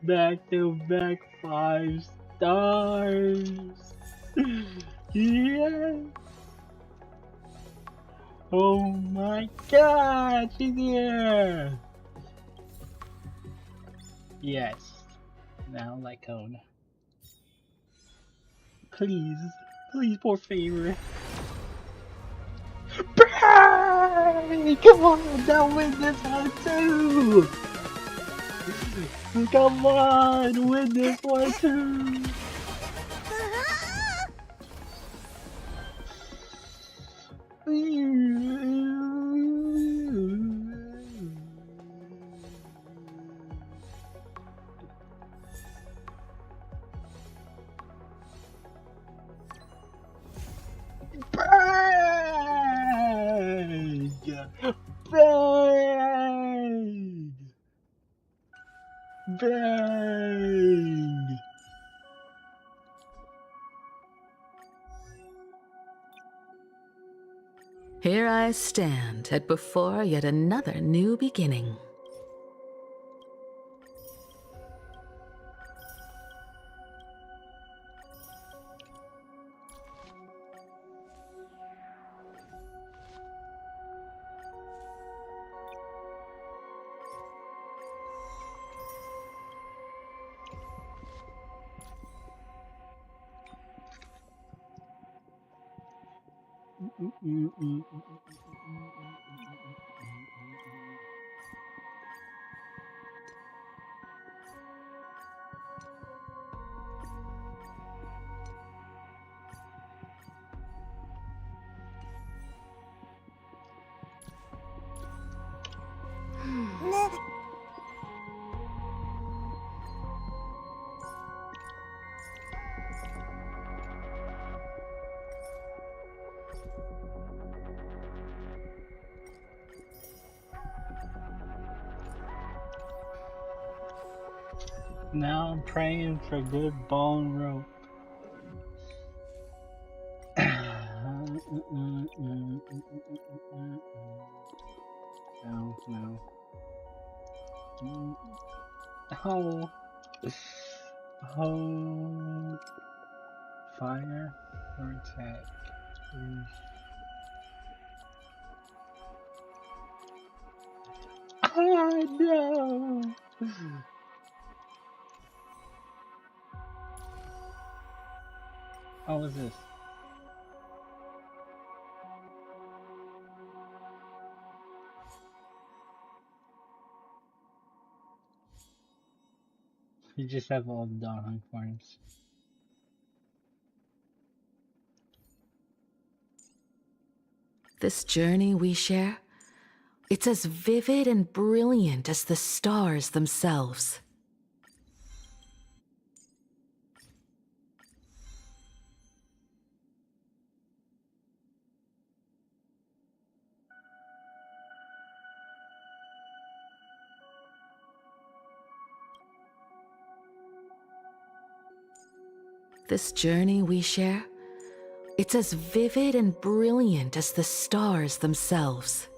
Back to back 5 stars. Yeah. Oh my god, she's here. Yes. Now like code. Please. Please, for favor. Bang! Come on, now win this one too! Come on, win this one too! Bang! Bang! Bang! Here I stand at before yet another new beginning. Now I'm praying for good bone rope. No, no. Oh. Oh. Fire or attack? Oh no! How was this? You just have all the Dawn coins. This journey we share, it's as vivid and brilliant as the stars themselves. This journey we share, it's as vivid and brilliant as the stars themselves.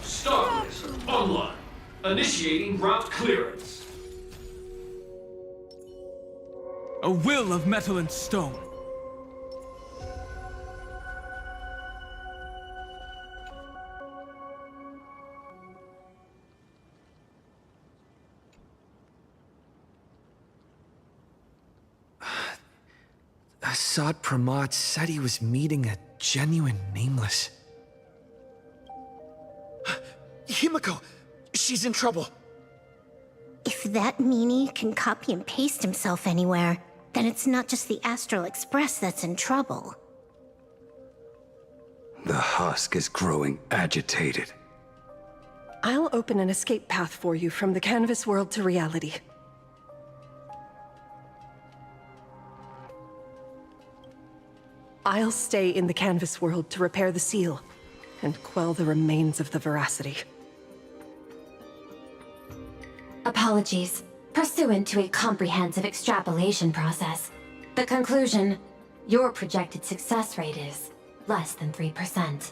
Stars online. Initiating route clearance. A will of metal and stone. Assad Pramod said he was meeting a genuine nameless. Himiko! She's in trouble! If that meanie can copy and paste himself anywhere, then it's not just the Astral Express that's in trouble. The husk is growing agitated. I'll open an escape path for you from the canvas world to reality. I'll stay in the canvas world to repair the seal and quell the remains of the veracity. Apologies. Pursuant to a comprehensive extrapolation process, the conclusion, your projected success rate is less than 3%.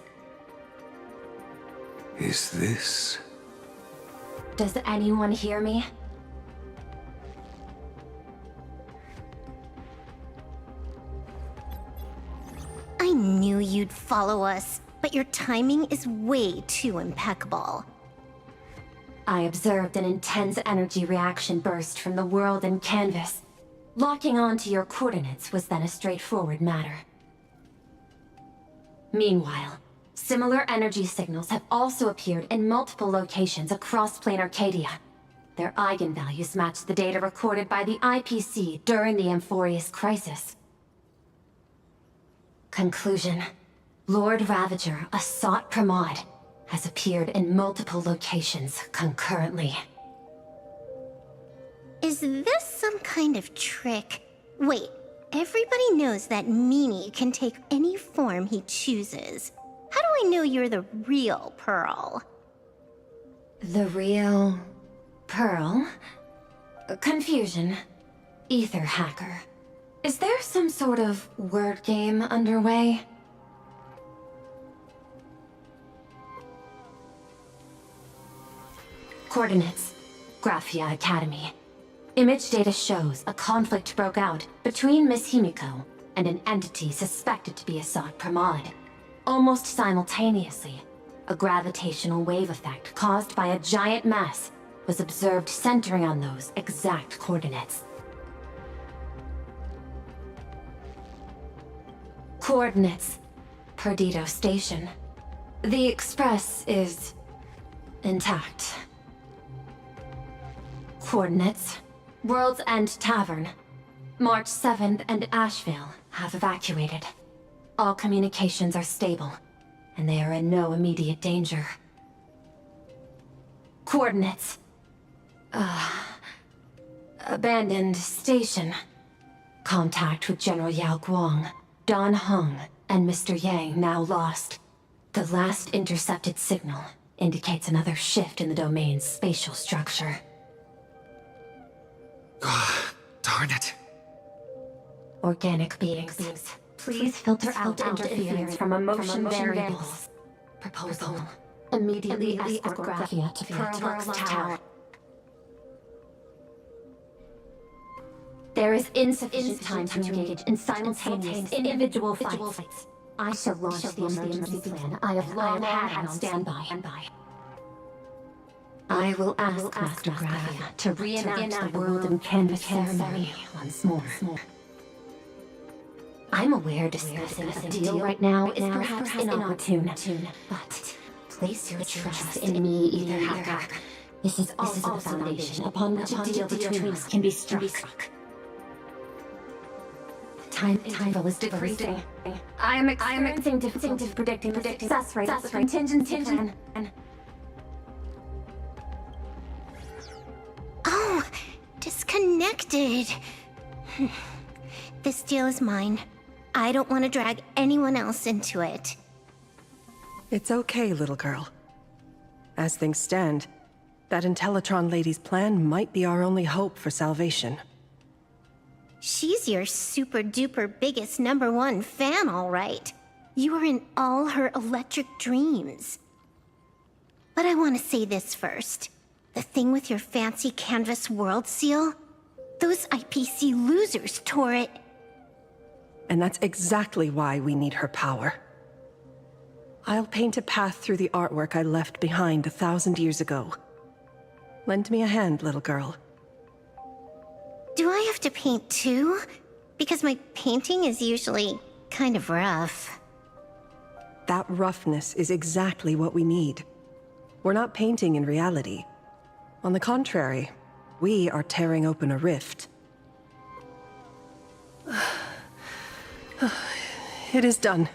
Is this... Does anyone hear me? I knew you'd follow us, but your timing is way too impeccable. I observed an intense energy reaction burst from the world in canvas. Locking onto your coordinates was then a straightforward matter. Meanwhile, similar energy signals have also appeared in multiple locations across Plane Arcadia. Their eigenvalues match the data recorded by the IPC during the Amphorius crisis. Conclusion. Lord Ravager, Assad Pramod, has appeared in multiple locations concurrently. Is this some kind of trick? Wait, everybody knows that meanie can take any form he chooses. How do I know you're the real Pearl? The real... Pearl? Confusion. Ether hacker. Is there some sort of word game underway? Coordinates. Graphia Academy. Image data shows a conflict broke out between Miss Himiko and an entity suspected to be Assad Pramod. Almost simultaneously, a gravitational wave effect caused by a giant mass was observed centering on those exact coordinates. Coordinates. Perdido Station. The Express is... intact. Coordinates. World's End Tavern. March 7th and Asheville have evacuated. All communications are stable, and they are in no immediate danger. Coordinates. Abandoned station. Contact with General Yao Guang, Don Hung, and Mr. Yang now lost. The last intercepted signal indicates another shift in the domain's spatial structure. Darn it. Organic beings. Please filter out interference from emotion variables. Proposal. Immediately escort Graphia to Pearl Tower. There is insufficient time to engage in simultaneous individual fights. I shall launch the emergency plan I have long had on standby. I will ask Master Graphia to reenact the world in canvas ceremony once more. I'm aware discussing a deal right now is perhaps inopportune, but place your trust in me, Etherhacker. This is also the foundation upon which a deal between us can be struck. Time is decreasing. I am experiencing difficulty predicting the success rate of the contingency plan. Oh, disconnected. This deal is mine. I don't want to drag anyone else into it. It's okay, little girl. As things stand, that Intellitron lady's plan might be our only hope for salvation. She's your super-duper biggest #1 fan, all right. You are in all her electric dreams. But I want to say this first. The thing with your fancy canvas world seal? Those IPC losers tore it. And that's exactly why we need her power. I'll paint a path through the artwork I left behind 1,000 years ago. Lend me a hand, little girl. Do I have to paint too? Because my painting is usually kind of rough. That roughness is exactly what we need. We're not painting in reality. On the contrary, we are tearing open a rift. It is done.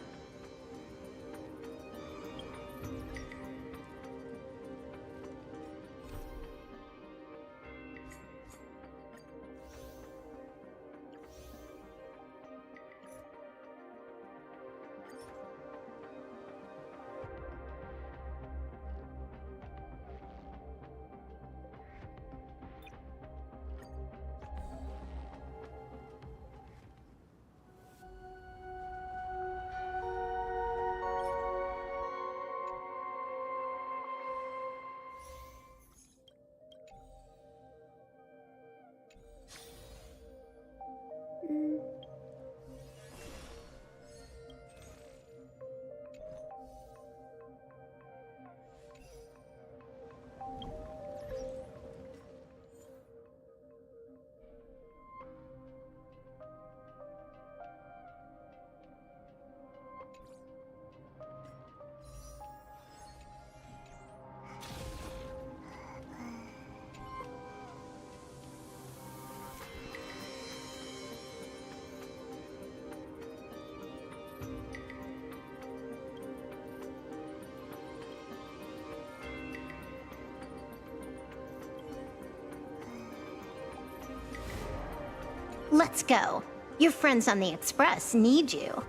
Let's go. Your friends on the Express need you.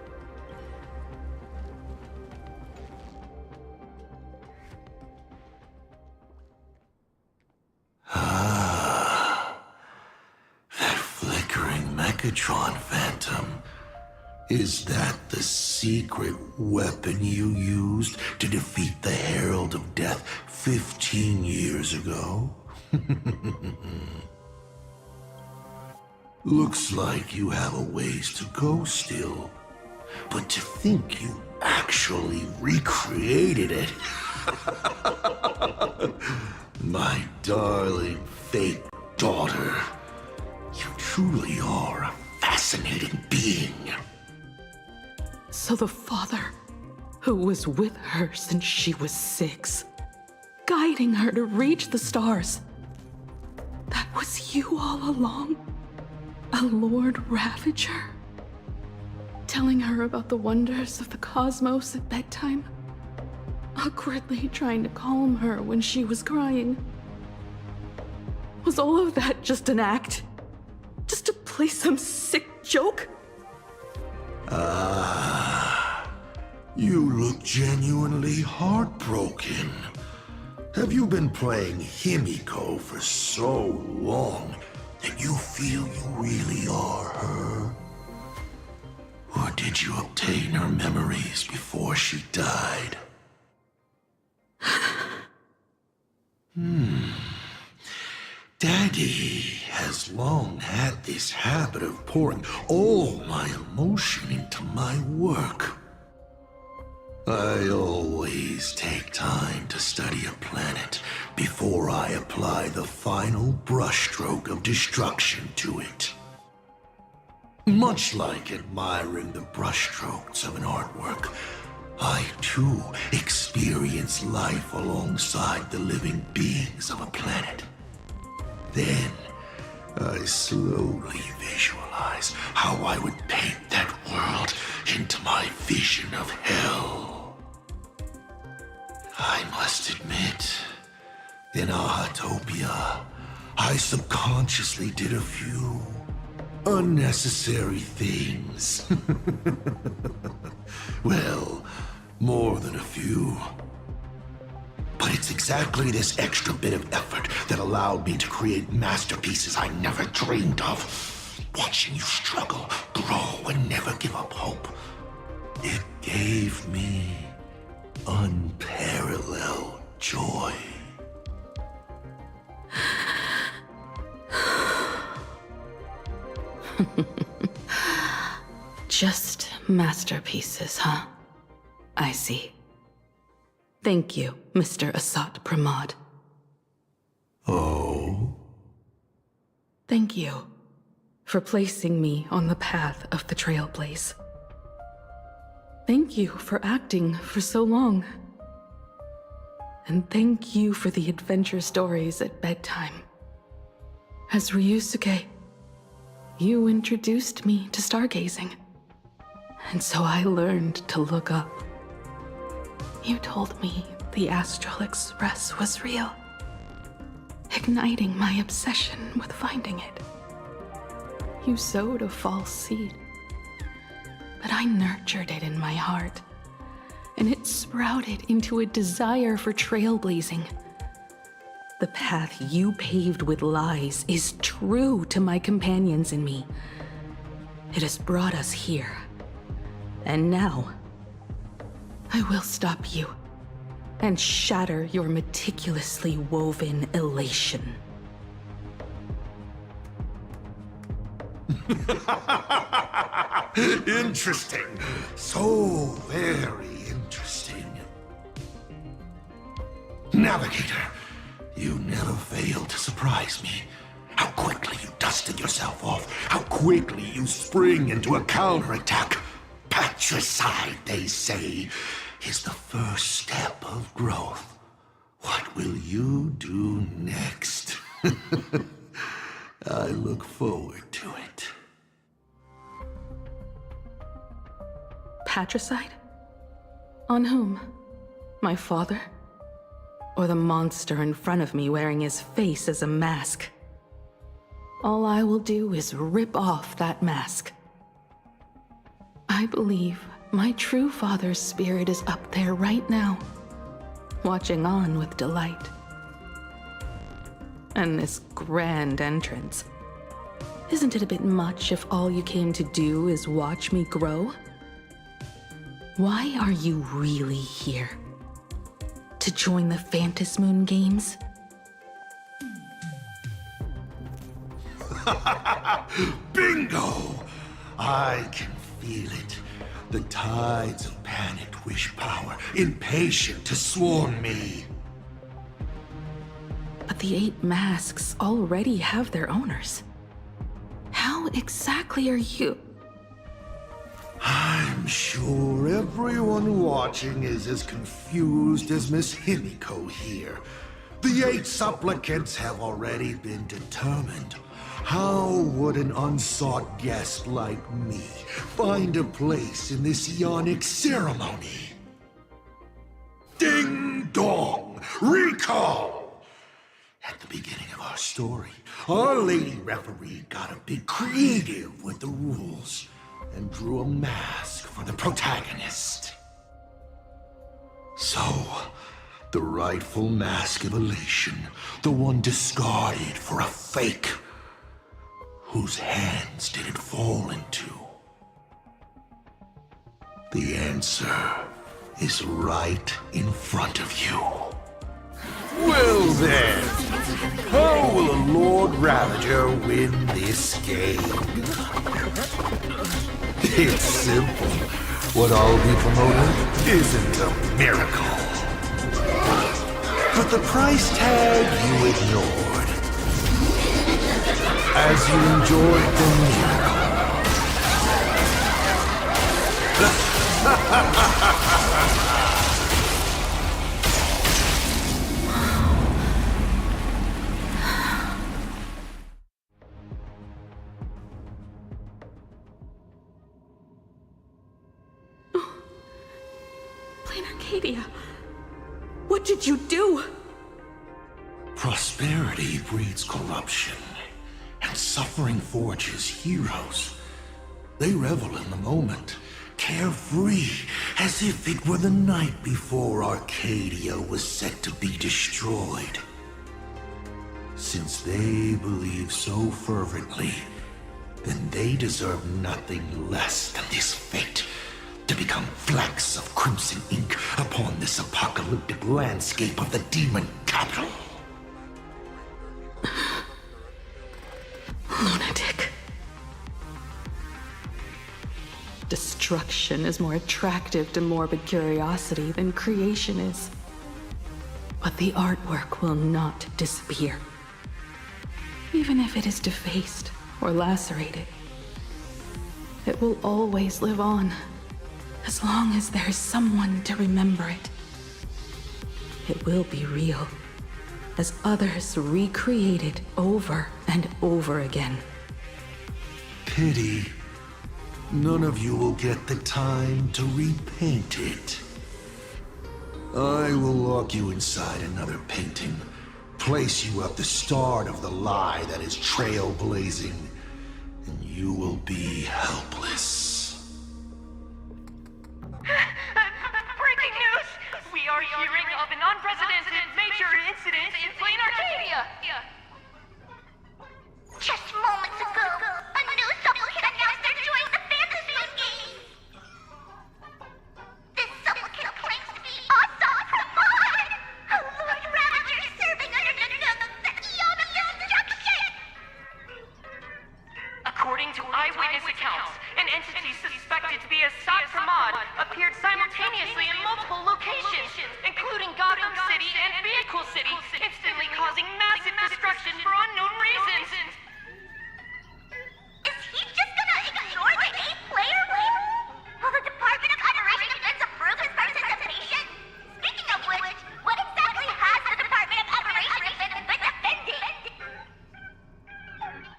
That flickering Mechatron phantom. Is that the secret weapon you used to defeat the Herald of Death 15 years ago? Looks like you have a ways to go still. But to think you actually recreated it. My darling fake daughter. You truly are a fascinating being. So the father, who was with her since she was 6, guiding her to reach the stars, that was you all along? A Lord Ravager? Telling her about the wonders of the cosmos at bedtime? Awkwardly trying to calm her when she was crying? Was all of that just an act? Just to play some sick joke? You look genuinely heartbroken. Have you been playing Himiko for so long that you feel you really are her? Or did you obtain her memories before she died? Daddy has long had this habit of pouring all my emotion into my work. I always take time to study a planet before I apply the final brushstroke of destruction to it. Much like admiring the brushstrokes of an artwork, I too experience life alongside the living beings of a planet. Then, I slowly visualize how I would paint that world into my vision of hell. I must admit, in Ahatopia, I subconsciously did a few unnecessary things. Well, more than a few. But it's exactly this extra bit of effort that allowed me to create masterpieces I never dreamed of. Watching you struggle, grow, and never give up hope. It gave me unparalleled joy. Just masterpieces, huh? I see. Thank you, Mr. Asat Pramod. Oh? Thank you for placing me on the path of the Trailblaze. Thank you for acting for so long. And thank you for the adventure stories at bedtime. As Ryusuke, you introduced me to stargazing. And so I learned to look up. You told me the Astral Express was real, igniting my obsession with finding it. You sowed a false seed, but I nurtured it in my heart, and it sprouted into a desire for trailblazing. The path you paved with lies is true to my companions and me. It has brought us here, and now I will stop you and shatter your meticulously woven elation. Interesting. So very interesting. Navigator, you never failed to surprise me. How quickly you dusted yourself off. How quickly you spring into a counterattack. Patricide, they say, is the first step of growth. What will you do next? I look forward to it. Patricide? On whom? My father? Or the monster in front of me wearing his face as a mask? All I will do is rip off that mask. I believe my true father's spirit is up there right now, watching on with delight. And this grand entrance. Isn't it a bit much if all you came to do is watch me grow? Why are you really here? To join the Phantasmoon Games? Bingo! I can feel it. The tides of panicked wish power, impatient to swarm me. But the 8 masks already have their owners. How exactly are you? I'm sure everyone watching is as confused as Miss Himiko here. The 8 supplicants have already been determined. How would an unsought guest like me find a place in this yonic ceremony? Ding dong! Recall! At the beginning of our story, our lady referee got a bit creative with the rules and drew a mask for the protagonist. So, the rightful mask of elation, the one discarded for a fake. Whose hands did it fall into? The answer is right in front of you. Well then, how will a Lord Ravager win this game? It's simple. What I'll be promoting isn't a miracle. But the price tag you ignored. As you enjoyed the miracle, Plain Arcadia, what did you do? Prosperity breeds corruption, and suffering forges heroes. They revel in the moment, carefree, as if it were the night before Arcadia was set to be destroyed. Since they believe so fervently, then they deserve nothing less than this fate, to become flecks of crimson ink upon this apocalyptic landscape of the demon capital. Lunatic. Destruction is more attractive to morbid curiosity than creation is. But the artwork will not disappear. Even if it is defaced or lacerated, it will always live on, as long as there is someone to remember it. It will be real, as others recreate it over and over again. Pity. None of you will get the time to repaint it. I will lock you inside another painting, place you at the start of the lie that is trailblazing, and you will be helpless. Breaking news! We are hearing of an unprecedented major incident in Plain Arcadia! Just moments ago, a new supplicant announced they're joining the Fantasy Game. This supplicant claims to be Assad Ramad, a Lord Ravager serving under the Eon of Destruction. According to eyewitness accounts, an entity suspected to be Assad Ramad appeared simultaneously in multiple locations, including Gotham City and Vehicle City, instantly causing massive destruction for unknown reasons. Is he just gonna ignore the 8-player wave? Will the Department of Federation Defense approve his participation? Speaking of which, what exactly has the Department of Federation Defense been defending?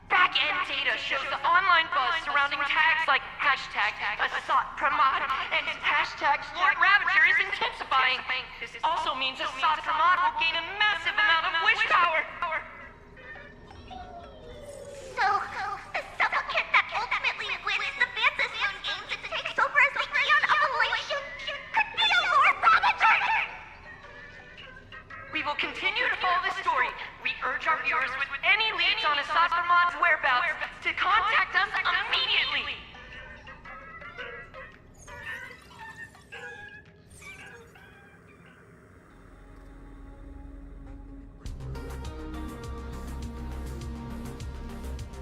Back-end data shows the online buzz surrounding tags like hashtag Assad Pramod and hashtag Lord Ravager is intensifying. This also means Assad Pramod will gain a massive amount of wish power. So, the supplicant that ultimately wins the Fantasy Games and takes over as the Eon of Elation could be a Lord Ravager! We will continue to follow this story. We urge our viewers with any leads on Assad Pramod's whereabouts to contact us immediately.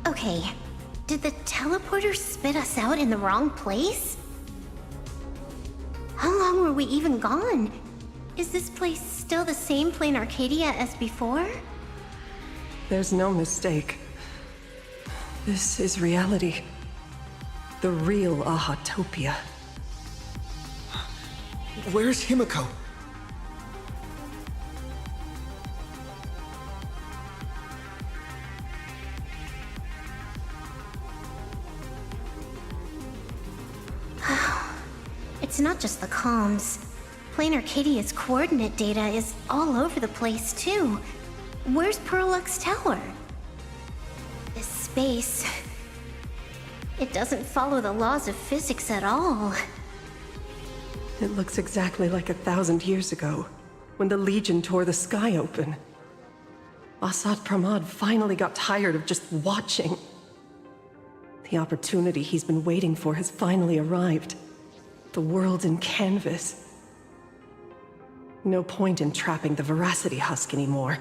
Okay, did the teleporter spit us out in the wrong place? How long were we even gone? Is this place still the same Plain Arcadia as before? There's no mistake. This is reality. The real Ahatopia. Where's Himiko? It's not just the comms. Plain Arcadia's coordinate data is all over the place, too. Where's Perlux Tower? This space... it doesn't follow the laws of physics at all. It looks exactly like 1,000 years ago, when the Legion tore the sky open. Assad Pramod finally got tired of just watching. The opportunity he's been waiting for has finally arrived. The world in canvas. No point in trapping the Veracity Husk anymore.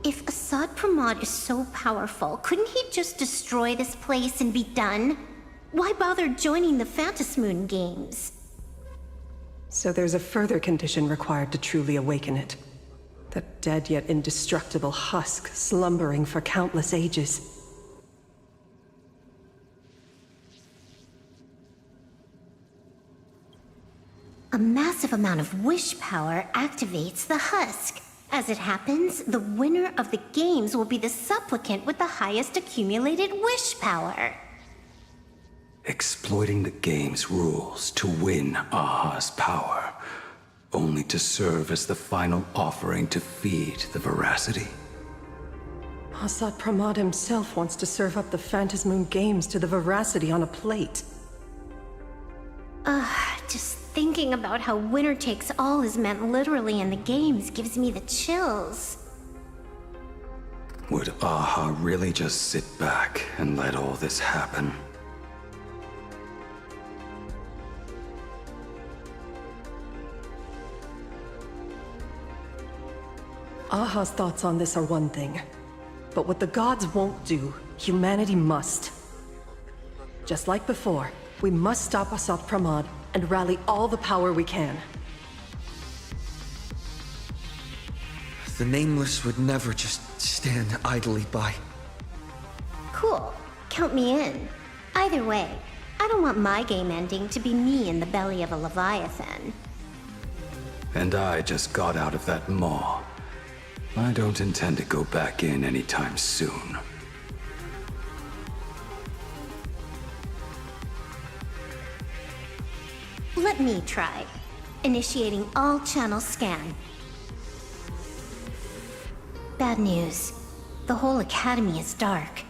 If Assad Pramod is so powerful, couldn't he just destroy this place and be done? Why bother joining the Phantasmoon Games? So there's a further condition required to truly awaken it. The dead yet indestructible husk slumbering for countless ages. A massive amount of wish power activates the husk. As it happens, the winner of the games will be the supplicant with the highest accumulated wish power. Exploiting the game's rules to win Aha's power, only to serve as the final offering to feed the veracity. Assad Pramod himself wants to serve up the Phantasmoon Games to the veracity on a plate. Just thinking about how winner takes all is meant literally in the games gives me the chills. Would Aha really just sit back and let all this happen? Aha's thoughts on this are one thing. But what the gods won't do, humanity must. Just like before, we must stop Assad Pramod and rally all the power we can. The Nameless would never just stand idly by. Cool. Count me in. Either way, I don't want my game ending to be me in the belly of a Leviathan. And I just got out of that maw. I don't intend to go back in anytime soon. Let me try. Initiating all channel scan. Bad news. The whole academy is dark.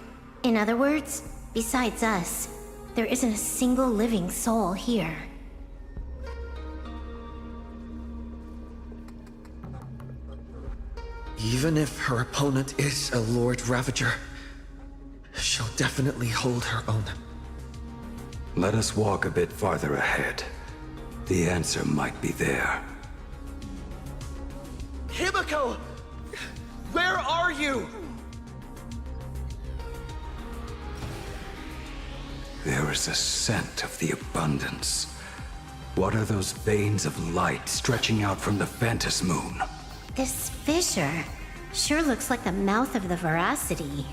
In other words, besides us, there isn't a single living soul here. Even if her opponent is a Lord Ravager, she'll definitely hold her own. Let us walk a bit farther ahead. The answer might be there. Himiko! Where are you? There is a scent of the abundance. What are those veins of light stretching out from the Phantasmoon? This fissure sure looks like the mouth of the veracity.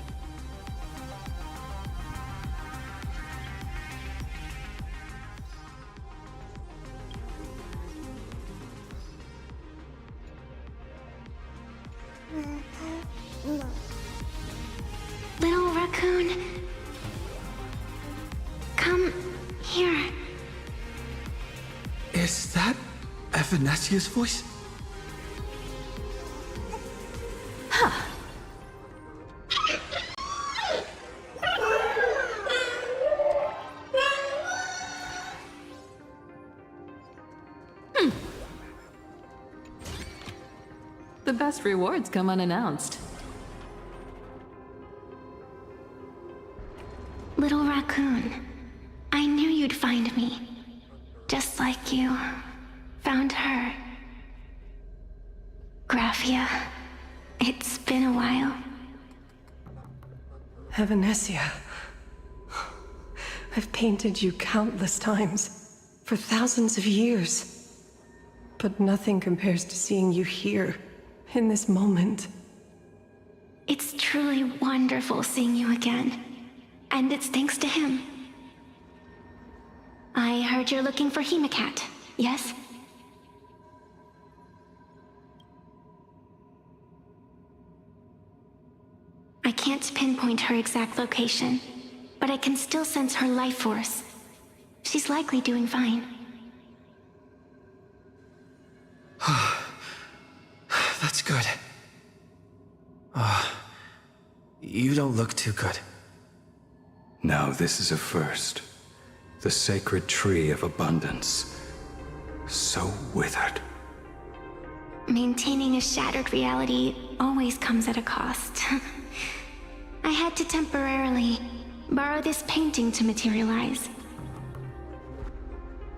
Little raccoon, come here. Is that Evanesia's voice? The best rewards come unannounced. Little raccoon, I knew you'd find me. Just like you found her. Graphia, it's been a while. Evanesia. I've painted you countless times, for thousands of years. But nothing compares to seeing you here, in this moment. It's truly wonderful seeing you again. And it's thanks to him. I heard you're looking for Hemacat, yes? I can't pinpoint her exact location, but I can still sense her life force. She's likely doing fine. That's good. You don't look too good. Now this is a first. The sacred tree of abundance. So withered. Maintaining a shattered reality always comes at a cost. I had to temporarily borrow this painting to materialize.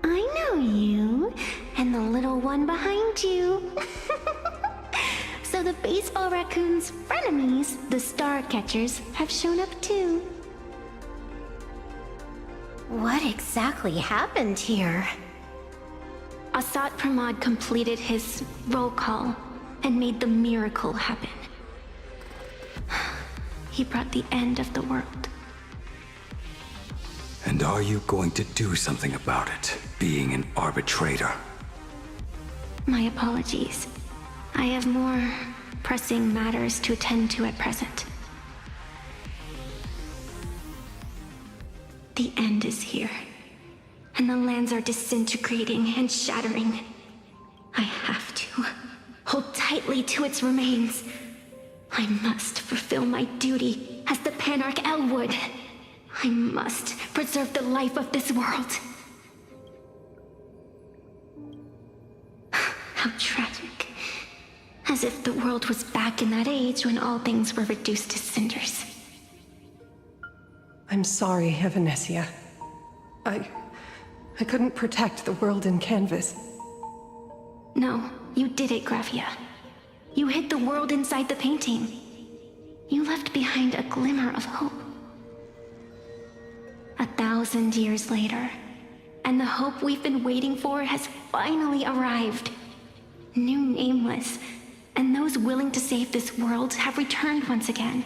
I know you, and the little one behind you. So the baseball raccoon's frenemies, the star catchers, have shown up too. What exactly happened here? Assad Pramod completed his roll call and made the miracle happen. He brought the end of the world. And are you going to do something about it, being an arbitrator? My apologies. I have more pressing matters to attend to at present. The end is here, and the lands are disintegrating and shattering. I have to hold tightly to its remains. I must fulfill my duty as the Panarch Elwood. I must preserve the life of this world. How tragic. As if the world was back in that age when all things were reduced to cinders. I'm sorry, Evanesia. I couldn't protect the world in canvas. No, you did it, Graphia. You hid the world inside the painting. You left behind a glimmer of hope. 1,000 years later, and the hope we've been waiting for has finally arrived. New Nameless, and those willing to save this world have returned once again.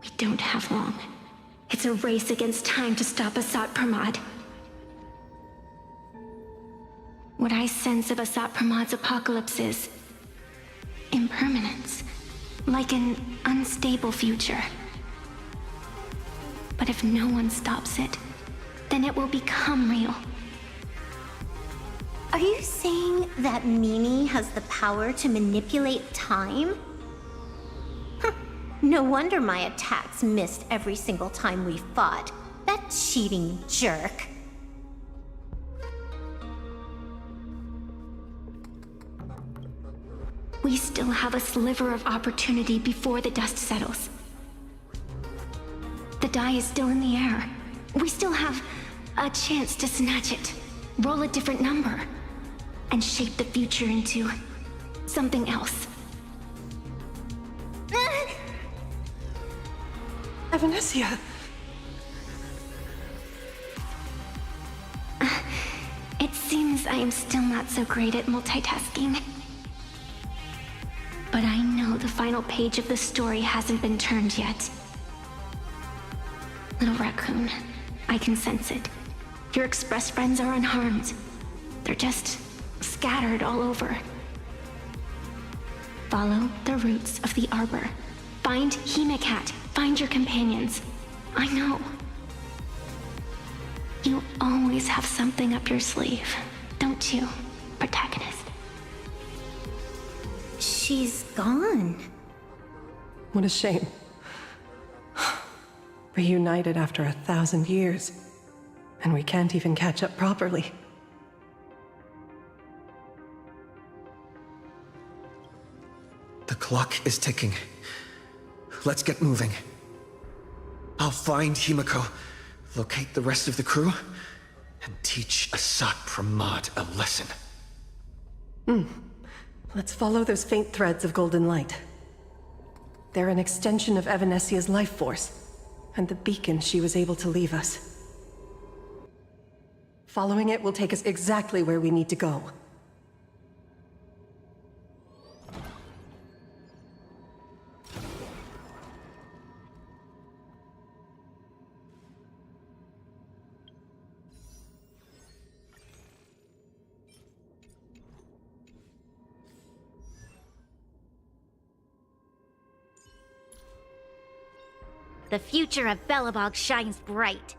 We don't have long. It's a race against time to stop Asat Pramad. What I sense of Asat Pramad's apocalypse is impermanence, like an unstable future. But if no one stops it, then it will become real. Are you saying that Mimi has the power to manipulate time? No wonder my attacks missed every single time we fought. That cheating jerk. We still have a sliver of opportunity before the dust settles. The die is still in the air. We still have a chance to snatch it, roll a different number, and shape the future into something else. Evanesia! It seems I am still not so great at multitasking. But I know the final page of the story hasn't been turned yet. Little raccoon, I can sense it. Your express friends are unharmed. They're just scattered all over. Follow the roots of the arbor. Find Hemicat. Find your companions. I know. You always have something up your sleeve, don't you, protagonist? She's gone. What a shame. Reunited after 1,000 years, and we can't even catch up properly. The clock is ticking. Let's get moving. I'll find Himiko, locate the rest of the crew, and teach Asat Pramad a lesson. Let's follow those faint threads of golden light. They're an extension of Evanesia's life force, and the beacon she was able to leave us. Following it will take us exactly where we need to go. The future of Belobog shines bright.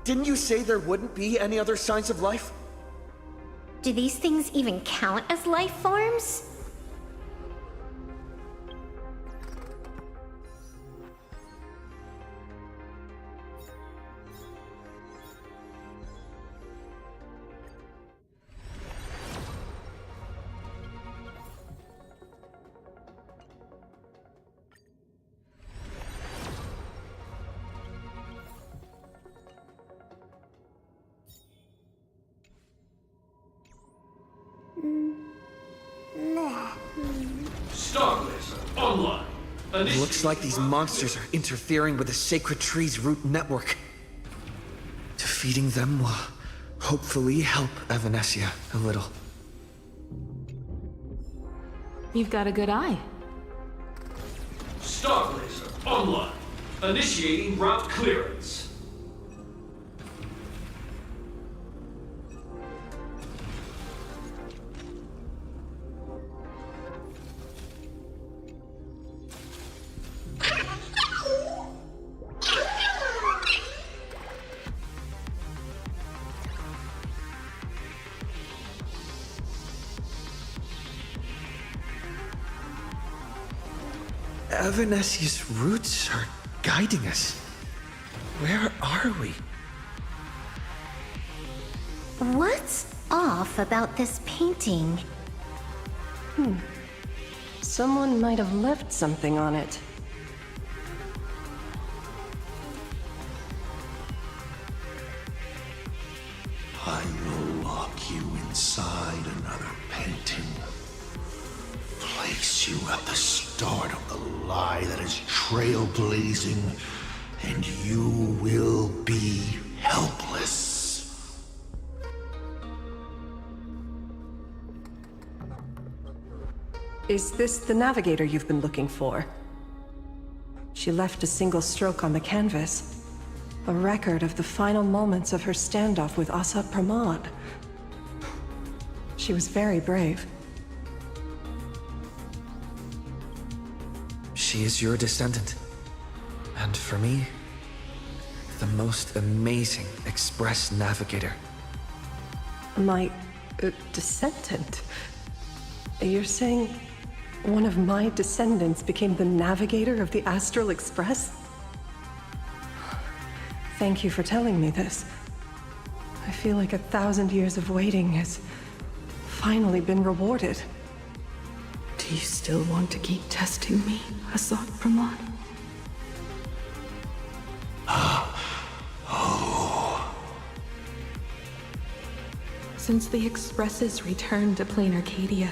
Didn't you say there wouldn't be any other signs of life? Do these things even count as life forms? Star Laser online. Looks like these monsters are interfering with the sacred tree's root network. Defeating them will hopefully help Evanesia a little. You've got a good eye. Star Laser online. Initiating route clearance. Evanesia's roots are guiding us. Where are we? What's off about this painting? Someone might have left something on it. I will lock you inside another painting. Place you at the start of the lie that is trailblazing, and you will be helpless. Is this the navigator you've been looking for? She left a single stroke on the canvas. A record of the final moments of her standoff with Asa Pramod. She was very brave. She is your descendant. And for me, the most amazing Express navigator. My descendant? You're saying one of my descendants became the navigator of the Astral Express? Thank you for telling me this. I feel like 1,000 years of waiting has finally been rewarded. Do you still want to keep testing me, Asad Pramod? Since the Expresses returned to Plain Arcadia,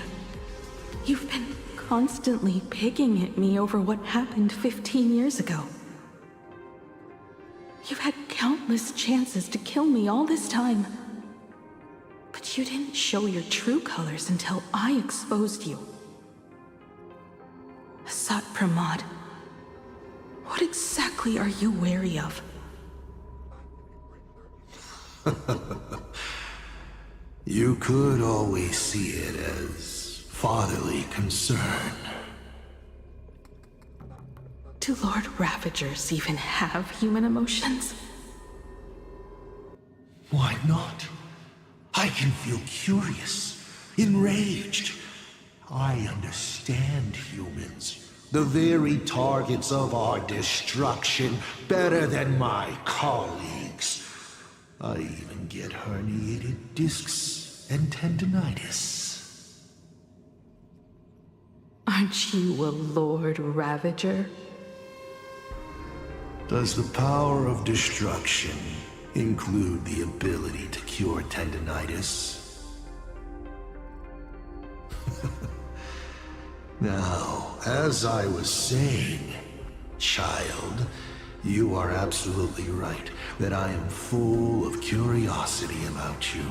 you've been constantly picking at me over what happened 15 years ago. You've had countless chances to kill me all this time. But you didn't show your true colors until I exposed you. Asad Pramod, what exactly are you wary of? You could always see it as fatherly concern. Do Lord Ravagers even have human emotions? Why not? I can feel curious, enraged. I understand humans, the very targets of our destruction, better than my colleagues. I even get herniated discs and tendinitis. Aren't you a Lord Ravager? Does the power of destruction include the ability to cure tendinitis? Now, as I was saying, child, you are absolutely right that I am full of curiosity about you.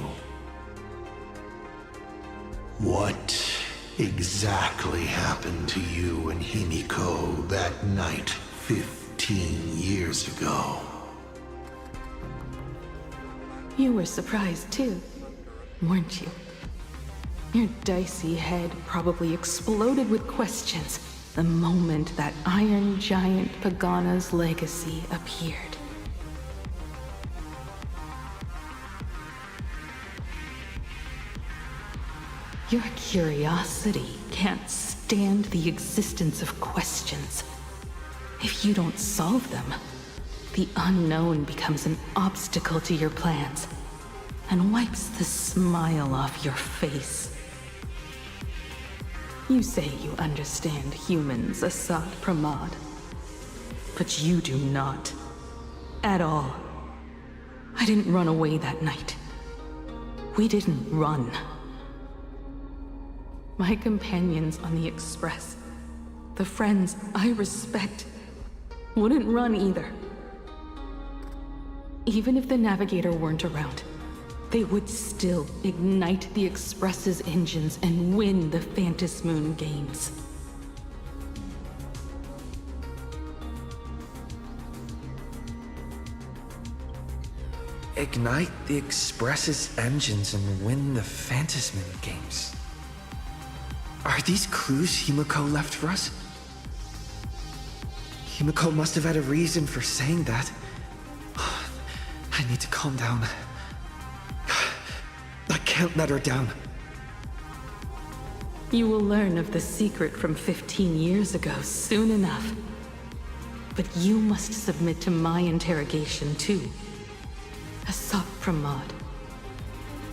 What exactly happened to you and Himiko that night 15 years ago? You were surprised too, weren't you? Your dicey head probably exploded with questions the moment that Iron Giant Pagana's legacy appeared. Your curiosity can't stand the existence of questions. If you don't solve them, the unknown becomes an obstacle to your plans and wipes the smile off your face. You say you understand humans, Asad Pramod, but you do not. At all. I didn't run away that night. We didn't run. My companions on the Express, the friends I respect, wouldn't run either. Even if the Navigator weren't around, they would still ignite the Express's engines and win the Phantasmoon games. Ignite the Express's engines and win the Phantasmoon games. Are these clues Himiko left for us? Himiko must have had a reason for saying that. I need to calm down. I can't let her down. You will learn of the secret from 15 years ago soon enough. But you must submit to my interrogation too. Asap Pramod,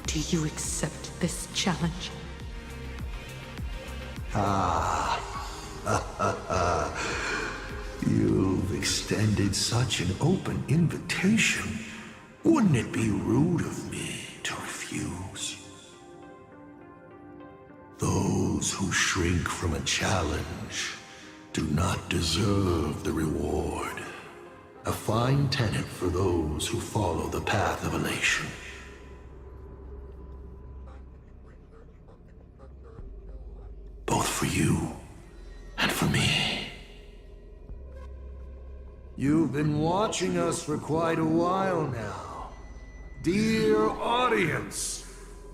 do you accept this challenge? You've extended such an open invitation. Wouldn't it be rude of me to refuse? Those who shrink from a challenge do not deserve the reward. A fine tenet for those who follow the path of elation. Both for you and for me. You've been watching us for quite a while now. Dear audience,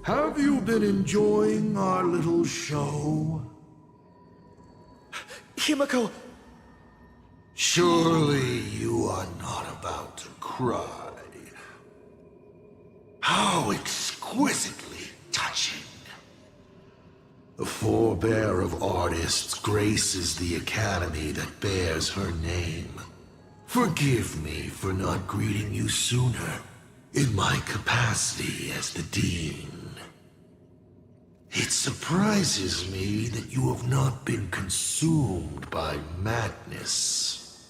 have you been enjoying our little show? Himiko! Surely you are not about to cry. How exquisitely touching. The forebear of artists graces the academy that bears her name. Forgive me for not greeting you sooner, in my capacity as the Dean. It surprises me that you have not been consumed by madness.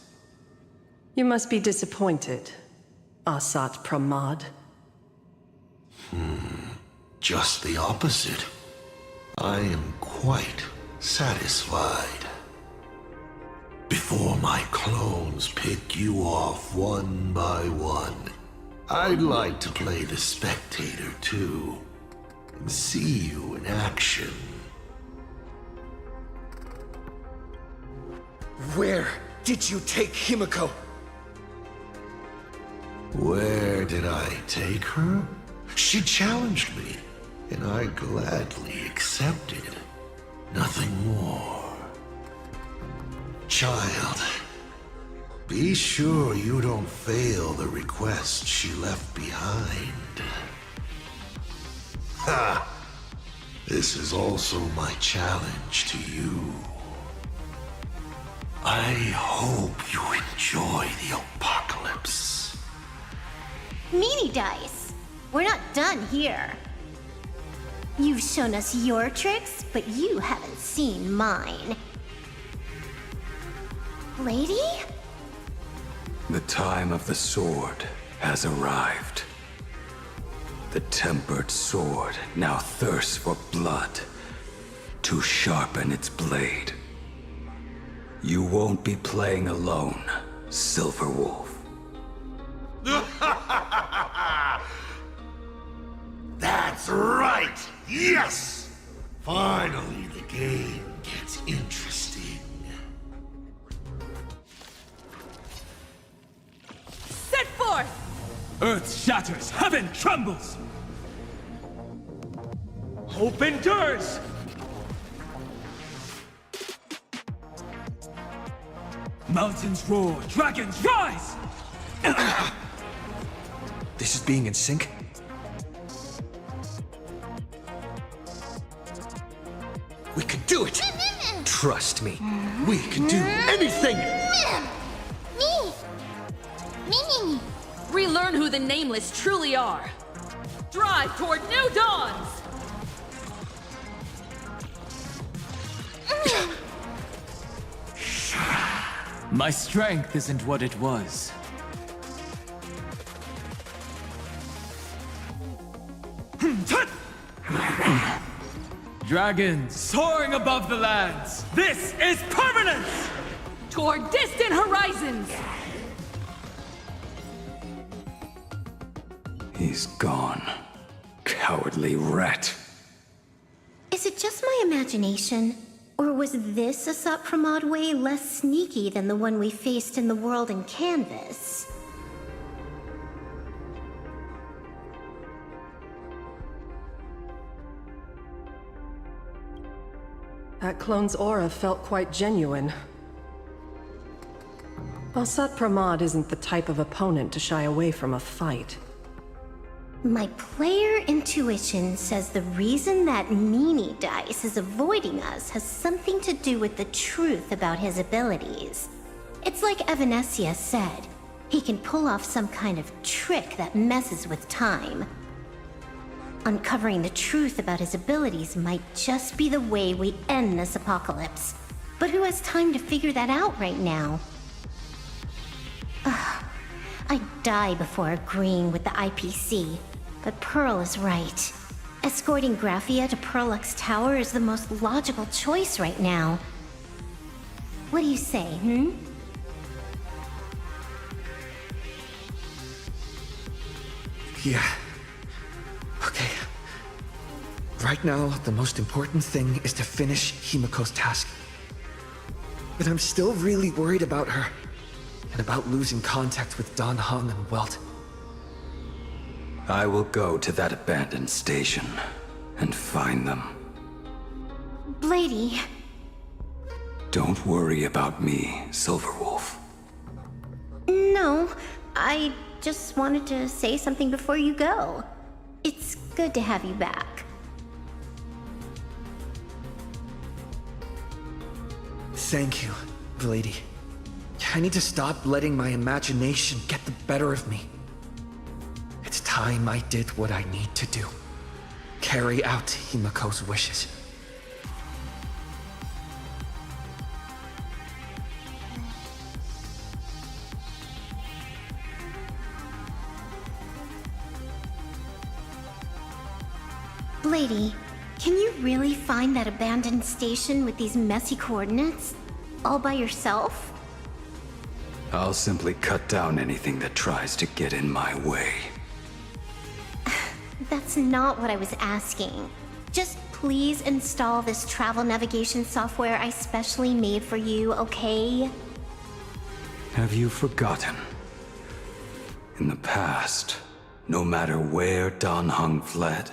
You must be disappointed, Asat Pramod. Just the opposite. I am quite satisfied. Before my clones pick you off one by one, I'd like to play the spectator too, and see you in action. Where did you take Himiko? Where did I take her? She challenged me, and I gladly accepted. Nothing more. Child, be sure you don't fail the request she left behind. Ha! This is also my challenge to you. I hope you enjoy the apocalypse. Meanie Dice, we're not done here. You've shown us your tricks, but you haven't seen mine. Lady? The time of the sword has arrived. The tempered sword now thirsts for blood to sharpen its blade. You won't be playing alone, Silver Wolf. That's right! Yes! Finally, the game gets interesting. Set forth! Earth shatters, heaven trembles! Open doors! Mountains roar, dragons rise! This is being in sync? We can do it! Trust me, we can do anything! Me! Relearn who the Nameless truly are. Drive toward new dawns! My strength isn't what it was. Dragons soaring above the lands. This is permanence! Toward distant horizons! He's gone. Cowardly rat. Is it just my imagination? Or was this Asap Pramod way less sneaky than the one we faced in the world in Canvas? That clone's aura felt quite genuine. Asat Pramod isn't the type of opponent to shy away from a fight. My player intuition says the reason that Meanie Dice is avoiding us has something to do with the truth about his abilities. It's like Evanesia said, he can pull off some kind of trick that messes with time. Uncovering the truth about his abilities might just be the way we end this apocalypse. But who has time to figure that out right now? I'd die before agreeing with the IPC, but Pearl is right. Escorting Graphia to Pearlux Tower is the most logical choice right now. What do you say, Yeah. Okay. Right now, the most important thing is to finish Himiko's task. But I'm still really worried about her, and about losing contact with Dan Heng and Welt. I will go to that abandoned station and find them. Blady. Don't worry about me, Silverwolf. No, I just wanted to say something before you go. It's good to have you back. Thank you, Blady. I need to stop letting my imagination get the better of me. It's time I did what I need to do. Carry out Himiko's wishes. Blady, can you really find that abandoned station with these messy coordinates? All by yourself? I'll simply cut down anything that tries to get in my way. That's not what I was asking. Just please install this travel navigation software I specially made for you, okay? Have you forgotten? In the past, no matter where Dan Heng fled,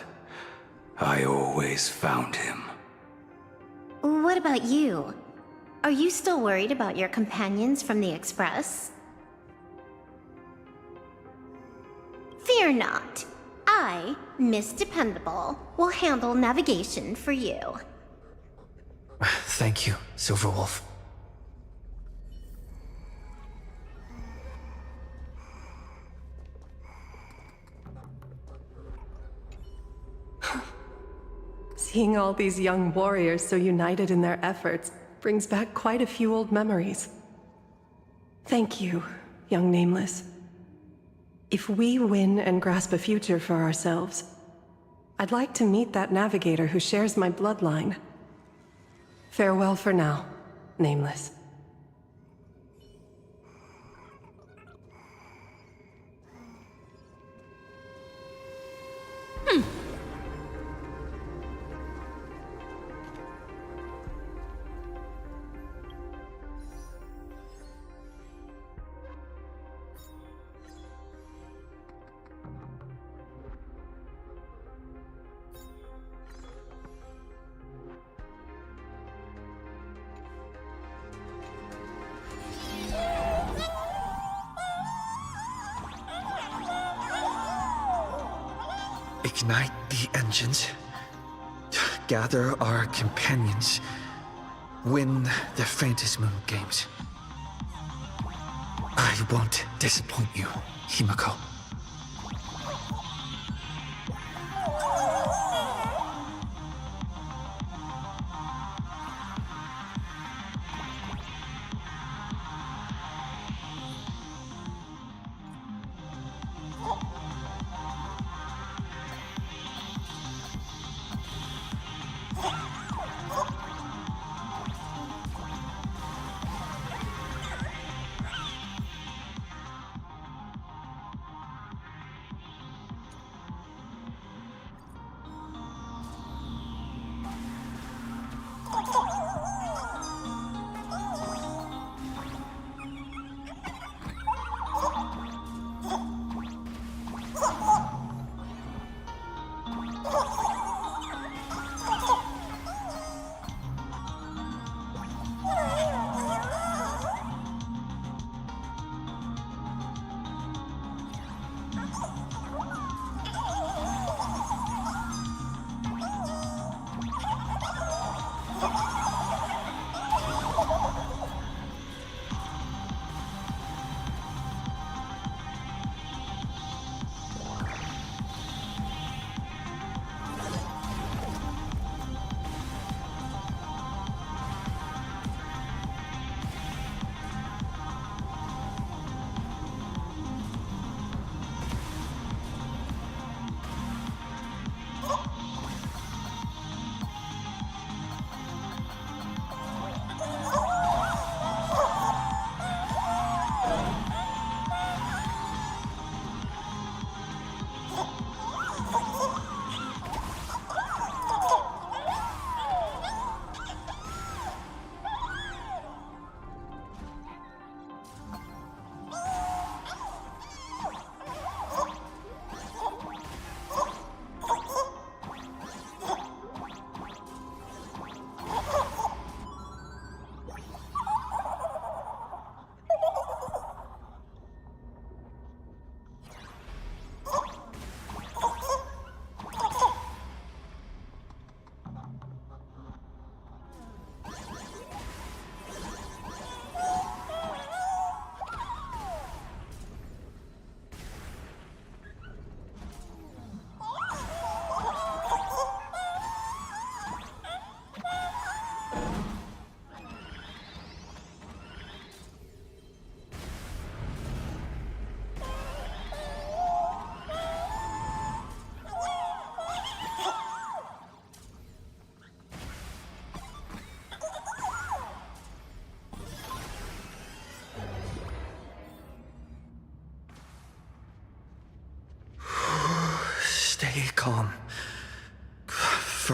I always found him. What about you? Are you still worried about your companions from the Express? Fear not. I, Miss Dependable, will handle navigation for you. Thank you, Silverwolf. Seeing all these young warriors so united in their efforts brings back quite a few old memories. Thank you, young Nameless. If we win and grasp a future for ourselves, I'd like to meet that navigator who shares my bloodline. Farewell for now, Nameless. Ignite the engines. Gather our companions. Win the Phantasmoon games. I won't disappoint you, Himiko.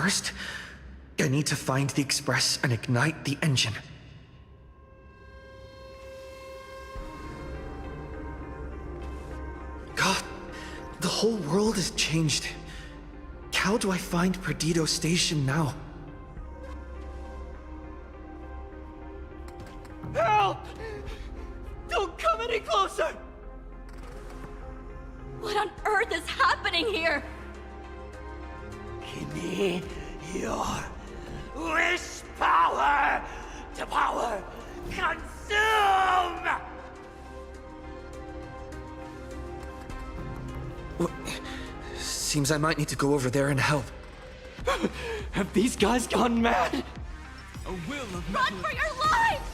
first, I need to find the express and ignite the engine. God, the whole world has changed. How do I find Perdido Station now? Help! Don't come any closer! What on earth is happening here? Give me your wish power to power consume! What? Seems I might need to go over there and help. Have these guys gone mad? A will of Run for your lives!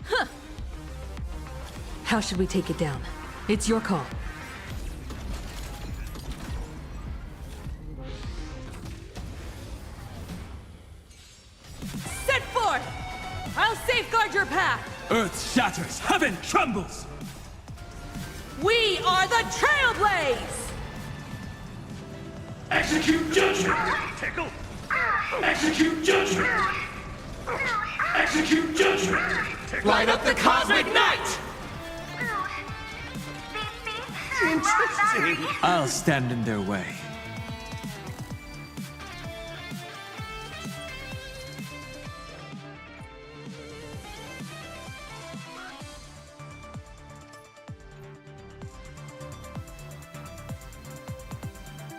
Huh. How should we take it down? It's your call. Set forth! I'll safeguard your path! Earth shatters, heaven trembles! We are the Trailblaze! Execute judgment! Tickle! Execute judgment! Execute judgment! Tickle. Light up the cosmic night! Interesting! I'll stand in their way.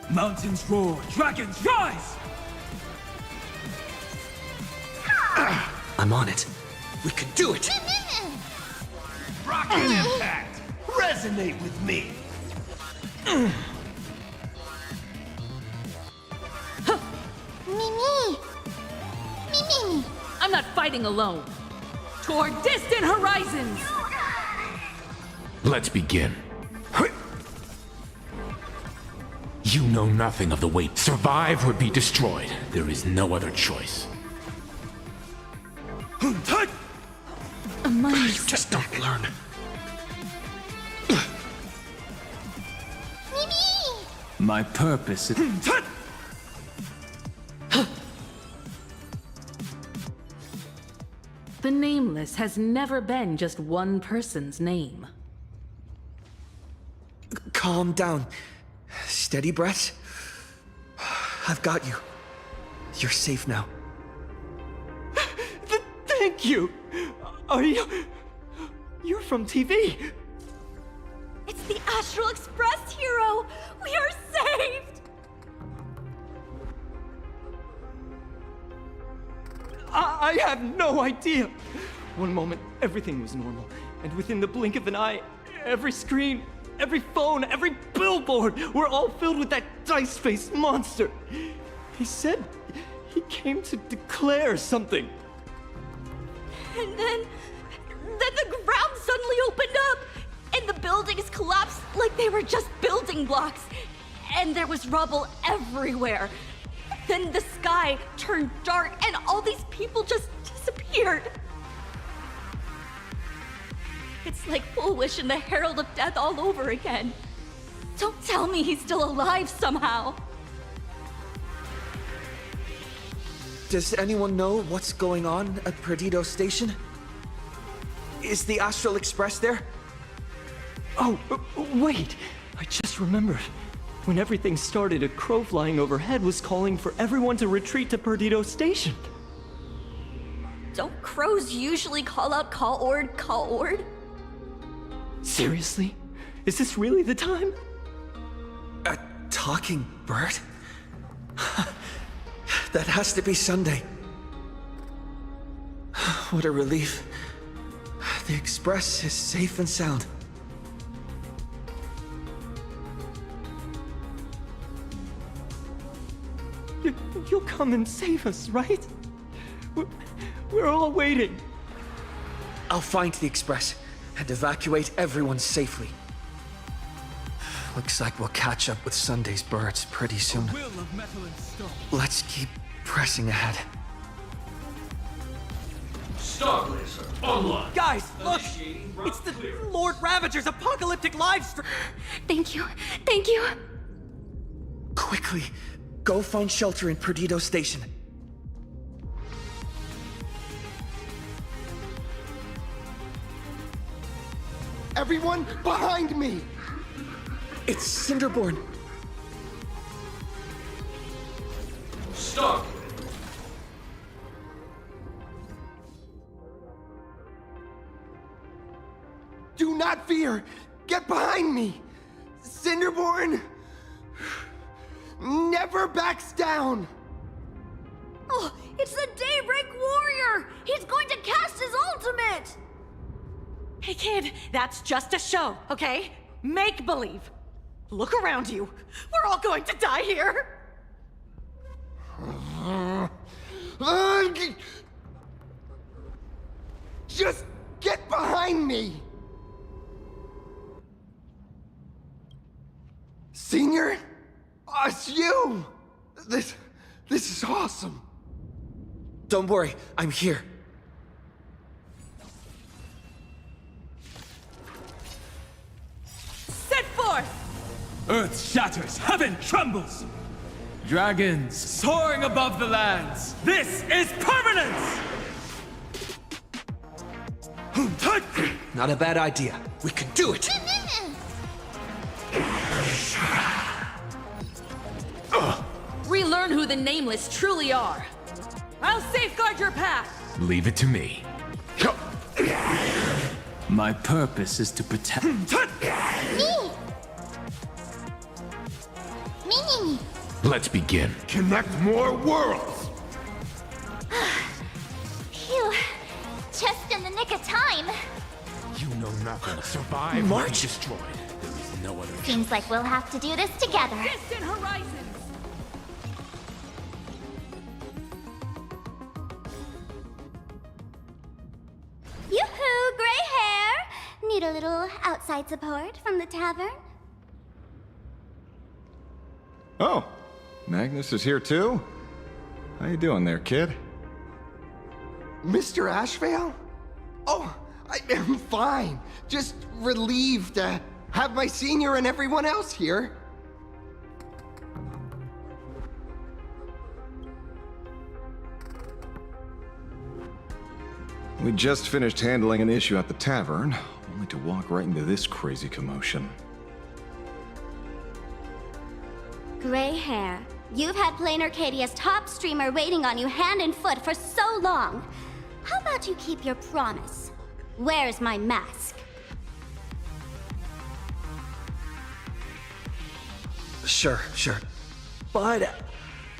Mountains roar, dragons rise! I'm on it. We can do it! Rocket impact! Resonate with me! Mimi! Mimi! I'm not fighting alone. Toward distant horizons! Let's begin. You know nothing of the weight. Survive or be destroyed. There is no other choice. Money Just don't learn. Mimi! My purpose is... The Nameless has never been just one person's name. Calm down. Steady breath. I've got you. You're safe now. Thank you! Are you... You're from TV! It's the Astral Express, hero! We are saved! I have no idea! One moment, everything was normal, and within the blink of an eye, every screen, every phone, every billboard were all filled with that dice-faced monster! He said he came to declare something. And then the ground suddenly opened up, and the buildings collapsed like they were just building blocks, and there was rubble everywhere. Then the sky turned dark, and all these people just disappeared. It's like Fullwish and the Herald of Death all over again. Don't tell me he's still alive somehow. Does anyone know what's going on at Perdido Station? Is the Astral Express there? Oh, wait! I just remembered. When everything started, a crow flying overhead was calling for everyone to retreat to Perdido Station. Don't crows usually call out call ord? Seriously? Is this really the time? A talking bird? That has to be Sunday. What a relief. The Express is safe and sound. You'll come and save us, right? We're all waiting. I'll find the Express and evacuate everyone safely. Looks like we'll catch up with Sunday's birds pretty soon. Will of metal and stone. Let's keep pressing ahead. Star Blazer online. Guys, look! Initiating It's the route clear. Lord Ravager's apocalyptic live stream! Thank you. Thank you. Quickly, go find shelter in Perdido Station. Everyone behind me! It's Cinderborn. Stop! Do not fear! Get behind me! Cinderborn never backs down! Oh, it's the Daybreak Warrior! He's going to cast his ultimate! Hey kid, that's just a show, okay? Make believe. Look around you. We're all going to die here. Just get behind me! Senior? It's you! This is awesome. Don't worry, I'm here. Set forth! Earth shatters, heaven trembles! Dragons soaring above the lands! This is permanence! Not a bad idea. We can do it! Relearn who the Nameless truly are. I'll safeguard your path. Leave it to me. My purpose is to protect. Me! Let's begin. Connect more worlds! Phew. Just in the nick of time. You know nothing. Survive or be destroyed. There is no other. Seems like we'll have to do this together. Distant horizons. Yoo-hoo, gray hair! Need a little outside support from the tavern? Oh, Magnus is here too? How you doing there, kid? Mr. Ashvale? Oh, I'm fine. Just relieved to have my senior and everyone else here. We just finished handling an issue at the tavern, only to walk right into this crazy commotion. Gray hair, you've had Plain Arcadia's top streamer waiting on you hand and foot for so long. How about you keep your promise? Where's my mask? Sure. But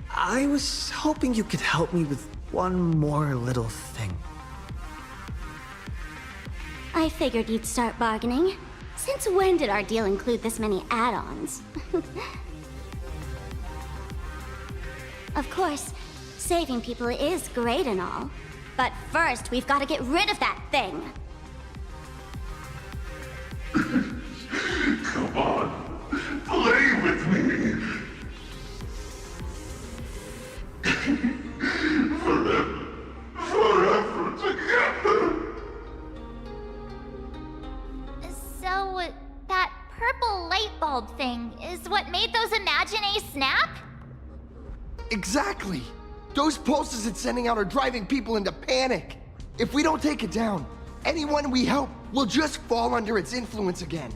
I was hoping you could help me with one more little thing. I figured you'd start bargaining. Since when did our deal include this many add-ons? Of course, saving people is great and all. But first, we've got to get rid of that thing. Come on, play with me. Forever together. So, that purple light bulb thing is what made those Imaginae snap? Exactly. Those pulses it's sending out are driving people into panic. If we don't take it down, anyone we help will just fall under its influence again.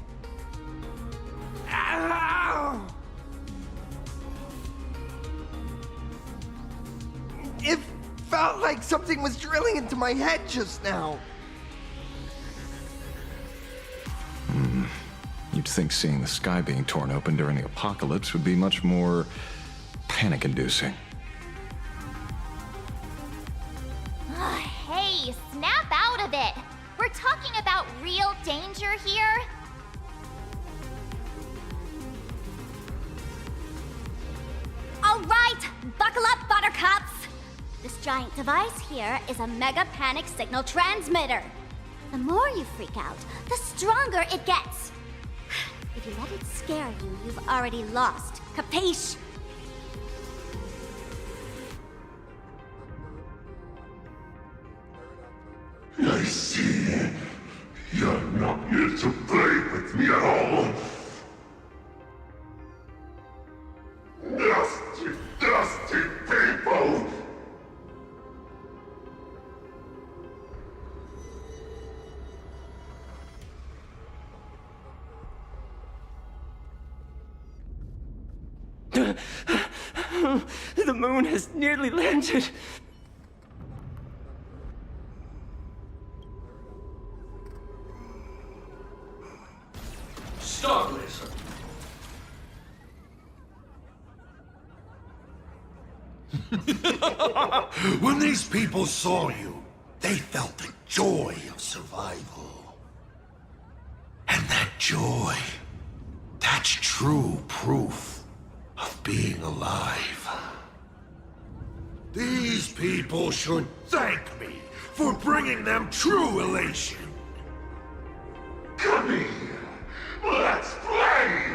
Ow! It felt like something was drilling into my head just now. You'd think seeing the sky being torn open during the apocalypse would be much more panic-inducing. Hey, snap out of it! We're talking about real danger here. All right, buckle up, buttercups! This giant device here is a mega panic signal transmitter. The more you freak out, the stronger it gets. If you let it scare you, you've already lost. Capiche? I see. You're not here to play with me at all. The moon has nearly landed. Star Blazer. When these people saw you, they felt the joy of survival. And that joy, that's true proof of being alive. These people should thank me for bringing them true elation. Come here, let's play!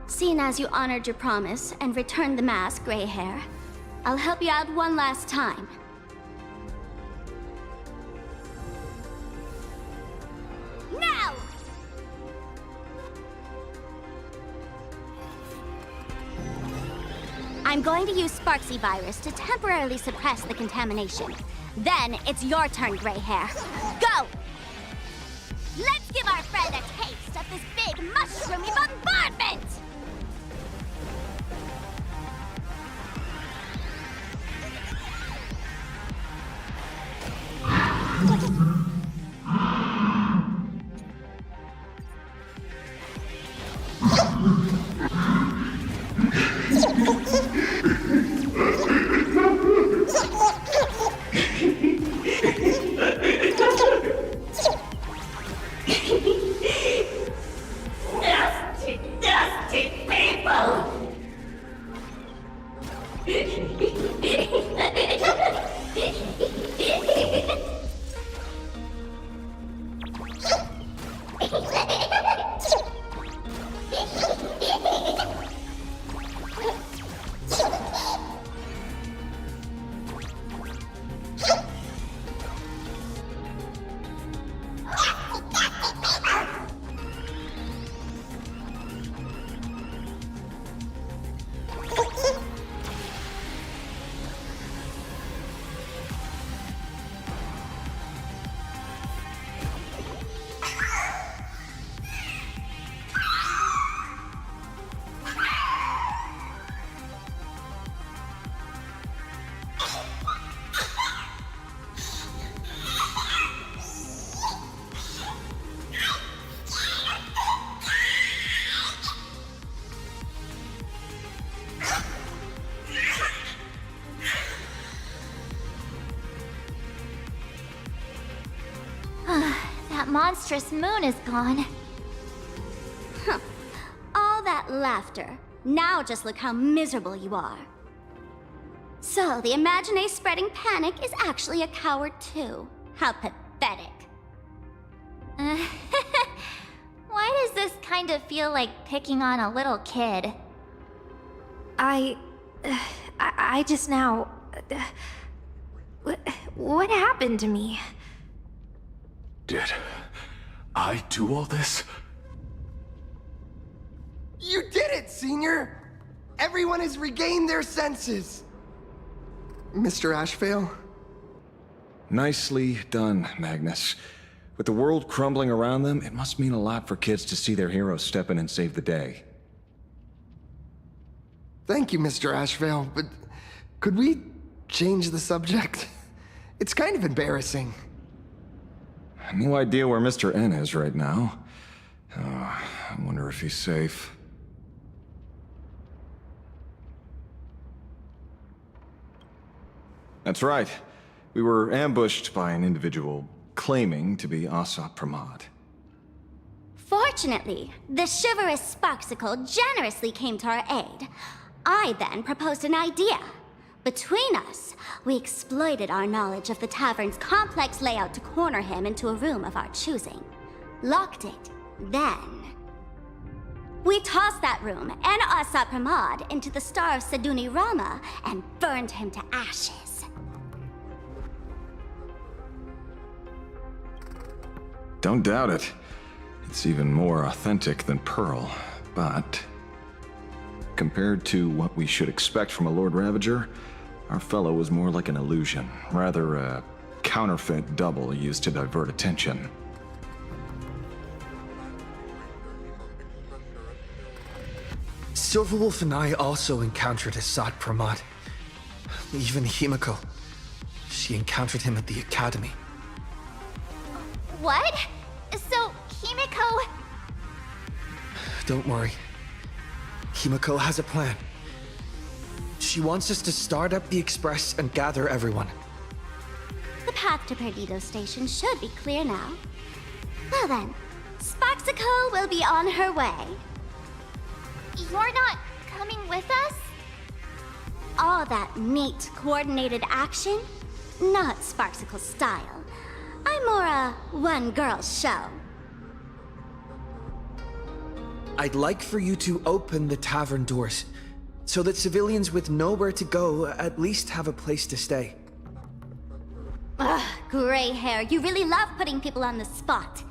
Seeing as you honored your promise and returned the mask, Gray Hair, I'll help you out one last time. Now! I'm going to use Sparksy Virus to temporarily suppress the contamination. Then it's your turn, Gray Hair. Go! Let's give our friend a taste of this big mushroomy bombardment! Nasty people! That monstrous moon is gone. Huh. All that laughter. Now just look how miserable you are. So, the Imaginé spreading panic is actually a coward too. How pathetic. Why does this kind of feel like picking on a little kid? I just now... What happened to me? Did I do all this? You did it, Senior! Everyone has regained their senses! Mr. Ashvale? Nicely done, Magnus. With the world crumbling around them, it must mean a lot for kids to see their heroes step in and save the day. Thank you, Mr. Ashvale, but could we change the subject? It's kind of embarrassing. No idea where Mr. N is right now. I wonder if he's safe. That's right. We were ambushed by an individual claiming to be Asat Pramod. Fortunately, the chivalrous Sparksicle generously came to our aid. I then proposed an idea. Between us, we exploited our knowledge of the tavern's complex layout to corner him into a room of our choosing. Locked it. Then... we tossed that room and Asat Pramod into the star of Seduni Rama and burned him to ashes. Don't doubt it. It's even more authentic than Pearl, but... compared to what we should expect from a Lord Ravager, our fellow was more like an illusion, rather a counterfeit double used to divert attention. Silverwolf and I also encountered Assad Pramad. Even Himiko. She encountered him at the academy. What? So, Himiko... Don't worry. Himiko has a plan. She wants us to start up the Express and gather everyone. The path to Perdido Station should be clear now. Well then, Sparksicle will be on her way. You're not coming with us? All that neat, coordinated action? Not Sparksicle style. I'm more a one-girl show. I'd like for you to open the tavern doors, so that civilians with nowhere to go at least have a place to stay. Ugh, gray hair, you really love putting people on the spot.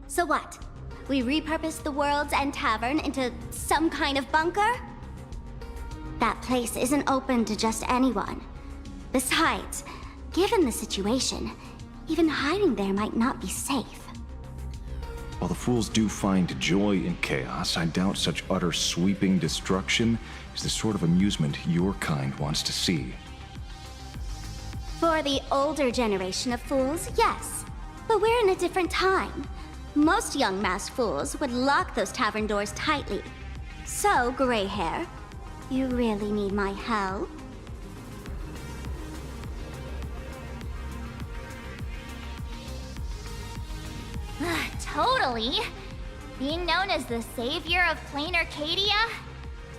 So what? We repurpose the World's End Tavern into some kind of bunker? That place isn't open to just anyone. Besides, given the situation, even hiding there might not be safe. While the fools do find joy in chaos, I doubt such utter sweeping destruction is the sort of amusement your kind wants to see. For the older generation of fools, yes. But we're in a different time. Most young masked fools would lock those tavern doors tightly. So, gray hair, you really need my help? Totally. Being known as the savior of plain Arcadia?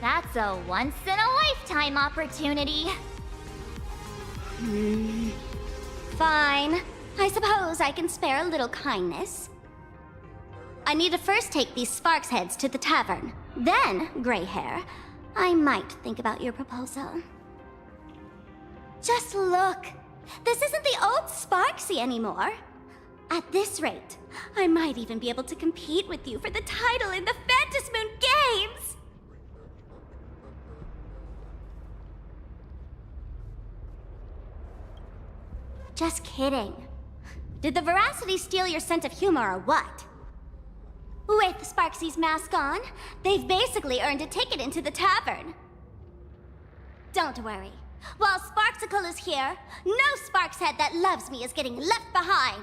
That's a once-in-a-lifetime opportunity. Fine. I suppose I can spare a little kindness. I need to first take these Sparks heads to the tavern. Then, gray hair, I might think about your proposal. Just look. This isn't the old Sparksy anymore. At this rate, I might even be able to compete with you for the title in the Phantasmoon Games! Just kidding. Did the Veracity steal your sense of humor or what? With Sparksy's mask on, they've basically earned a ticket into the tavern. Don't worry. While Sparksicle is here, no Sparkshead that loves me is getting left behind.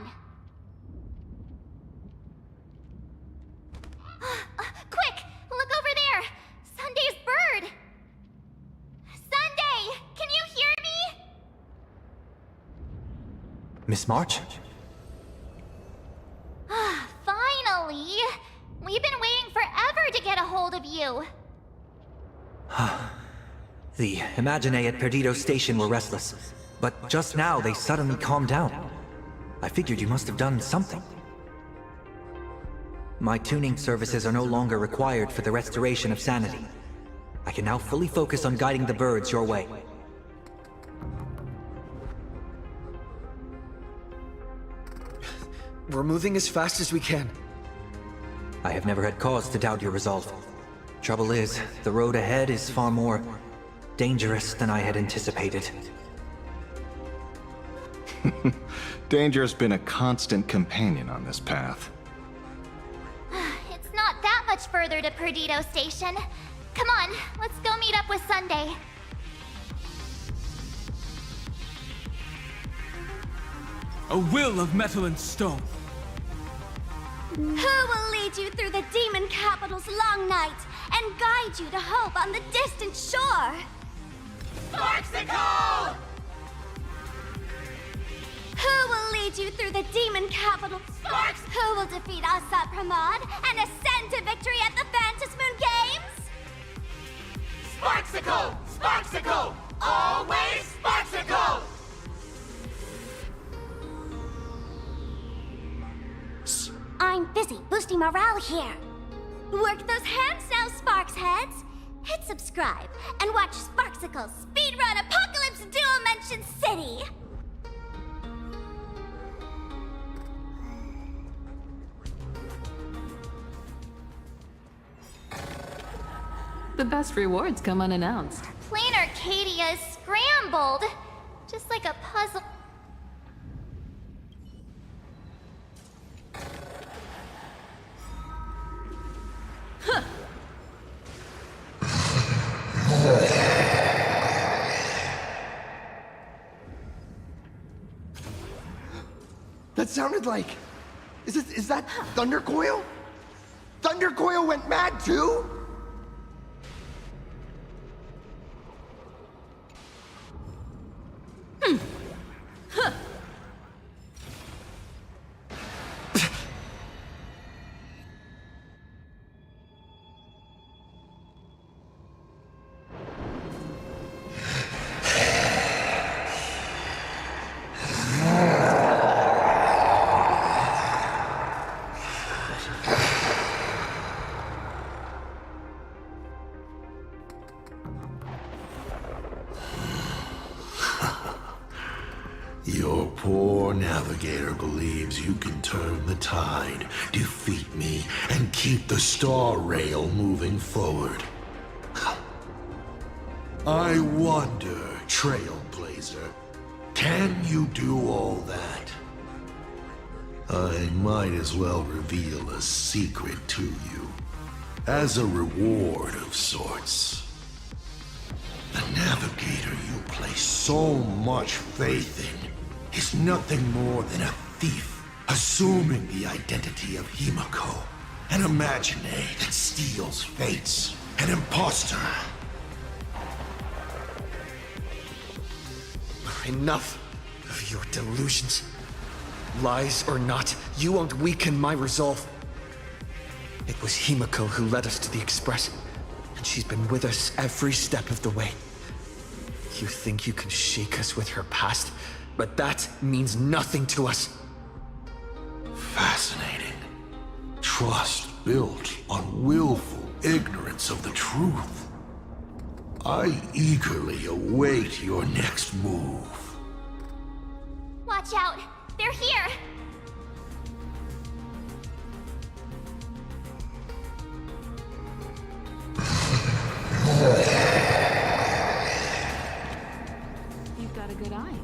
Quick! Look over there! Sunday's bird! Sunday! Can you hear me? Miss March? Finally! We've been waiting forever to get a hold of you. The Imaginae at Perdido Station were restless, but just now they suddenly calmed down. I figured you must have done something. My tuning services are no longer required for the restoration of sanity. I can now fully focus on guiding the birds your way. We're moving as fast as we can. I have never had cause to doubt your resolve. Trouble is, the road ahead is far more dangerous than I had anticipated. Danger has been a constant companion on this path. It's not that much further to Perdido Station. Come on, let's go meet up with Sunday. A will of metal and stone. Who will lead you through the demon capital's long night and guide you to hope on the distant shore? Sparksicle! Who will lead you through the demon capital? Sparks! Who will defeat Asad Pramad and ascend to victory at the Phantasmoon Games? Sparksicle! Sparksicle! Always Sparksicle! Shh! I'm busy boosting morale here. Work those hands now, Sparks heads. Hit subscribe and watch Sparksicle speedrun Apocalypse Dual Mention City. The best rewards come unannounced. Plain Arcadia is scrambled. Just like a puzzle. sounded like? Is that Thundercoil? Thundercoil went mad too? Your poor navigator believes you can turn the tide, defeat me, and keep the star rail moving forward. I wonder, Trailblazer, can you do all that? I might as well reveal a secret to you, as a reward of sorts. The navigator you place so much faith in is nothing more than a thief, assuming the identity of Himiko, an imaginary that steals fates, an imposter. Enough of your delusions. Lies or not, you won't weaken my resolve. It was Himiko who led us to the Express, and she's been with us every step of the way. You think you can shake us with her past, but that means nothing to us. Fascinating. Trust built on willful ignorance of the truth. I eagerly await your next move. Watch out! They're here! You've got a good eye.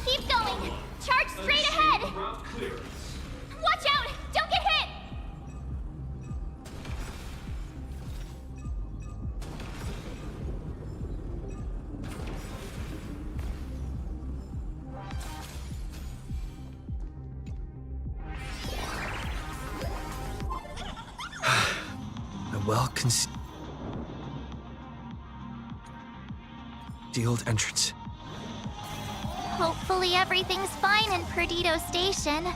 Keep going! Charge straight ahead! Watch out! Don't get hit! A well-concealed entrance. Hopefully everything's fine in Perdido Station.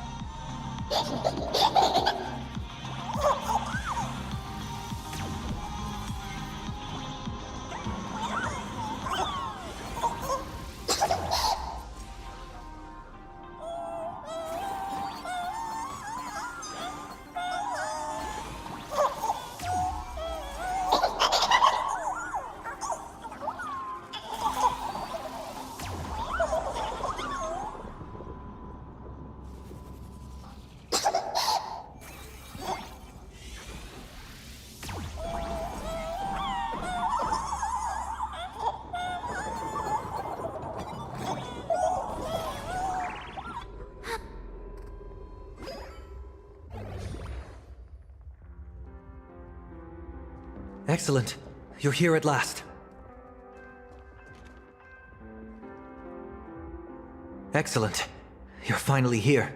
Excellent. You're here at last. Excellent. You're finally here.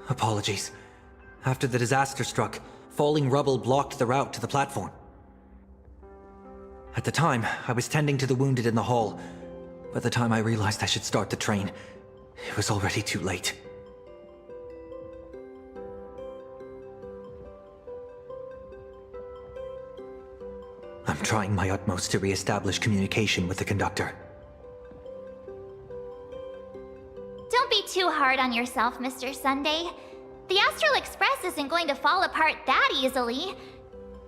Apologies. After the disaster struck, falling rubble blocked the route to the platform. At the time, I was tending to the wounded in the hall. By the time I realized I should start the train, it was already too late. I'm trying my utmost to re-establish communication with the conductor. Don't be too hard on yourself, Mr. Sunday. The Astral Express isn't going to fall apart that easily.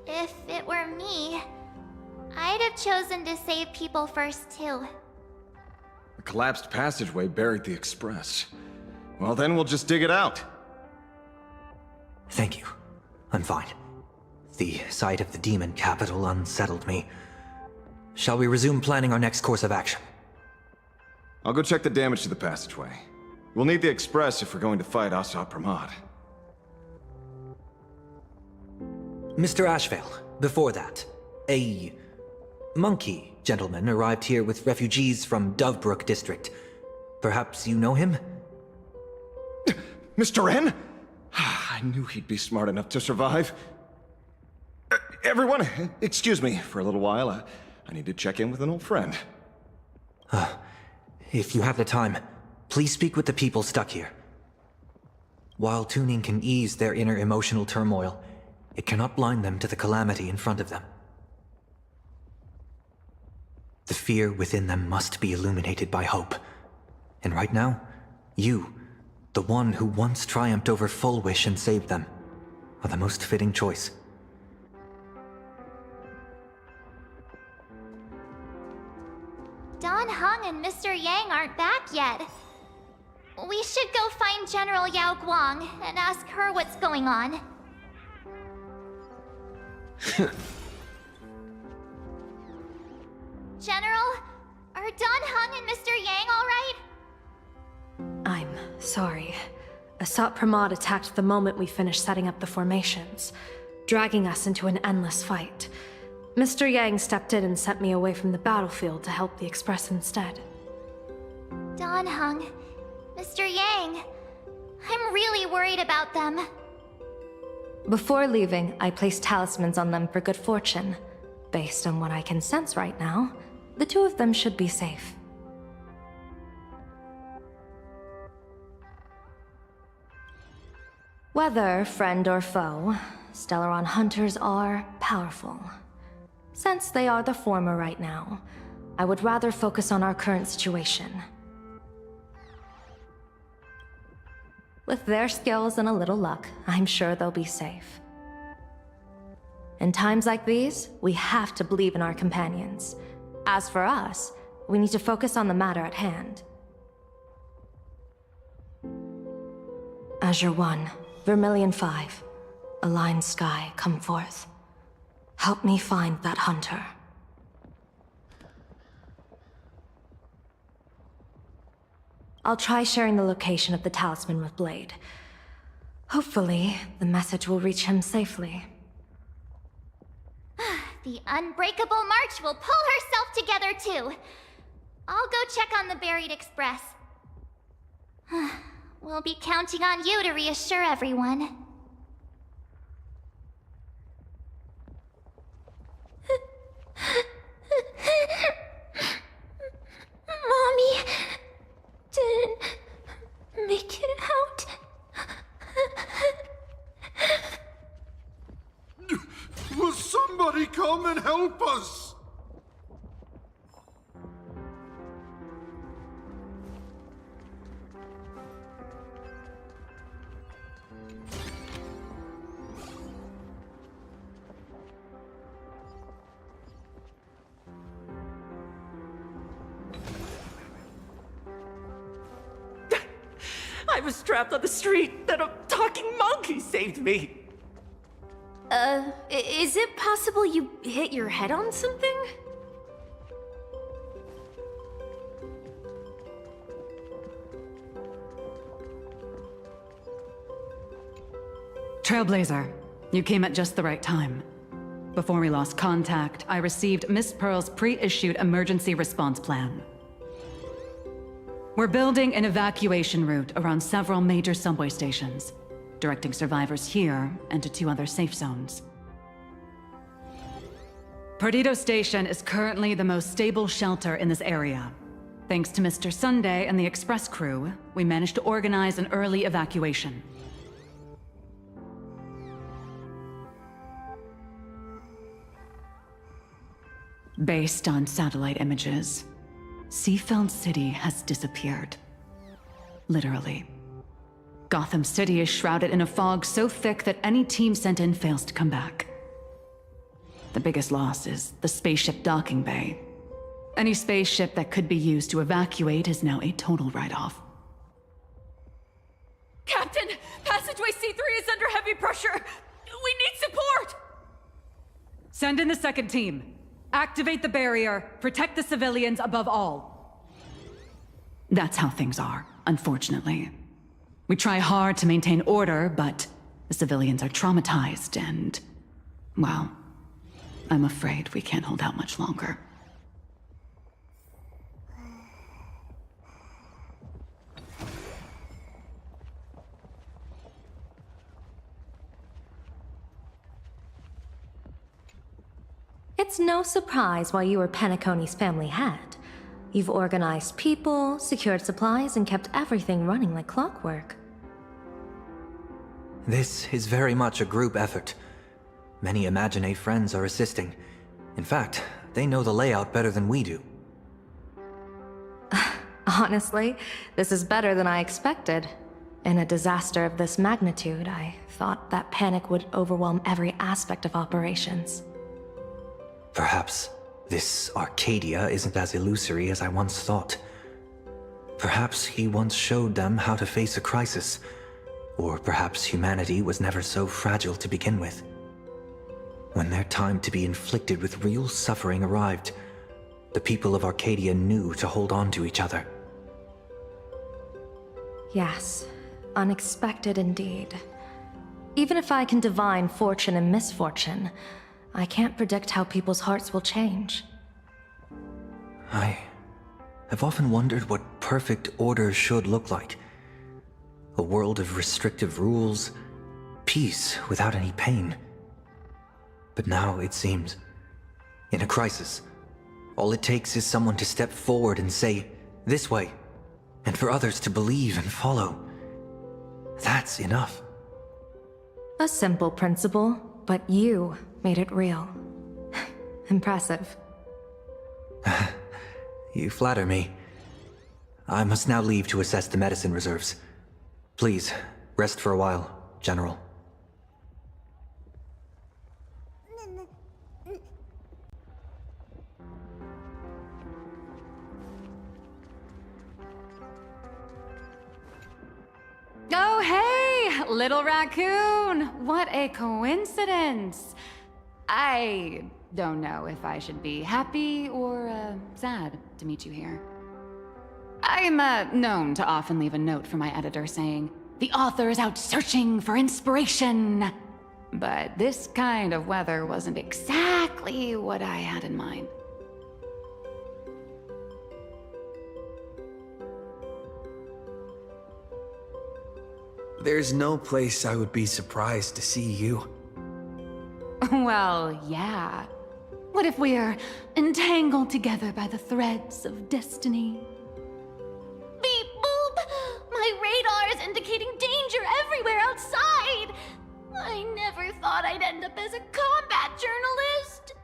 If it were me, I'd have chosen to save people first, too. The collapsed passageway buried the express. Well, then we'll just dig it out. Thank you. I'm fine. The sight of the demon capital unsettled me. Shall we resume planning our next course of action? I'll go check the damage to the passageway. We'll need the express if we're going to fight Asad Pramad. Mr. Ashvale, before that, a monkey gentleman arrived here with refugees from Dovebrook district. Perhaps you know him? Mr. N? I knew he'd be smart enough to survive. Everyone, excuse me for a little while. I need to check in with an old friend. If you have the time, please speak with the people stuck here. While tuning can ease their inner emotional turmoil, it cannot blind them to the calamity in front of them. The fear within them must be illuminated by hope. And right now, you, the one who once triumphed over Full Wish and saved them, are the most fitting choice. Don Hung and Mr. Yang aren't back yet. We should go find General Yao Guang and ask her what's going on. General, are Don Hung and Mr. Yang all right? I'm sorry. Asat Pramod attacked the moment we finished setting up the formations, dragging us into an endless fight. Mr. Yang stepped in and sent me away from the battlefield to help the Express instead. Don Hung, Mr. Yang, I'm really worried about them. Before leaving, I placed talismans on them for good fortune. Based on what I can sense right now, the two of them should be safe. Whether friend or foe, Stellaron hunters are powerful. Since they are the former right now, I would rather focus on our current situation. With their skills and a little luck, I'm sure they'll be safe. In times like these, we have to believe in our companions. As for us, we need to focus on the matter at hand. Azure 1, Vermilion 5, Aligned Sky, come forth. Help me find that hunter. I'll try sharing the location of the talisman with Blade. Hopefully, the message will reach him safely. The Unbreakable March will pull herself together too. I'll go check on the Buried Express. We'll be counting on you to reassure everyone. Mommy didn't make it out. Will somebody come and help us? I was trapped on the street, then a talking monkey saved me. Is it possible you hit your head on something? Trailblazer, you came at just the right time. Before we lost contact, I received Miss Pearl's pre-issued emergency response plan. We're building an evacuation route around several major subway stations, directing survivors here and to 2 other safe zones. Perdido Station is currently the most stable shelter in this area. Thanks to Mr. Sunday and the Express crew, we managed to organize an early evacuation. Based on satellite images, Seafeld City has disappeared. Literally. Gotham City is shrouded in a fog so thick that any team sent in fails to come back. The biggest loss is the spaceship docking bay. Any spaceship that could be used to evacuate is now a total write-off. Captain, passageway C3 is under heavy pressure. We need support. Send in the second team. Activate the barrier, protect the civilians above all. That's how things are, unfortunately. We try hard to maintain order, but the civilians are traumatized and, well, I'm afraid we can't hold out much longer. It's no surprise why you were Penacony's family head. You've organized people, secured supplies, and kept everything running like clockwork. This is very much a group effort. Many Imagine friends are assisting. In fact, they know the layout better than we do. Honestly, this is better than I expected. In a disaster of this magnitude, I thought that panic would overwhelm every aspect of operations. Perhaps this Arcadia isn't as illusory as I once thought. Perhaps he once showed them how to face a crisis. Or perhaps humanity was never so fragile to begin with. When their time to be inflicted with real suffering arrived, the people of Arcadia knew to hold on to each other. Yes, unexpected indeed. Even if I can divine fortune and misfortune, I can't predict how people's hearts will change. I have often wondered what perfect order should look like. A world of restrictive rules, peace without any pain. But now it seems, in a crisis, all it takes is someone to step forward and say, "This way," and for others to believe and follow. That's enough. A simple principle, but you made it real. Impressive. You flatter me. I must now leave to assess the medicine reserves. Please, rest for a while, General. Oh, hey, little raccoon! What a coincidence! I don't know if I should be happy or sad to meet you here. I'm known to often leave a note for my editor saying, "The author is out searching for inspiration." But this kind of weather wasn't exactly what I had in mind. There's no place I would be surprised to see you. Well, yeah. What if we're entangled together by the threads of destiny? Beep boop! My radar is indicating danger everywhere outside! I never thought I'd end up as a combat journalist!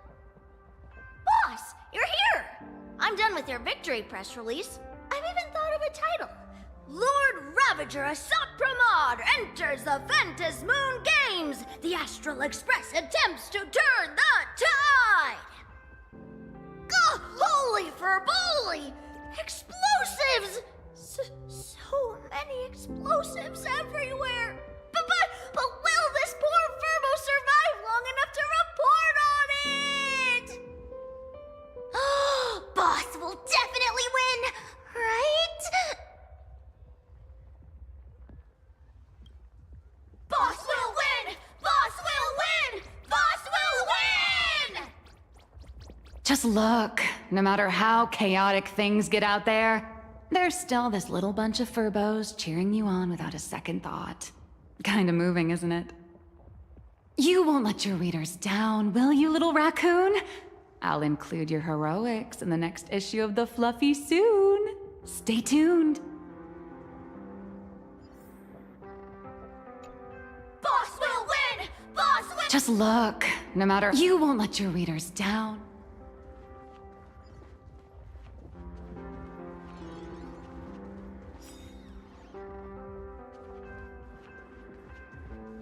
Boss, you're here! I'm done with your victory press release. I've even thought of a title. Lord Ravager Asat Pramod enters the Ventus Moon Games! The Astral Express attempts to turn the tide! Gah, holy ferboly! Explosives! So many explosives everywhere! But will this poor Furbo survive long enough to report on it? Boss will definitely win, right? Boss will win! Boss will win! Boss will win! Just look, no matter how chaotic things get out there, there's still this little bunch of furbos cheering you on without a second thought. Kinda moving, isn't it? You won't let your readers down, will you, little raccoon? I'll include your heroics in the next issue of The Fluffy soon. Stay tuned. Boss will win! Boss will... Just look, no matter... You won't let your readers down.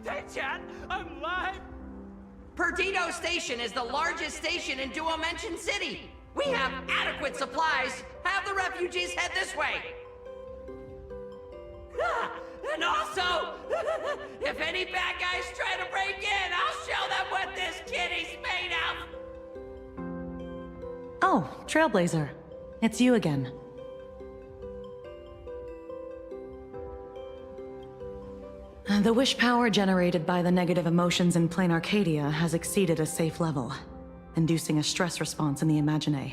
Hey, Chat, I'm live! Perdido Station is the largest station in Duomension City. We have adequate supplies. Have the refugees head this way. And also, if any bad guys try to break in, I'll show them what this kitty's made of. Oh, Trailblazer. It's you again. The wish power generated by the negative emotions in Plain Arcadia has exceeded a safe level, inducing a stress response in the Imagine.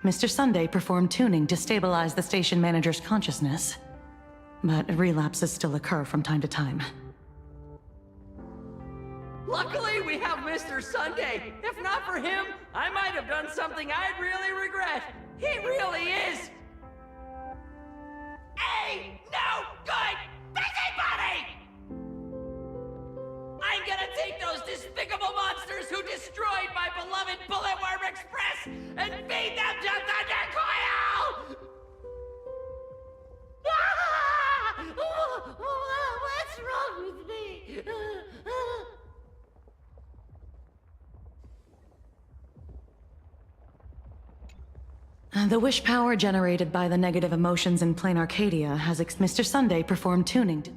Mr. Sunday performed tuning to stabilize the station manager's consciousness, but relapses still occur from time to time. Luckily, we have Mr. Sunday. If not for him, I might have done something I'd really regret. He really is a no good busybody! I'm gonna take those despicable monsters who destroyed my beloved Bulletworm Express and feed them to Thundercoil! Ah! What's wrong with me? The wish power generated by the negative emotions in Plain Arcadia has Mr. Sunday performed tuning.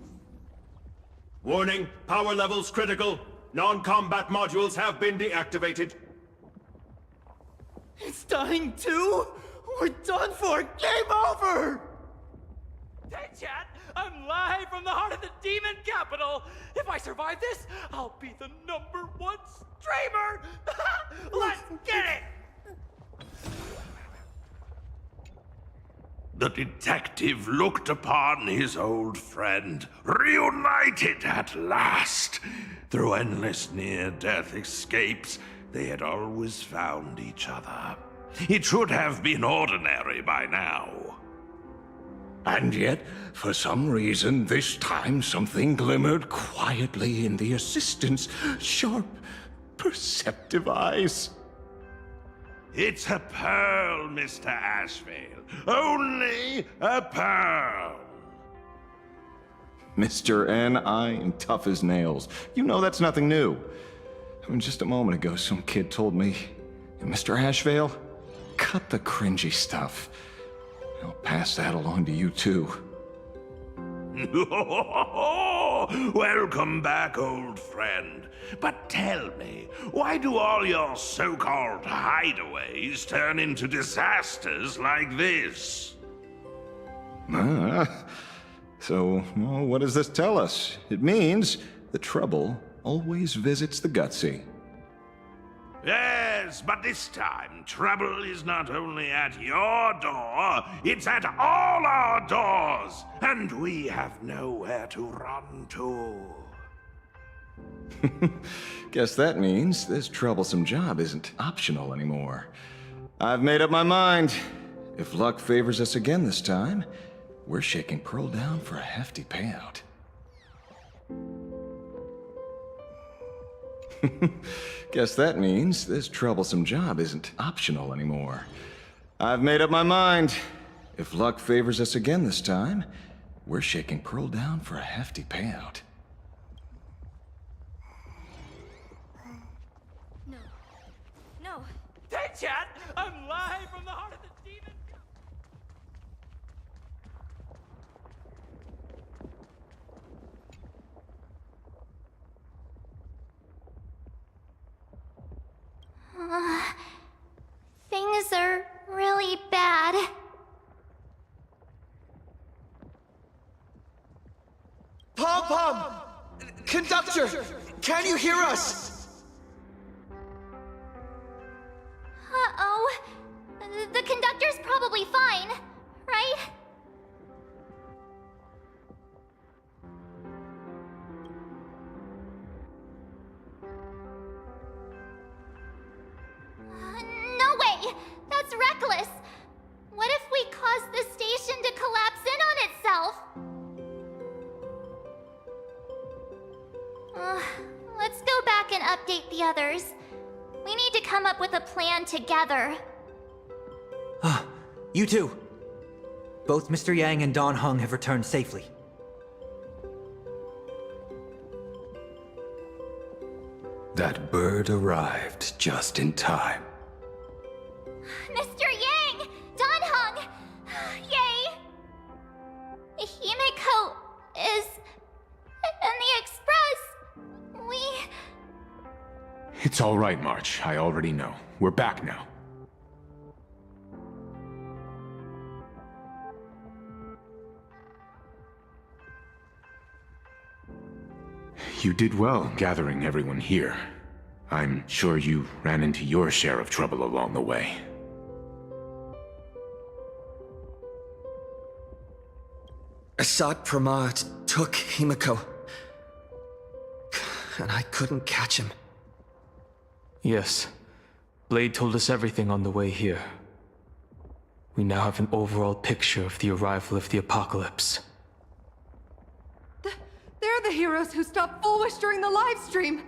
Warning, power levels critical. Non-combat modules have been deactivated. It's dying too? We're done for! Game over! Hey, chat! I'm live from the heart of the demon capital! If I survive this, I'll be the #1 streamer! Let's get it! The detective looked upon his old friend, reunited at last. Through endless near-death escapes, they had always found each other. It should have been ordinary by now. And yet, for some reason, this time something glimmered quietly in the assistant's sharp, perceptive eyes. It's a pearl, Mr. Ashvale. Only a pearl. Mr. N, I am tough as nails. You know that's nothing new. I mean, just a moment ago, some kid told me, Mr. Ashvale, cut the cringy stuff. I'll pass that along to you, too. Welcome back, old friend. But tell me, why do all your so-called hideaways turn into disasters like this? So, well, what does this tell us? It means the trouble always visits the gutsy. Yes, but this time, trouble is not only at your door, it's at all our doors, and we have nowhere to run to. Guess that means this troublesome job isn't optional anymore. I've made up my mind. If luck favors us again this time, we're shaking Pearl down for a hefty payout. Guess that means this troublesome job isn't optional anymore. I've made up my mind. If luck favors us again this time, we're shaking Pearl down for a hefty payout. No. Hey, chat! I'm live from the heart of the demon. Things are really bad. Pom-Pom! Conductor! Can you hear us? Uh-oh. The conductor's probably fine, right? No way! That's reckless! What if we cause the station to collapse in on itself? Let's go back and update the others. We need to come up with a plan together. You too. Both Mr. Yang and Don Hung have returned safely. That bird arrived just in time. Mr. Yang! Don Hung! Yay! Himiko is... in the express. We... It's all right, March. I already know. We're back now. You did well gathering everyone here. I'm sure you ran into your share of trouble along the way. Assad Pramad took Himiko, and I couldn't catch him. Yes. Blade told us everything on the way here. We now have an overall picture of the arrival of the apocalypse. They're the heroes who stopped Fulwish during the live stream.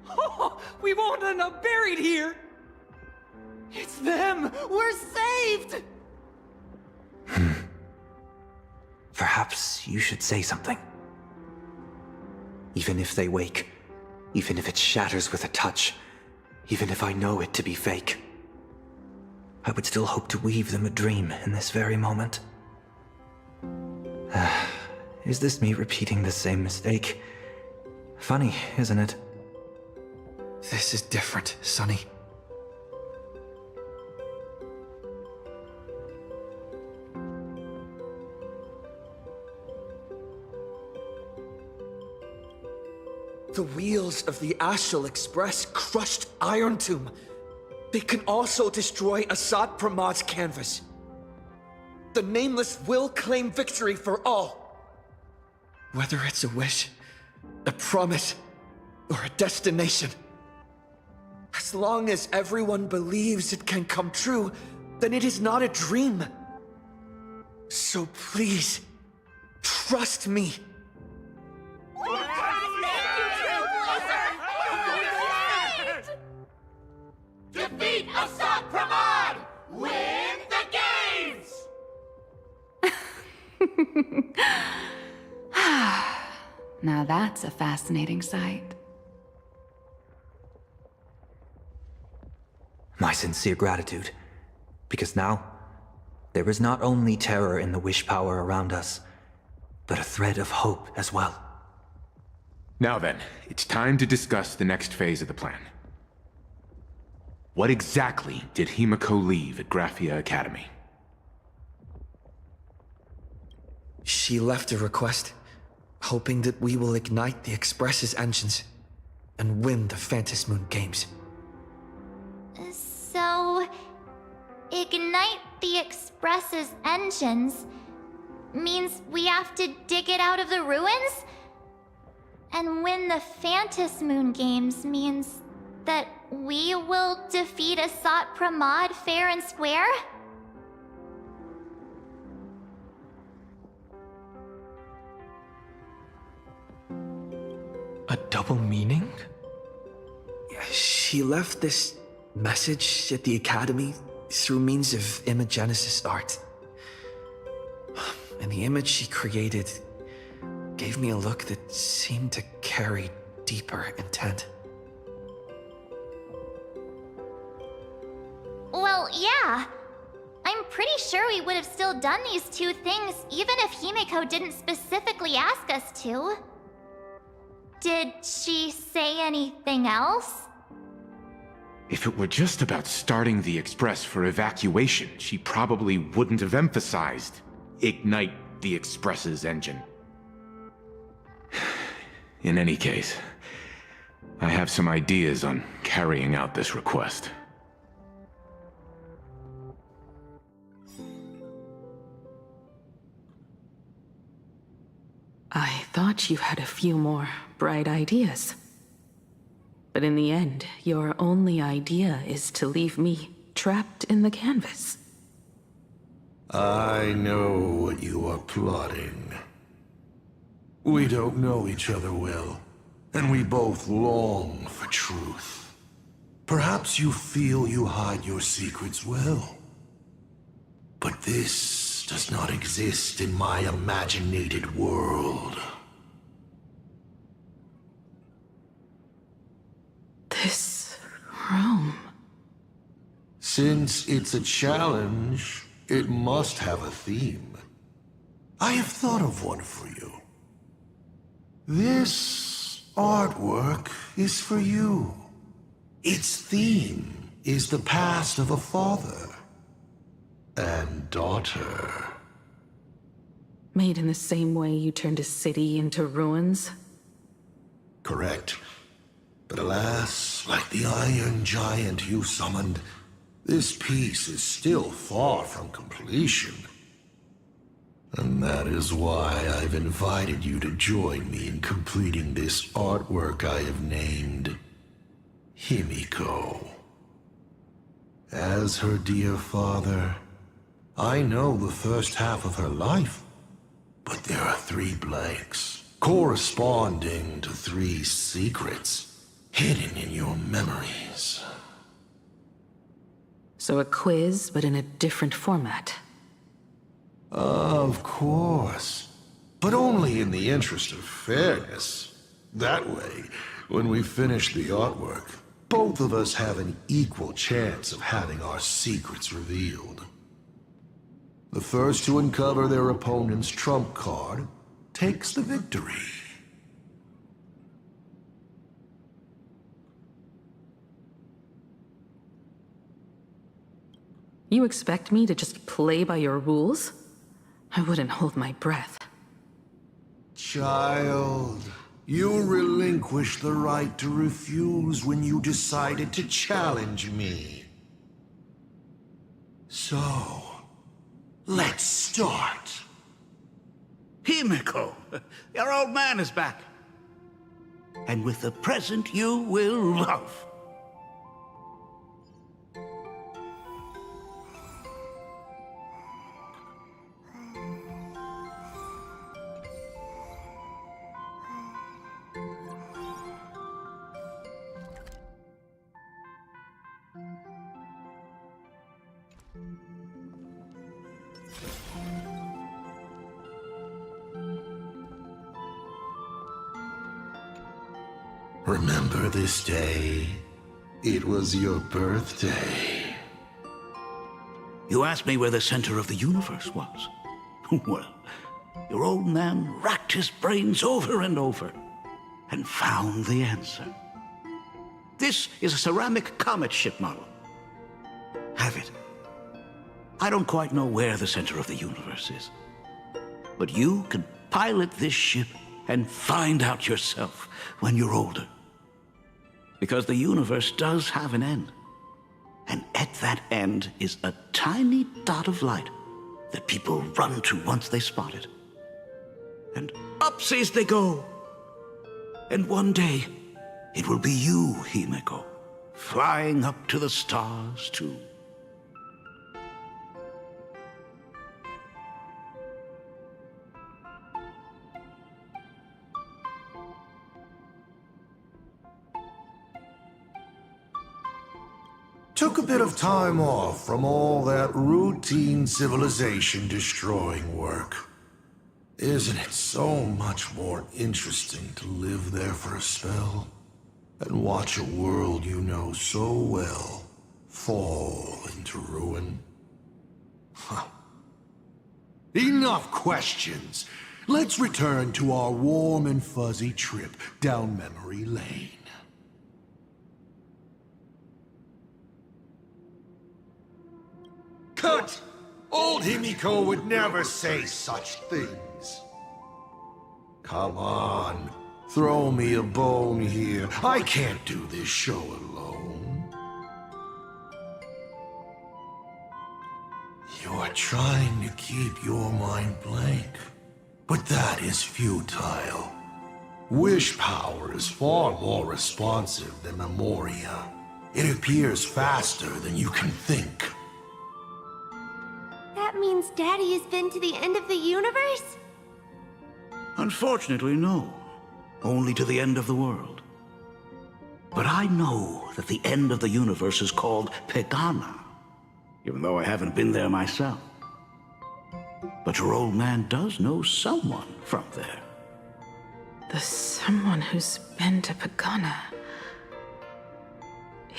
Oh, we won't end up buried here! It's them! We're saved! Perhaps you should say something. Even if they wake, even if it shatters with a touch, even if I know it to be fake, I would still hope to weave them a dream in this very moment. Is this me repeating the same mistake? Funny, isn't it? This is different, Sonny. The wheels of the Astral Express crushed Iron Tomb. They can also destroy Assad Pramad's canvas. The Nameless will claim victory for all. Whether it's a wish, a promise, or a destination. As long as everyone believes it can come true, then it is not a dream. So please, trust me. Defeat Assad Pramad! Win the games! Now that's a fascinating sight. My sincere gratitude. Because now, there is not only terror in the wish power around us, but a thread of hope as well. Now then, it's time to discuss the next phase of the plan. What exactly did Himiko leave at Graphia Academy? She left a request, hoping that we will ignite the Express's engines and win the Phantasmoon Games. So, ignite the Express's engines means we have to dig it out of the ruins? And win the Phantasmoon Games means that we will defeat Assad Pramad fair and square? A double meaning? She left this message at the Academy through means of imagenesis art. And the image she created gave me a look that seemed to carry deeper intent. Well, yeah. I'm pretty sure we would have still done these two things even if Himiko didn't specifically ask us to. Did she say anything else? If it were just about starting the Express for evacuation, she probably wouldn't have emphasized ignite the Express's engine. In any case, I have some ideas on carrying out this request. I thought you had a few more bright ideas. But in the end, your only idea is to leave me trapped in the canvas. I know what you are plotting. We don't know each other well, and we both long for truth. Perhaps you feel you hide your secrets well. But this does not exist in my imaginated world. This room... Since it's a challenge, it must have a theme. I have thought of one for you. This artwork is for you. Its theme is the past of a father and daughter. Made in the same way you turned a city into ruins? Correct. But alas, like the iron giant you summoned, this piece is still far from completion. And that is why I've invited you to join me in completing this artwork I have named Himiko. As her dear father, I know the first half of her life, but there are 3 blanks, corresponding to 3 secrets, hidden in your memories. So a quiz, but in a different format. Of course. But only in the interest of fairness. That way, when we finish the artwork, both of us have an equal chance of having our secrets revealed. The first to uncover their opponent's trump card takes the victory. You expect me to just play by your rules? I wouldn't hold my breath. Child, you relinquished the right to refuse when you decided to challenge me. So, let's start. Himiko, your old man is back. And with the present you will love. Remember this day? It was your birthday. You asked me where the center of the universe was. Well, your old man racked his brains over and over and found the answer. This is a ceramic comet ship model. Have it. I don't quite know where the center of the universe is, but you can pilot this ship and find out yourself when you're older. Because the universe does have an end. And at that end is a tiny dot of light that people run to once they spot it. And upsies they go. And one day, it will be you, Himiko, flying up to the stars too. Took a bit of time off from all that routine civilization-destroying work. Isn't it so much more interesting to live there for a spell and watch a world you know so well fall into ruin? Huh. Enough questions. Let's return to our warm and fuzzy trip down memory lane. Cut! Old Himiko would never say such things. Come on, throw me a bone here. I can't do this show alone. You're trying to keep your mind blank, but that is futile. Wish power is far more responsive than memoria. It appears faster than you can think. That means Daddy has been to the end of the universe? Unfortunately, no. Only to the end of the world. But I know that the end of the universe is called Pegana, even though I haven't been there myself. But your old man does know someone from there. The someone who's been to Pagana.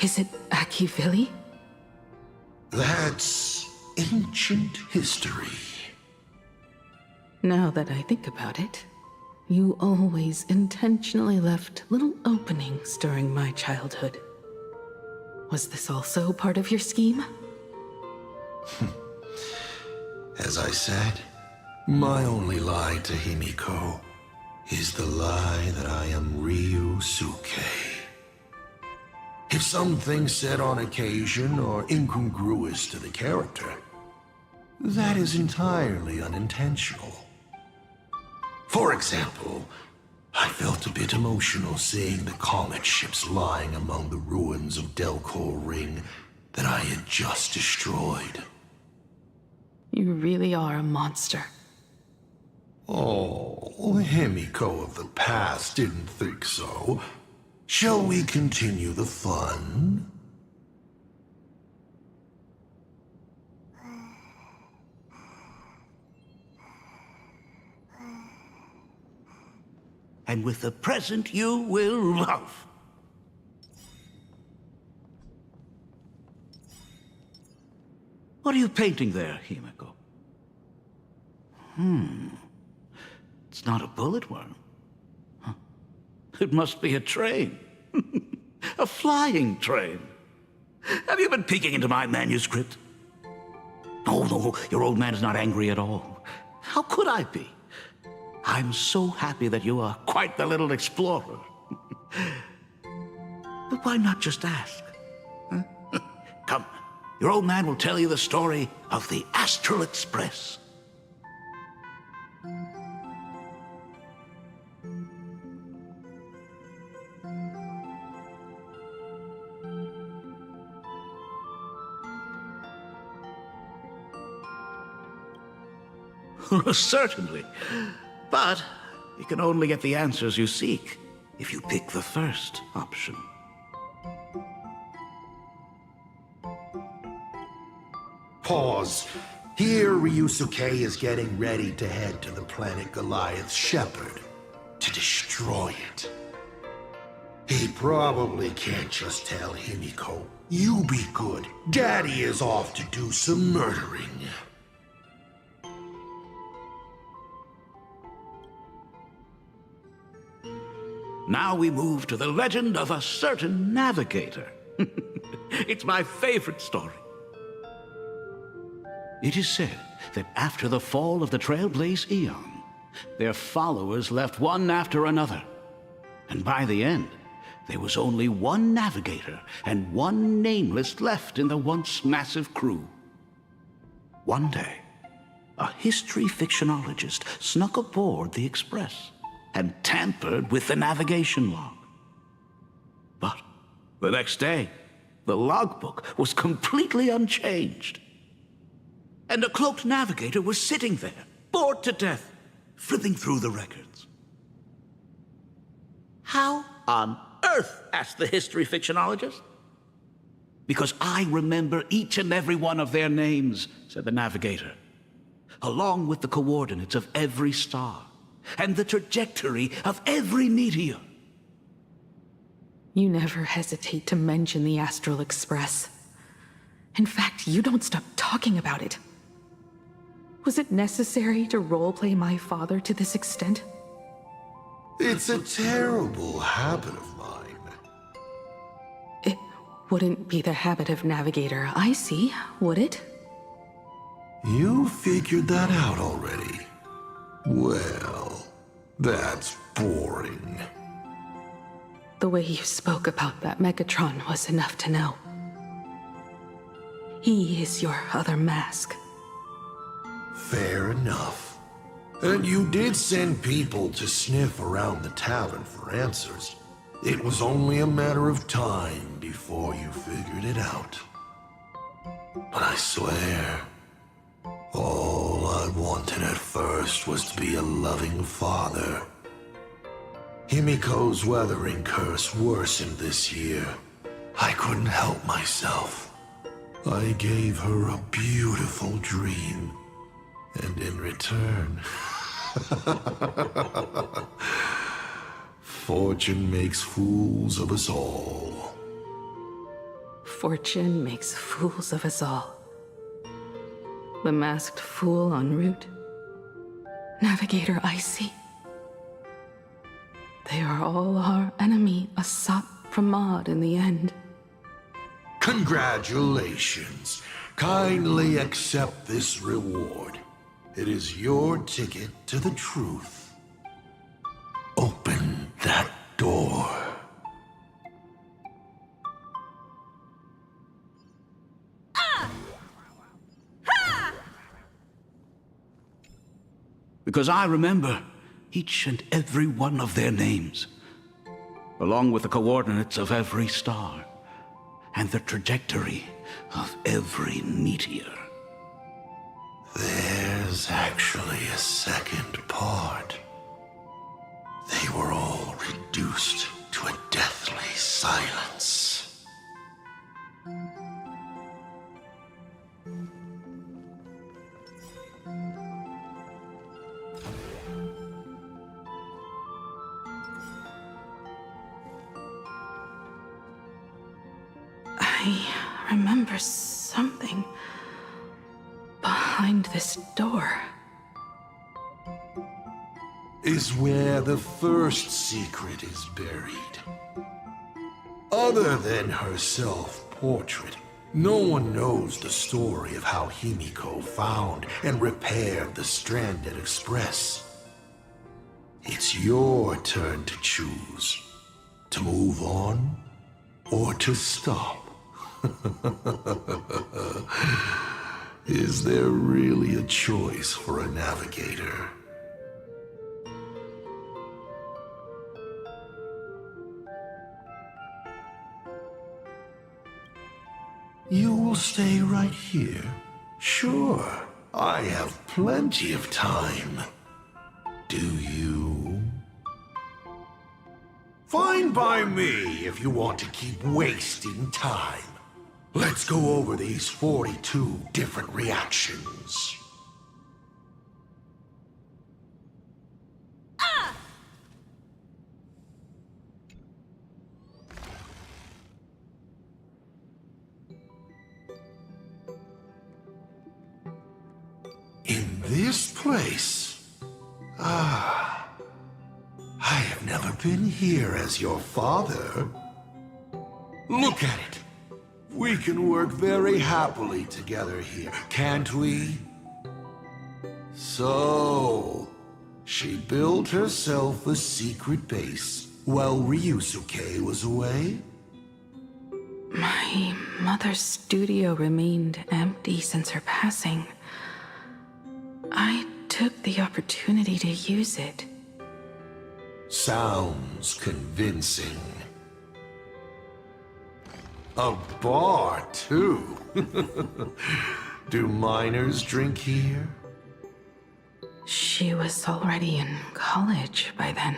Is it Akivili? That's ancient history. Now that I think about it, you always intentionally left little openings during my childhood. Was this also part of your scheme? As I said, my only lie to Himiko is the lie that I am Ryusuke. If something said on occasion are incongruous to the character, that is entirely unintentional. For example, I felt a bit emotional seeing the comet ships lying among the ruins of Delcor Ring that I had just destroyed. You really are a monster. Oh, Himiko of the past didn't think so. Shall we continue the fun? And with the present you will love. What are you painting there, Himiko? It's not a bullet worm. Huh. It must be a train. A flying train. Have you been peeking into my manuscript? No, your old man is not angry at all. How could I be? I'm so happy that you are quite the little explorer. But why not just ask? Huh? Come, your old man will tell you the story of the Astral Express. Certainly. But you can only get the answers you seek if you pick the first option. Pause. Here, Ryusuke is getting ready to head to the planet Goliath's Shepherd to destroy it. He probably can't just tell Himiko, "You be good. Daddy is off to do some murdering." Now we move to the legend of a certain navigator. It's my favorite story. It is said that after the fall of the Trailblaze Eon, their followers left one after another. And by the end, there was only one navigator and one nameless left in the once massive crew. One day, a history fictionologist snuck aboard the Express and tampered with the navigation log. But the next day, the logbook was completely unchanged. And a cloaked navigator was sitting there, bored to death, flipping through the records. How on earth? Asked the history fictionologist. Because I remember each and every one of their names, said the navigator, along with the coordinates of every star and the trajectory of every meteor. You never hesitate to mention the Astral Express. In fact, you don't stop talking about it. Was it necessary to roleplay my father to this extent? It's a terrible habit of mine. It wouldn't be the habit of Navigator I see, would it? You figured that out already. Well, that's boring. The way you spoke about that Megatron was enough to know. He is your other mask. Fair enough. And you did send people to sniff around the tavern for answers. It was only a matter of time before you figured it out. But I swear, all I wanted at first was to be a loving father. Himiko's weathering curse worsened this year. I couldn't help myself. I gave her a beautiful dream. And in return, fortune makes fools of us all. Fortune makes fools of us all. The masked fool en route. Navigator Icy. They are all our enemy, Asat Pramod, in the end. Congratulations. Kindly accept this reward. It is your ticket to the truth. Open that door. Because I remember each and every one of their names, along with the coordinates of every star and the trajectory of every meteor. There's actually a second part. They were all reduced to a deathly silence. I remember something behind this door. Is where the first secret is buried. Other than her self-portrait, no one knows the story of how Himiko found and repaired the stranded Express. It's your turn to choose. To move on, or to stop. Is there really a choice for a navigator? You will stay right here? Sure, I have plenty of time. Do you? Fine by me if you want to keep wasting time. Let's go over these 42 different reactions. In this place? I have never been here as your father. Look at it. We can work very happily together here, can't we? So, she built herself a secret base while Ryusuke was away? My mother's studio remained empty since her passing. I took the opportunity to use it. Sounds convincing. A bar, too. Do minors drink here? She was already in college by then.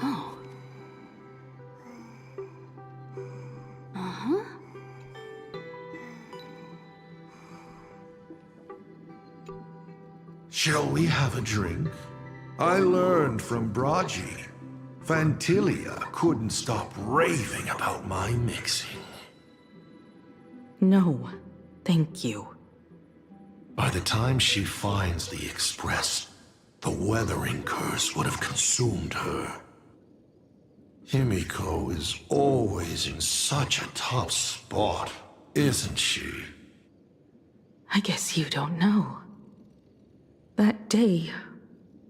Oh. Uh-huh. Shall we have a drink? I learned from Braji. Fantilia couldn't stop raving about my mixing. No, thank you. By the time she finds the Express, the weathering curse would have consumed her. Himiko is always in such a tough spot, isn't she? I guess you don't know. That day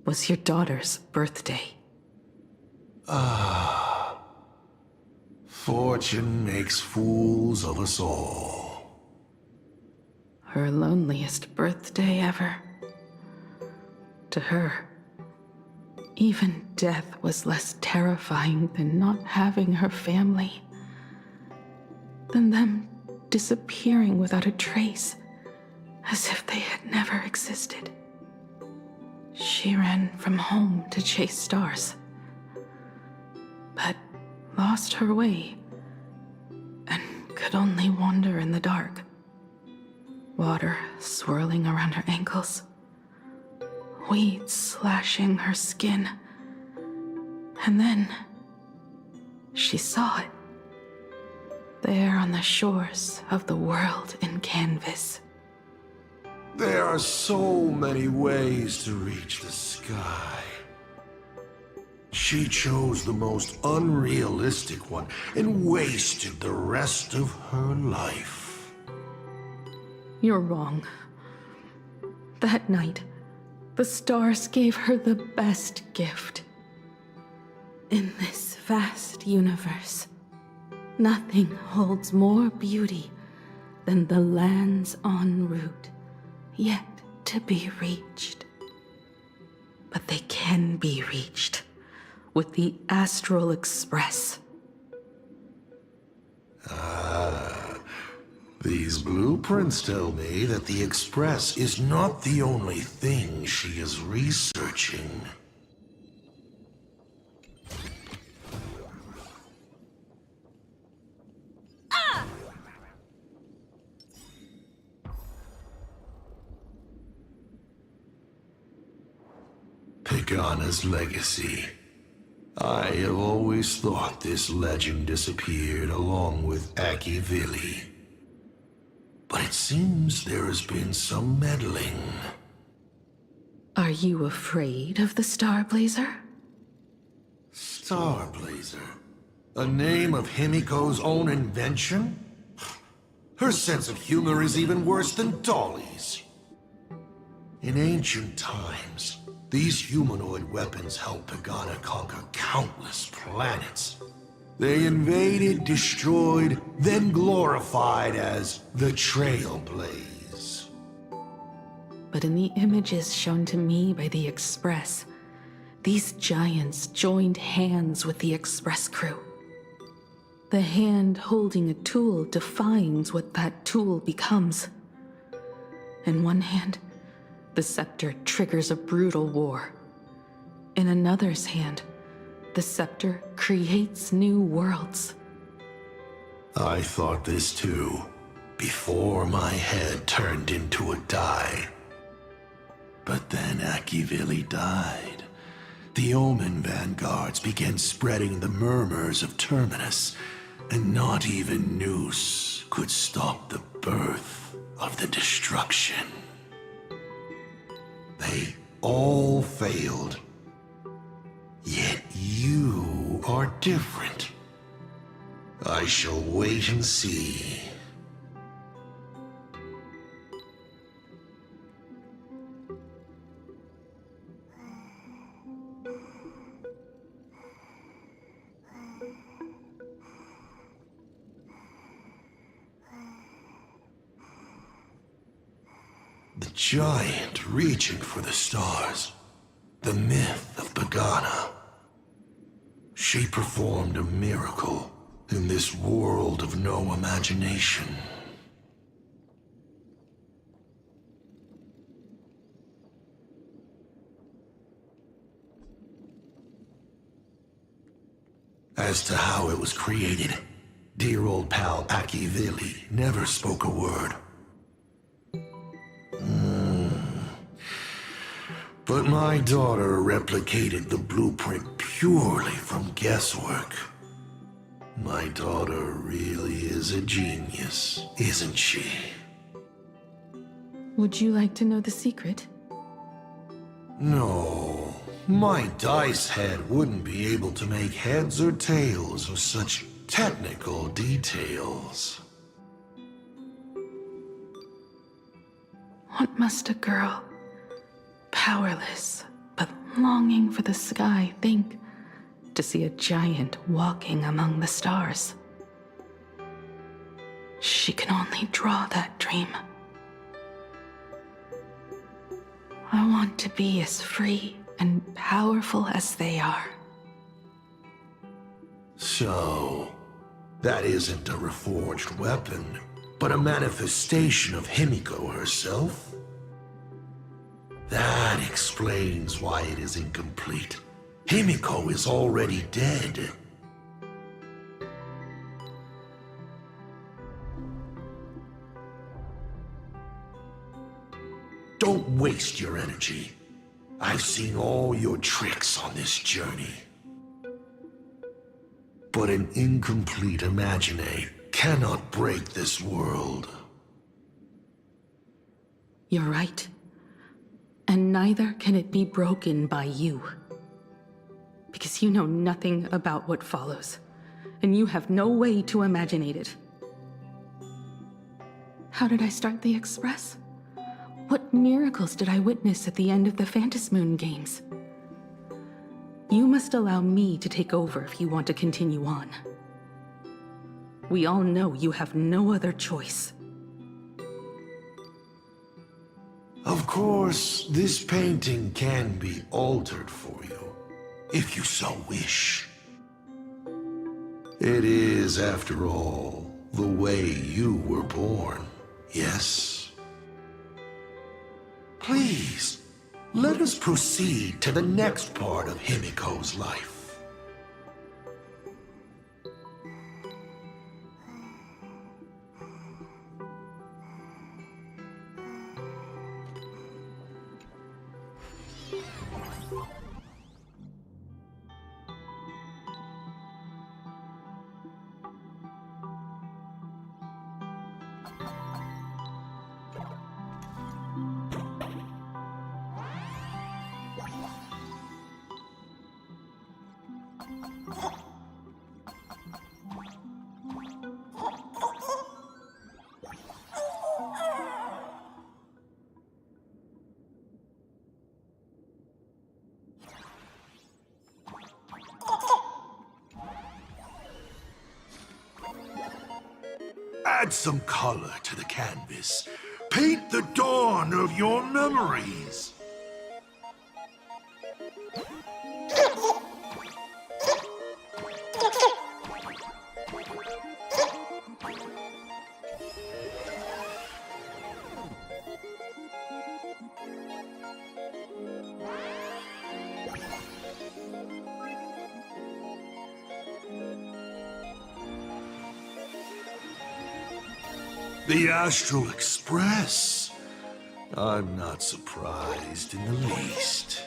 was your daughter's birthday. Fortune makes fools of us all. Her loneliest birthday ever. To her, even death was less terrifying than not having her family. Than them disappearing without a trace, as if they had never existed. She ran from home to chase stars, but lost her way and could only wander in the dark. Water swirling around her ankles, weeds slashing her skin, and then she saw it, there on the shores of the world in canvas. There are so many ways to reach the sky. She chose the most unrealistic one and wasted the rest of her life. You're wrong. That night, the stars gave her the best gift. In this vast universe, nothing holds more beauty than the lands en route, yet to to be reached. But they can be reached with the Astral Express. These blueprints tell me that the Express is not the only thing she is researching. Pagana's legacy. I have always thought this legend disappeared along with Akivili. But it seems there has been some meddling. Are you afraid of the Starblazer? Starblazer? A name of Himiko's own invention? Her sense of humor is even worse than Dolly's. In ancient times, these humanoid weapons helped Pagana conquer countless planets. They invaded, destroyed, then glorified as the Trailblaze. But in the images shown to me by the Express, these giants joined hands with the Express crew. The hand holding a tool defines what that tool becomes. In one hand, the scepter triggers a brutal war. In another's hand, the scepter creates new worlds. I thought this too, before my head turned into a die. But then Akivili died. The Omen vanguards began spreading the murmurs of Terminus, and not even Noose could stop the birth of the destruction. They all failed. Yet you are different. I shall wait and see. The giant reaching for the stars. The myth of Pagana. She performed a miracle in this world of no imagination. As to how it was created, dear old pal Akivili never spoke a word. But my daughter replicated the blueprint purely from guesswork. My daughter really is a genius, isn't she? Would you like to know the secret? No, my dice head wouldn't be able to make heads or tails of such technical details. What must a girl, powerless but longing for the sky, think to see a giant walking among the stars? She can only draw that dream. I want to be as free and powerful as they are. So, that isn't a reforged weapon, but a manifestation of Himiko herself? That explains why it is incomplete. Himiko is already dead. Don't waste your energy. I've seen all your tricks on this journey. But an incomplete Imagine cannot break this world. You're right. And neither can it be broken by you. Because you know nothing about what follows, and you have no way to imaginate it. How did I start the Express? What miracles did I witness at the end of the Phantasmoon games? You must allow me to take over if you want to continue on. We all know you have no other choice. Of course, this painting can be altered for you, if you so wish. It is, after all, the way you were born, yes? Please, let us proceed to the next part of Himiko's life. Add some color to the canvas. Paint the dawn of your memories. The Astral Express. I'm not surprised in the least.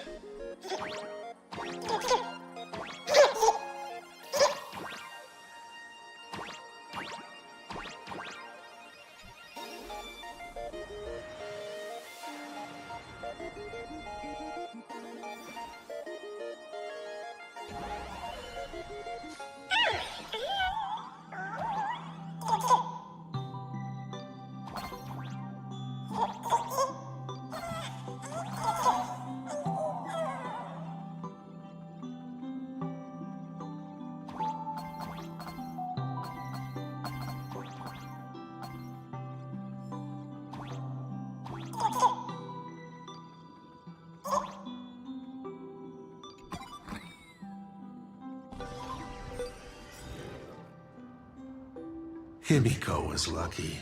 Himiko was lucky.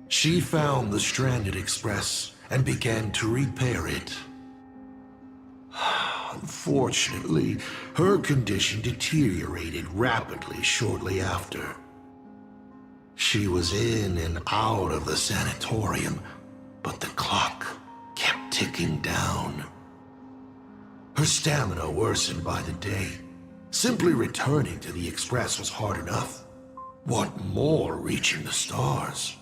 She found the stranded express and began to repair it. Unfortunately, her condition deteriorated rapidly shortly after. She was in and out of the sanatorium, but the clock kept ticking down. Her stamina worsened by the day. Simply returning to the express was hard enough. What more reaching the stars?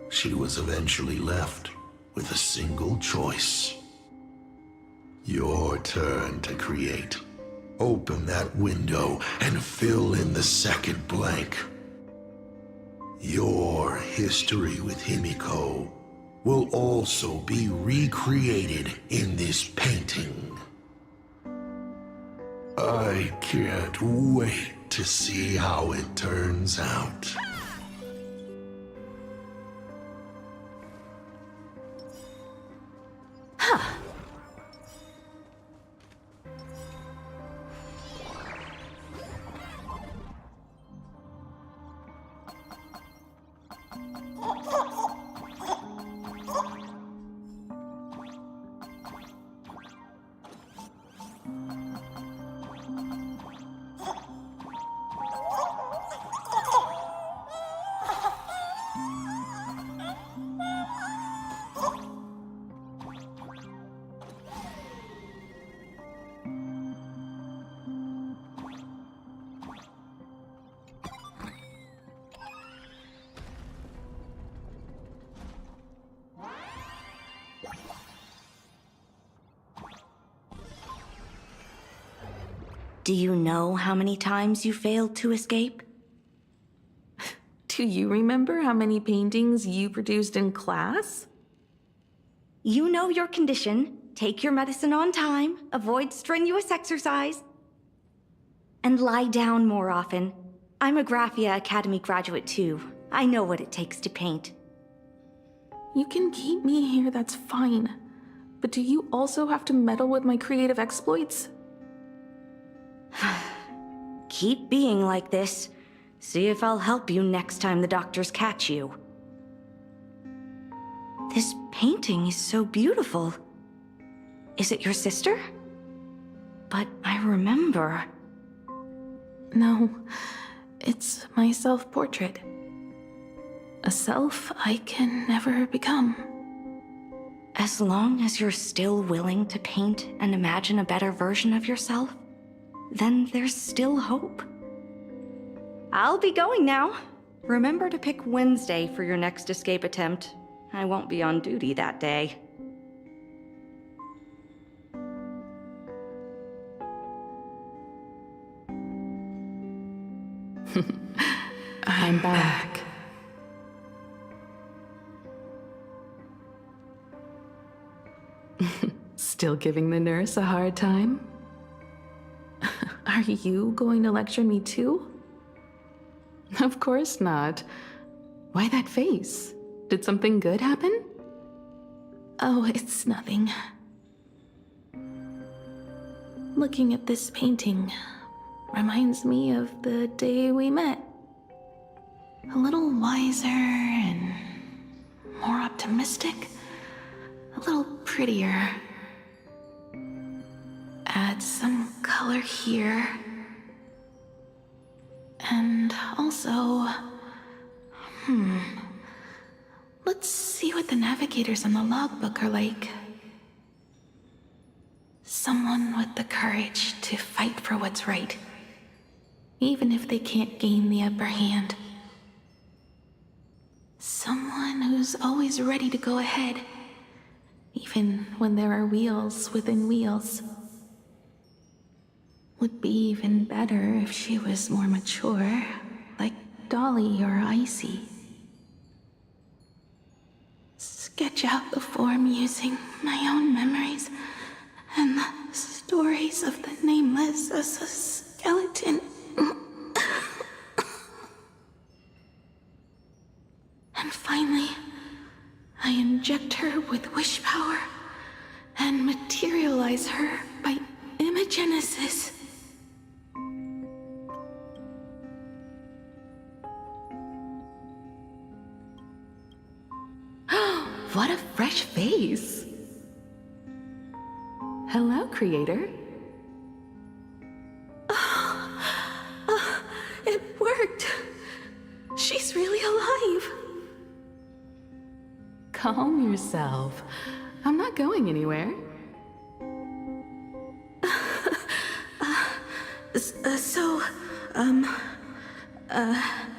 She was eventually left with a single choice. Your turn to create. Open that window and fill in the second blank. Your history with Himiko will also be recreated in this painting. I can't wait to see how it turns out. Do you know how many times you failed to escape? Do you remember how many paintings you produced in class? You know your condition. Take your medicine on time, avoid strenuous exercise, and lie down more often. I'm a Graphia Academy graduate too. I know what it takes to paint. You can keep me here, that's fine. But do you also have to meddle with my creative exploits? Keep being like this. See if I'll help you next time the doctors catch you. This painting is so beautiful. Is it your sister? But I remember... No, it's my self-portrait. A self I can never become. As long as you're still willing to paint and imagine a better version of yourself, then there's still hope. I'll be going now. Remember to pick Wednesday for your next escape attempt. I won't be on duty that day. I'm back. Still giving the nurse a hard time? Are you going to lecture me too? Of course not. Why that face? Did something good happen? Oh, it's nothing. Looking at this painting reminds me of the day we met. A little wiser and more optimistic. A little prettier. Add some color here. And also... Let's see what the navigators on the logbook are like. Someone with the courage to fight for what's right, even if they can't gain the upper hand. Someone who's always ready to go ahead, even when there are wheels within wheels. Would be even better if she was more mature, like Dolly or Icy. Sketch out the form using my own memories and the stories of the nameless as a skeleton. And finally, I inject her with wish power and materialize her by imagenesis. What a fresh face! Hello, creator. It worked! She's really alive! Calm yourself. I'm not going anywhere.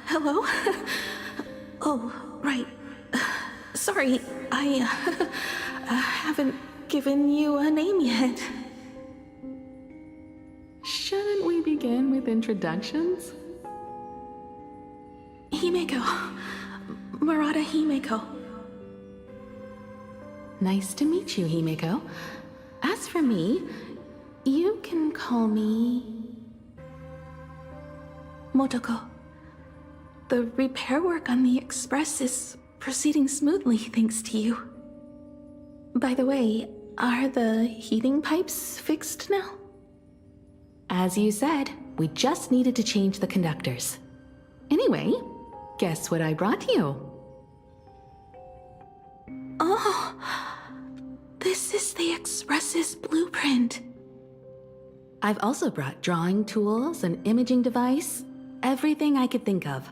Hello? Oh, right. Sorry, I haven't given you a name yet. Shouldn't we begin with introductions? Himeko. Murata Himeko. Nice to meet you, Himeko. As for me, you can call me... Motoko. The repair work on the Express is proceeding smoothly thanks to you. By the way, are the heating pipes fixed now? As you said, we just needed to change the conductors. Anyway, guess what I brought you? Oh, this is the Express's blueprint. I've also brought drawing tools, an imaging device, everything I could think of.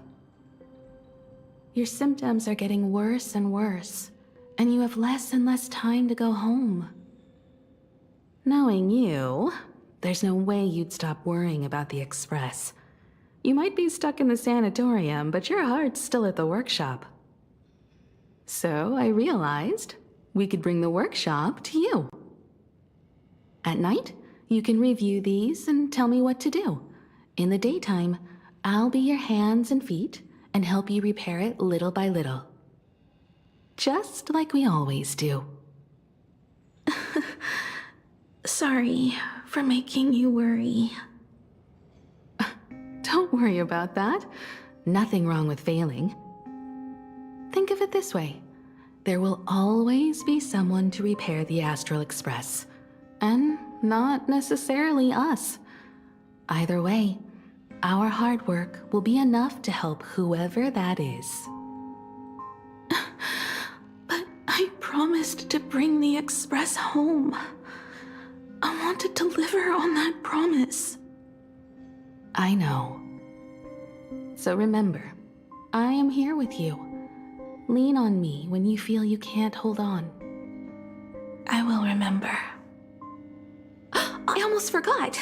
Your symptoms are getting worse and worse, and you have less and less time to go home. Knowing you, there's no way you'd stop worrying about the Express. You might be stuck in the sanatorium, but your heart's still at the workshop. So I realized we could bring the workshop to you. At night, you can review these and tell me what to do. In the daytime, I'll be your hands and feet and help you repair it little by little. Just like we always do. Sorry for making you worry. Don't worry about that. Nothing wrong with failing. Think of it this way. There will always be someone to repair the Astral Express. And not necessarily us. Either way, our hard work will be enough to help whoever that is. But I promised to bring the Express home. I want to deliver on that promise. I know. So remember, I am here with you. Lean on me when you feel you can't hold on. I will remember. I almost forgot.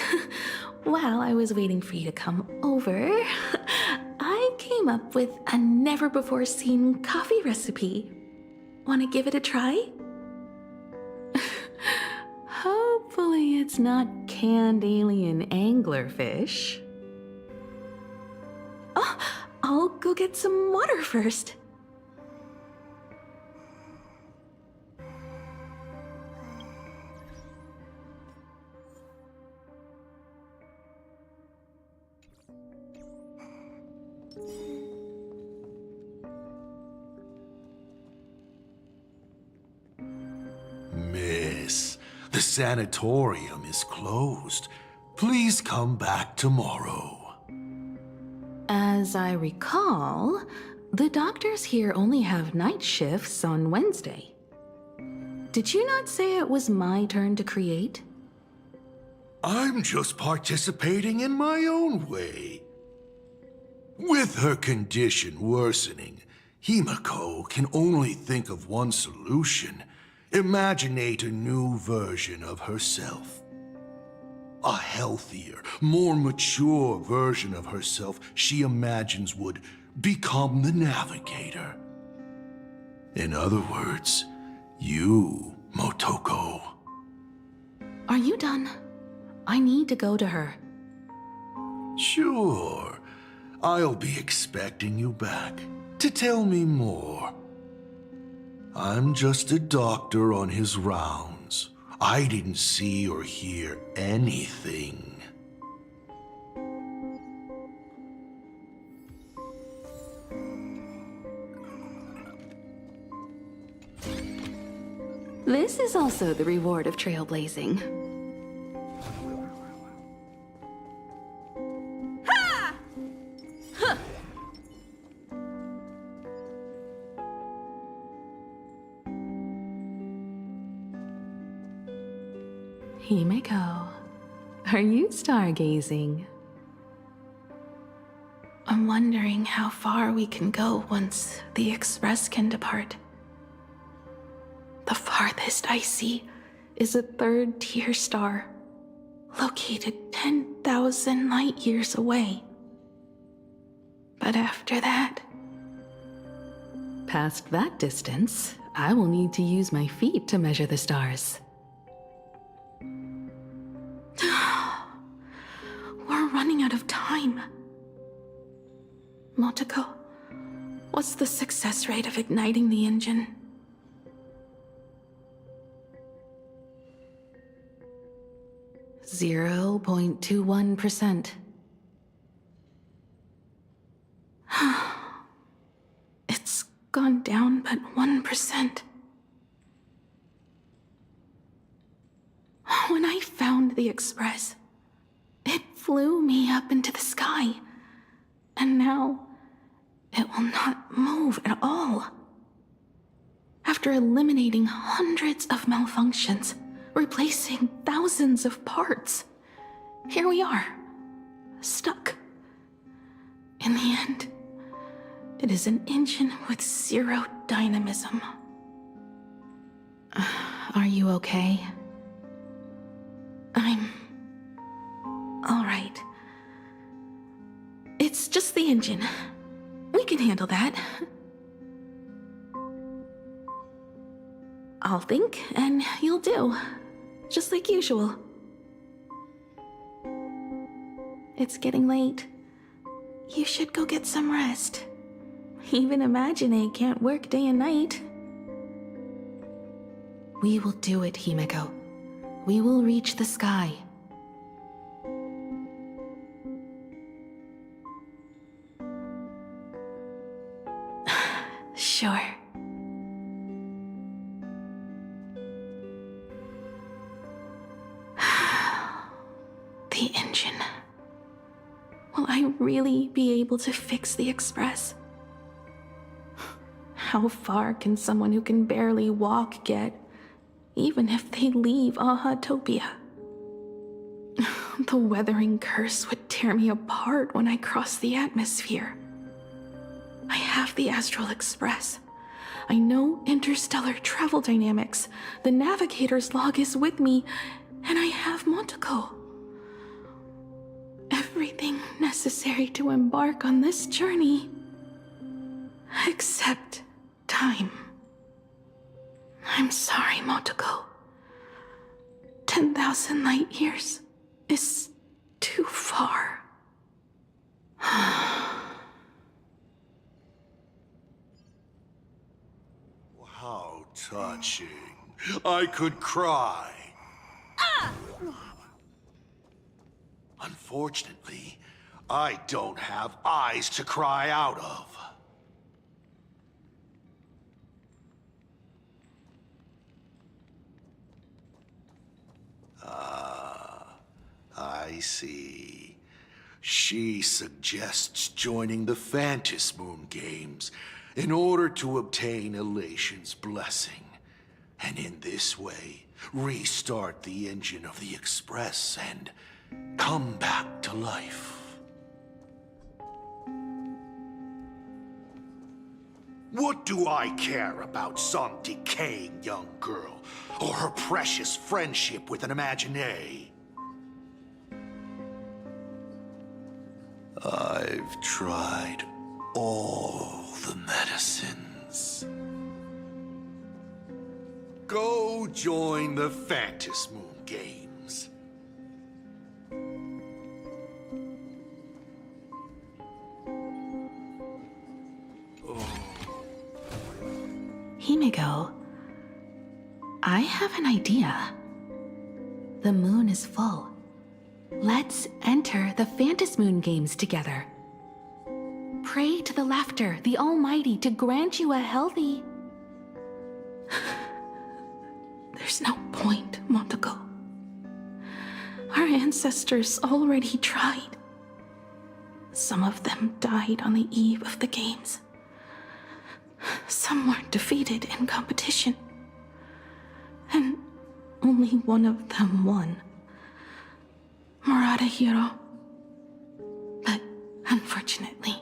While I was waiting for you to come over, I came up with a never-before-seen coffee recipe. Want to give it a try? Hopefully it's not canned alien anglerfish. Oh, I'll go get some water first. Miss, the sanatorium is closed. Please come back tomorrow. As I recall, the doctors here only have night shifts on Wednesday. Did you not say it was my turn to create? I'm just participating in my own way. With her condition worsening, Himiko can only think of one solution. Imaginate a new version of herself. A healthier, more mature version of herself she imagines would become the Navigator. In other words, you, Motoko. Are you done? I need to go to her. Sure. I'll be expecting you back to tell me more. I'm just a doctor on his rounds. I didn't see or hear anything. This is also the reward of trailblazing. Ha! Huh. Himiko, are you stargazing? I'm wondering how far we can go once the Express can depart. The farthest I see is a third-tier star, located 10,000 light-years away. But after that... Past that distance, I will need to use my feet to measure the stars. We're running out of time. Motoko, what's the success rate of igniting the engine? .21%. It's gone down but 1%. When I found the Express, it flew me up into the sky. And now, it will not move at all. After eliminating hundreds of malfunctions, replacing thousands of parts, here we are, stuck. In the end, it is an engine with zero dynamism. Are you okay? I'm... all right. It's just the engine. We can handle that. I'll think, and you'll do. Just like usual. It's getting late. You should go get some rest. Even Imagine can't work day and night. We will do it, Himiko. We will reach the sky. Sure. engine. Will I really be able to fix the Express? How far can someone who can barely walk get, even if they leave Aha-topia? The weathering curse would tear me apart when I cross the atmosphere. I have the Astral Express. I know interstellar travel dynamics. The navigator's log is with me, and I have Monteko. Everything necessary to embark on this journey, except time. I'm sorry, Monteko. 10,000 light years is too far. How touching. I could cry. Unfortunately, I don't have eyes to cry out of. I see. She suggests joining the Phantasmoon Moon Games in order to obtain Elation's blessing, and in this way, restart the engine of the Express and come back to life. What do I care about some decaying young girl, or her precious friendship with an Imaginary? I've tried all the medicines. Go join the Phantasmoon Moon Games. Himiko, I have an idea. The moon is full. Let's enter the Phantasmoon Games together. Pray to the Laughter, the Almighty, to grant you a healthy... There's no point, Monteko. Our ancestors already tried. Some of them died on the eve of the games. Some were defeated in competition. And only one of them won. Murata Hiro. But unfortunately,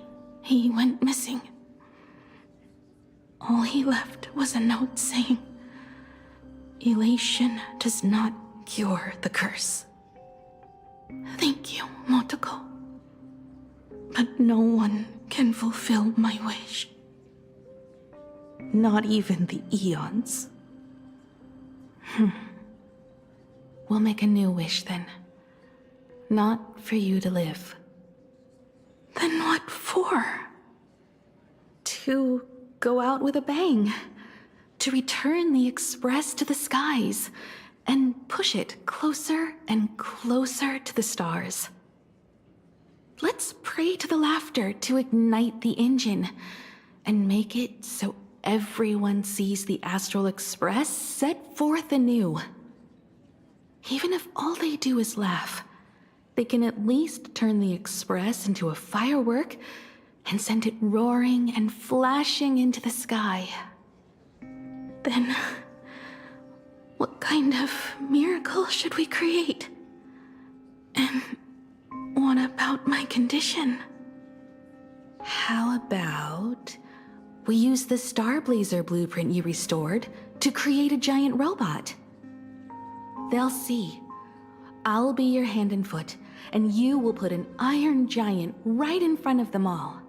he went missing. All he left was a note saying, "Elation does not cure the curse." Thank you, Monteko. But no one can fulfill my wish. Not even the Eons. We'll make a new wish then. Not for you to live. Then what for? To go out with a bang. To return the Express to the skies. And push it closer and closer to the stars. Let's pray to the Laughter to ignite the engine. And make it so everyone sees the Astral Express set forth anew. Even if all they do is laugh, they can at least turn the Express into a firework and send it roaring and flashing into the sky. Then, what kind of miracle should we create? And what about my condition? How about we use the Starblazer blueprint you restored to create a giant robot? They'll see. I'll be your hand and foot, and you will put an iron giant right in front of them all.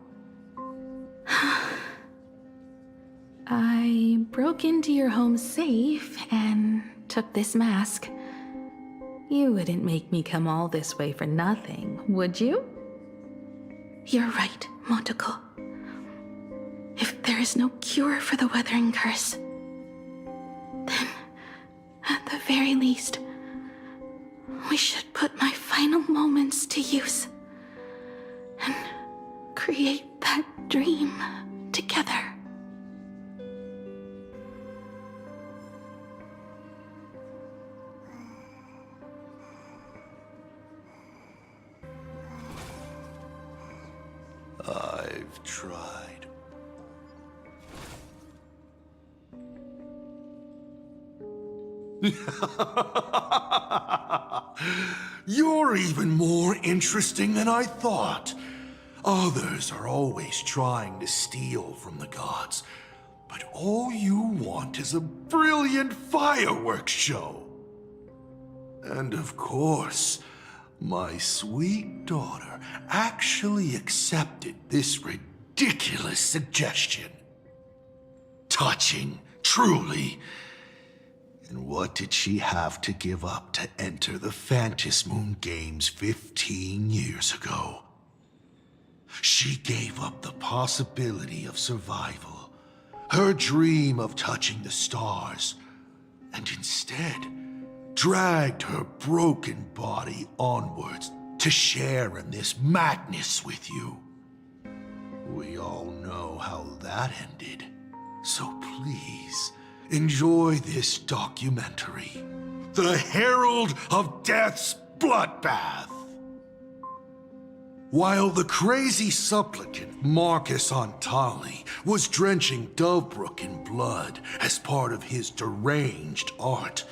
I broke into your home safe and took this mask. You wouldn't make me come all this way for nothing, would you? You're right, Monteko. If there is no cure for the weathering curse, then, at the very least, we should put my final moments to use and create that dream together. You're even more interesting than I thought. Others are always trying to steal from the gods, but all you want is a brilliant fireworks show. And of course, my sweet daughter actually accepted this ridiculous suggestion. Touching, truly. And what did she have to give up to enter the Phantasmoon Games 15 years ago? She gave up the possibility of survival, her dream of touching the stars, and instead dragged her broken body onwards to share in this madness with you. We all know how that ended, so please enjoy this documentary, The Herald of Death's Bloodbath. While the crazy supplicant Marcus Antali was drenching Dovebrook in blood as part of his deranged art,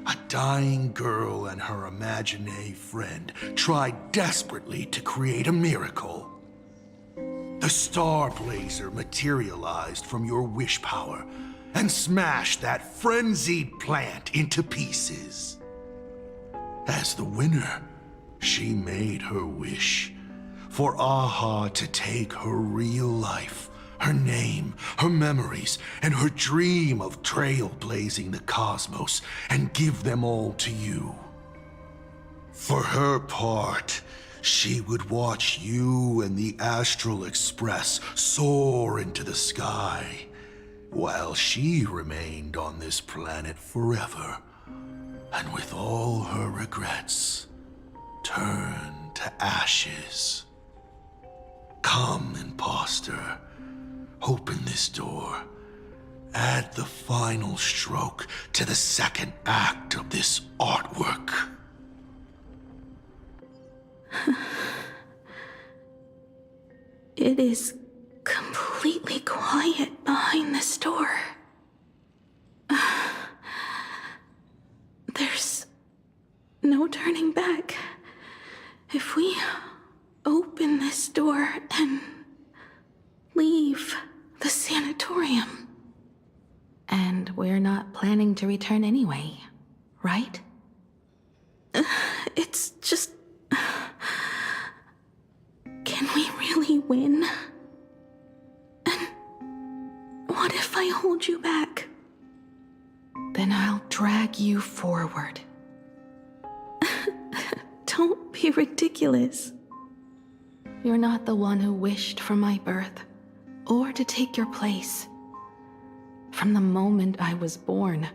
a dying girl and her imaginary friend tried desperately to create a miracle. The Star Blazer materialized from your wish power and smashed that frenzied plant into pieces. As the winner, she made her wish for Aha to take her real life, her name, her memories, and her dream of trailblazing the cosmos and give them all to you. For her part, she would watch you and the Astral Express soar into the sky, while she remained on this planet forever, and with all her regrets, turned to ashes. Come, imposter. Open this door. Add the final stroke to the second act of this artwork. It is completely quiet behind this door. There's no turning back. If we open this door and leave the sanatorium. And we're not planning to return anyway, right? It's just... Can we really win? And what if I hold you back? Then I'll drag you forward. Don't be ridiculous. You're not the one who wished for my birth, or to take your place. From the moment I was born,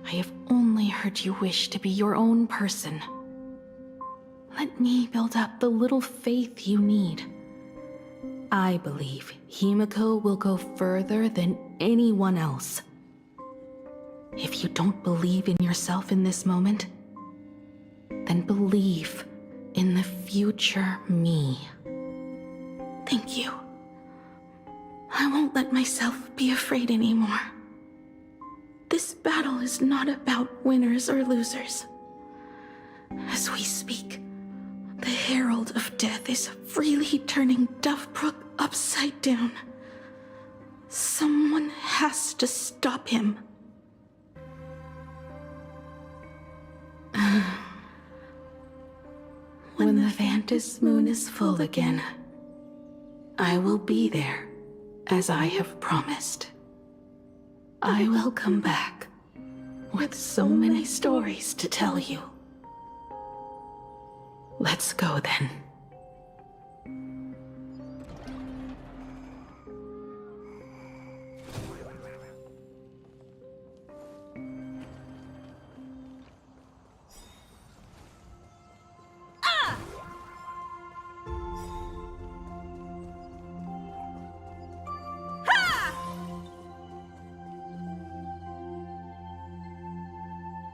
I have only heard you wish to be your own person. Let me build up the little faith you need. I believe Himiko will go further than anyone else. If you don't believe in yourself in this moment, then believe in the future me. Thank you. I won't let myself be afraid anymore. This battle is not about winners or losers. As we speak, the Herald of Death is freely turning Dovebrook upside down. Someone has to stop him. When the Phantasmoon is full again, I will be there, as I have promised. I will come back with so many stories to tell you. Let's go then.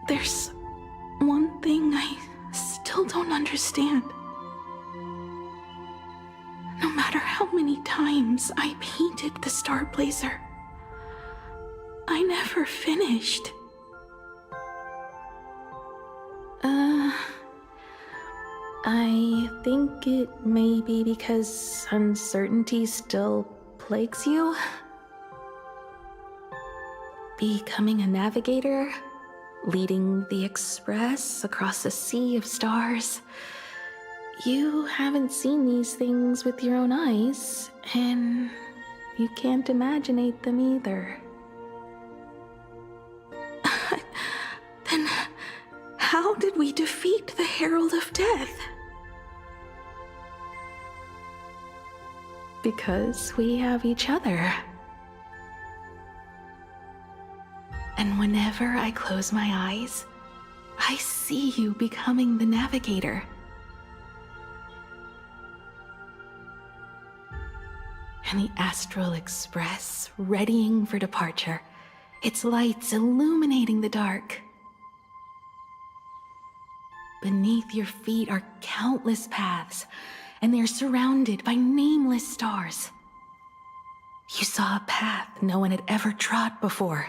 There's one thing I still don't understand. No matter how many times I painted the Star Blazer, I never finished. I think it may be because uncertainty still plagues you. Becoming a navigator, leading the Express across a sea of stars. You haven't seen these things with your own eyes, and you can't imaginate them either. Then how did we defeat the Herald of Death? Because we have each other. And whenever I close my eyes, I see you becoming the navigator. And the Astral Express readying for departure, its lights illuminating the dark. Beneath your feet are countless paths, and they're surrounded by nameless stars. You saw a path no one had ever trod before.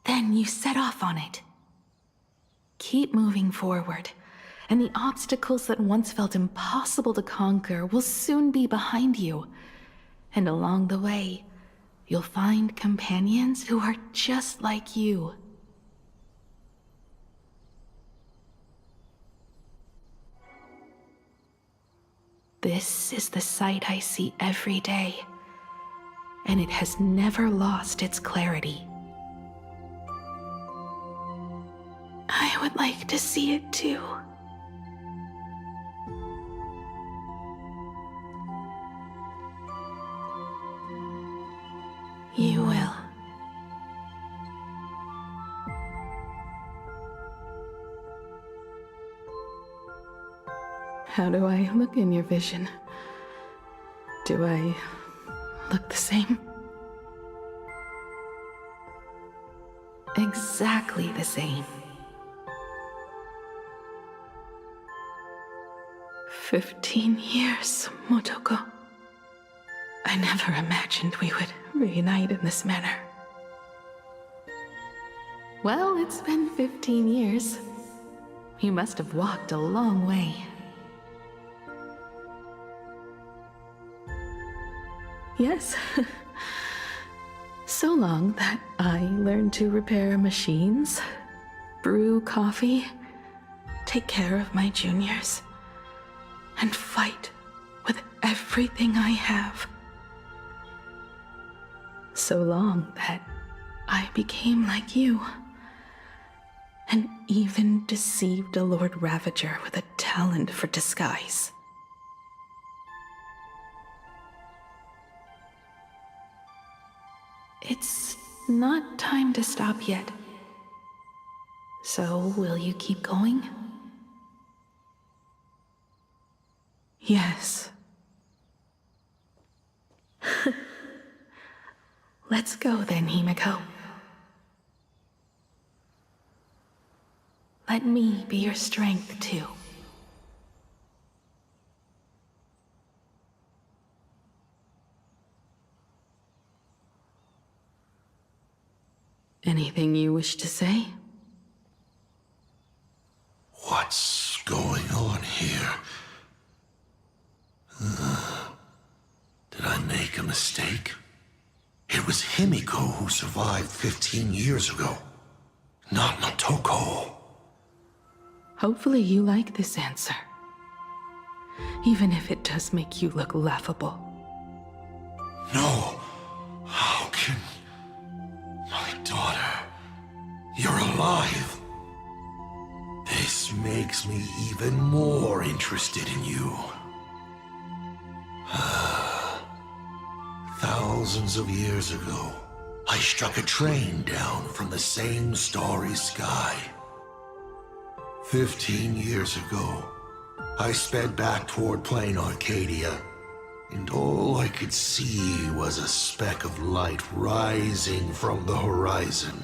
Then you set off on it. Keep moving forward, and the obstacles that once felt impossible to conquer will soon be behind you. And along the way, you'll find companions who are just like you. This is the sight I see every day, and it has never lost its clarity. I would like to see it too. You will. How do I look in your vision? Do I look the same? Exactly the same. 15 years, Motoko. I never imagined we would reunite in this manner. Well, it's been 15 years. You must have walked a long way. Yes. So long that I learned to repair machines, brew coffee, take care of my juniors, and fight with everything I have. So long that I became like you, and even deceived a Lord Ravager with a talent for disguise. It's not time to stop yet. So, will you keep going? Yes. Let's go then, Himiko. Let me be your strength, too. Anything you wish to say? What's going on here? Did I make a mistake? It was Himiko who survived 15 years ago, not Motoko. Hopefully you like this answer. Even if it does make you look laughable. No. How can... My daughter... You're alive. This makes me even more interested in you. Thousands of years ago, I struck a train down from the same starry sky. 15 years ago, I sped back toward plain Arcadia, and all I could see was a speck of light rising from the horizon.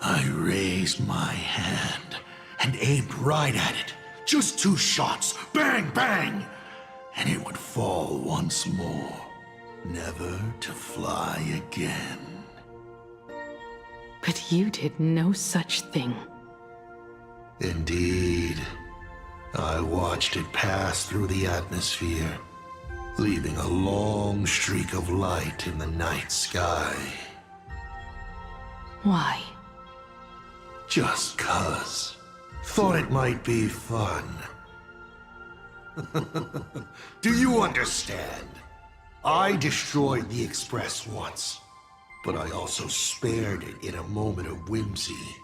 I raised my hand and aimed right at it. Just 2 shots, bang, bang, and it would fall once more, never to fly again. But you did no such thing. Indeed. I watched it pass through the atmosphere, leaving a long streak of light in the night sky. Why? Just 'cause. Thought it might be fun. Do you understand? I destroyed the Express once, but I also spared it in a moment of whimsy.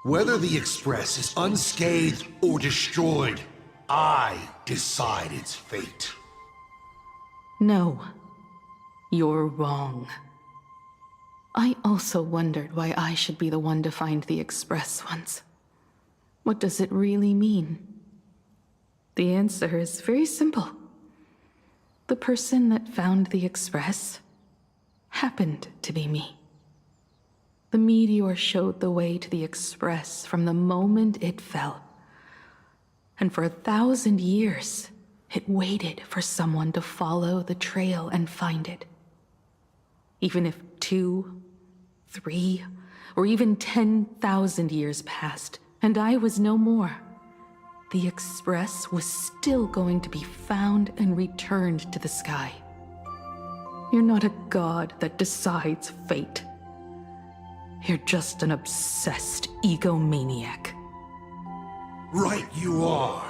Whether the Express is unscathed or destroyed, I decide its fate. No. You're wrong. I also wondered why I should be the one to find the Express once. What does it really mean? The answer is very simple. The person that found the Express happened to be me. The meteor showed the way to the Express from the moment it fell. And for 1,000 years, it waited for someone to follow the trail and find it. Even if 2, 3, or even 10,000 years passed, and I was no more, the Express was still going to be found and returned to the sky. You're not a god that decides fate. You're just an obsessed egomaniac. Right you are.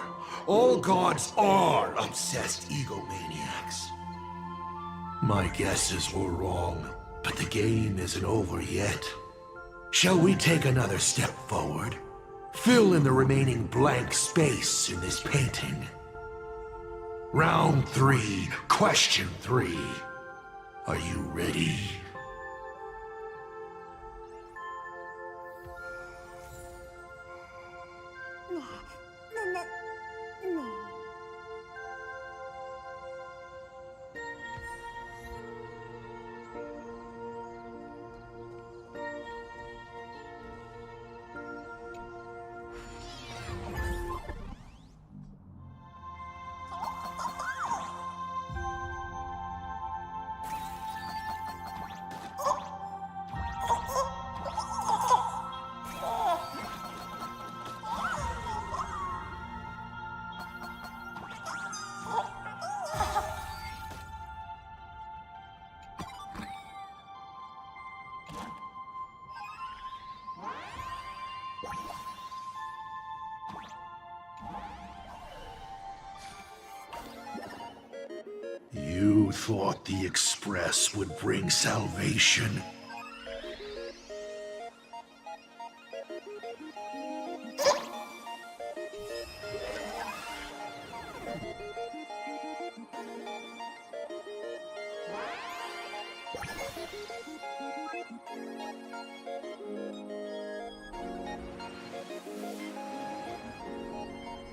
All gods are obsessed egomaniacs. My guesses were wrong, but the game isn't over yet. Shall we take another step forward? Fill in the remaining blank space in this painting. Round 3, question 3. Are you ready? You thought the Express would bring salvation?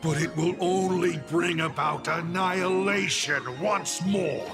But it will only bring about annihilation once more.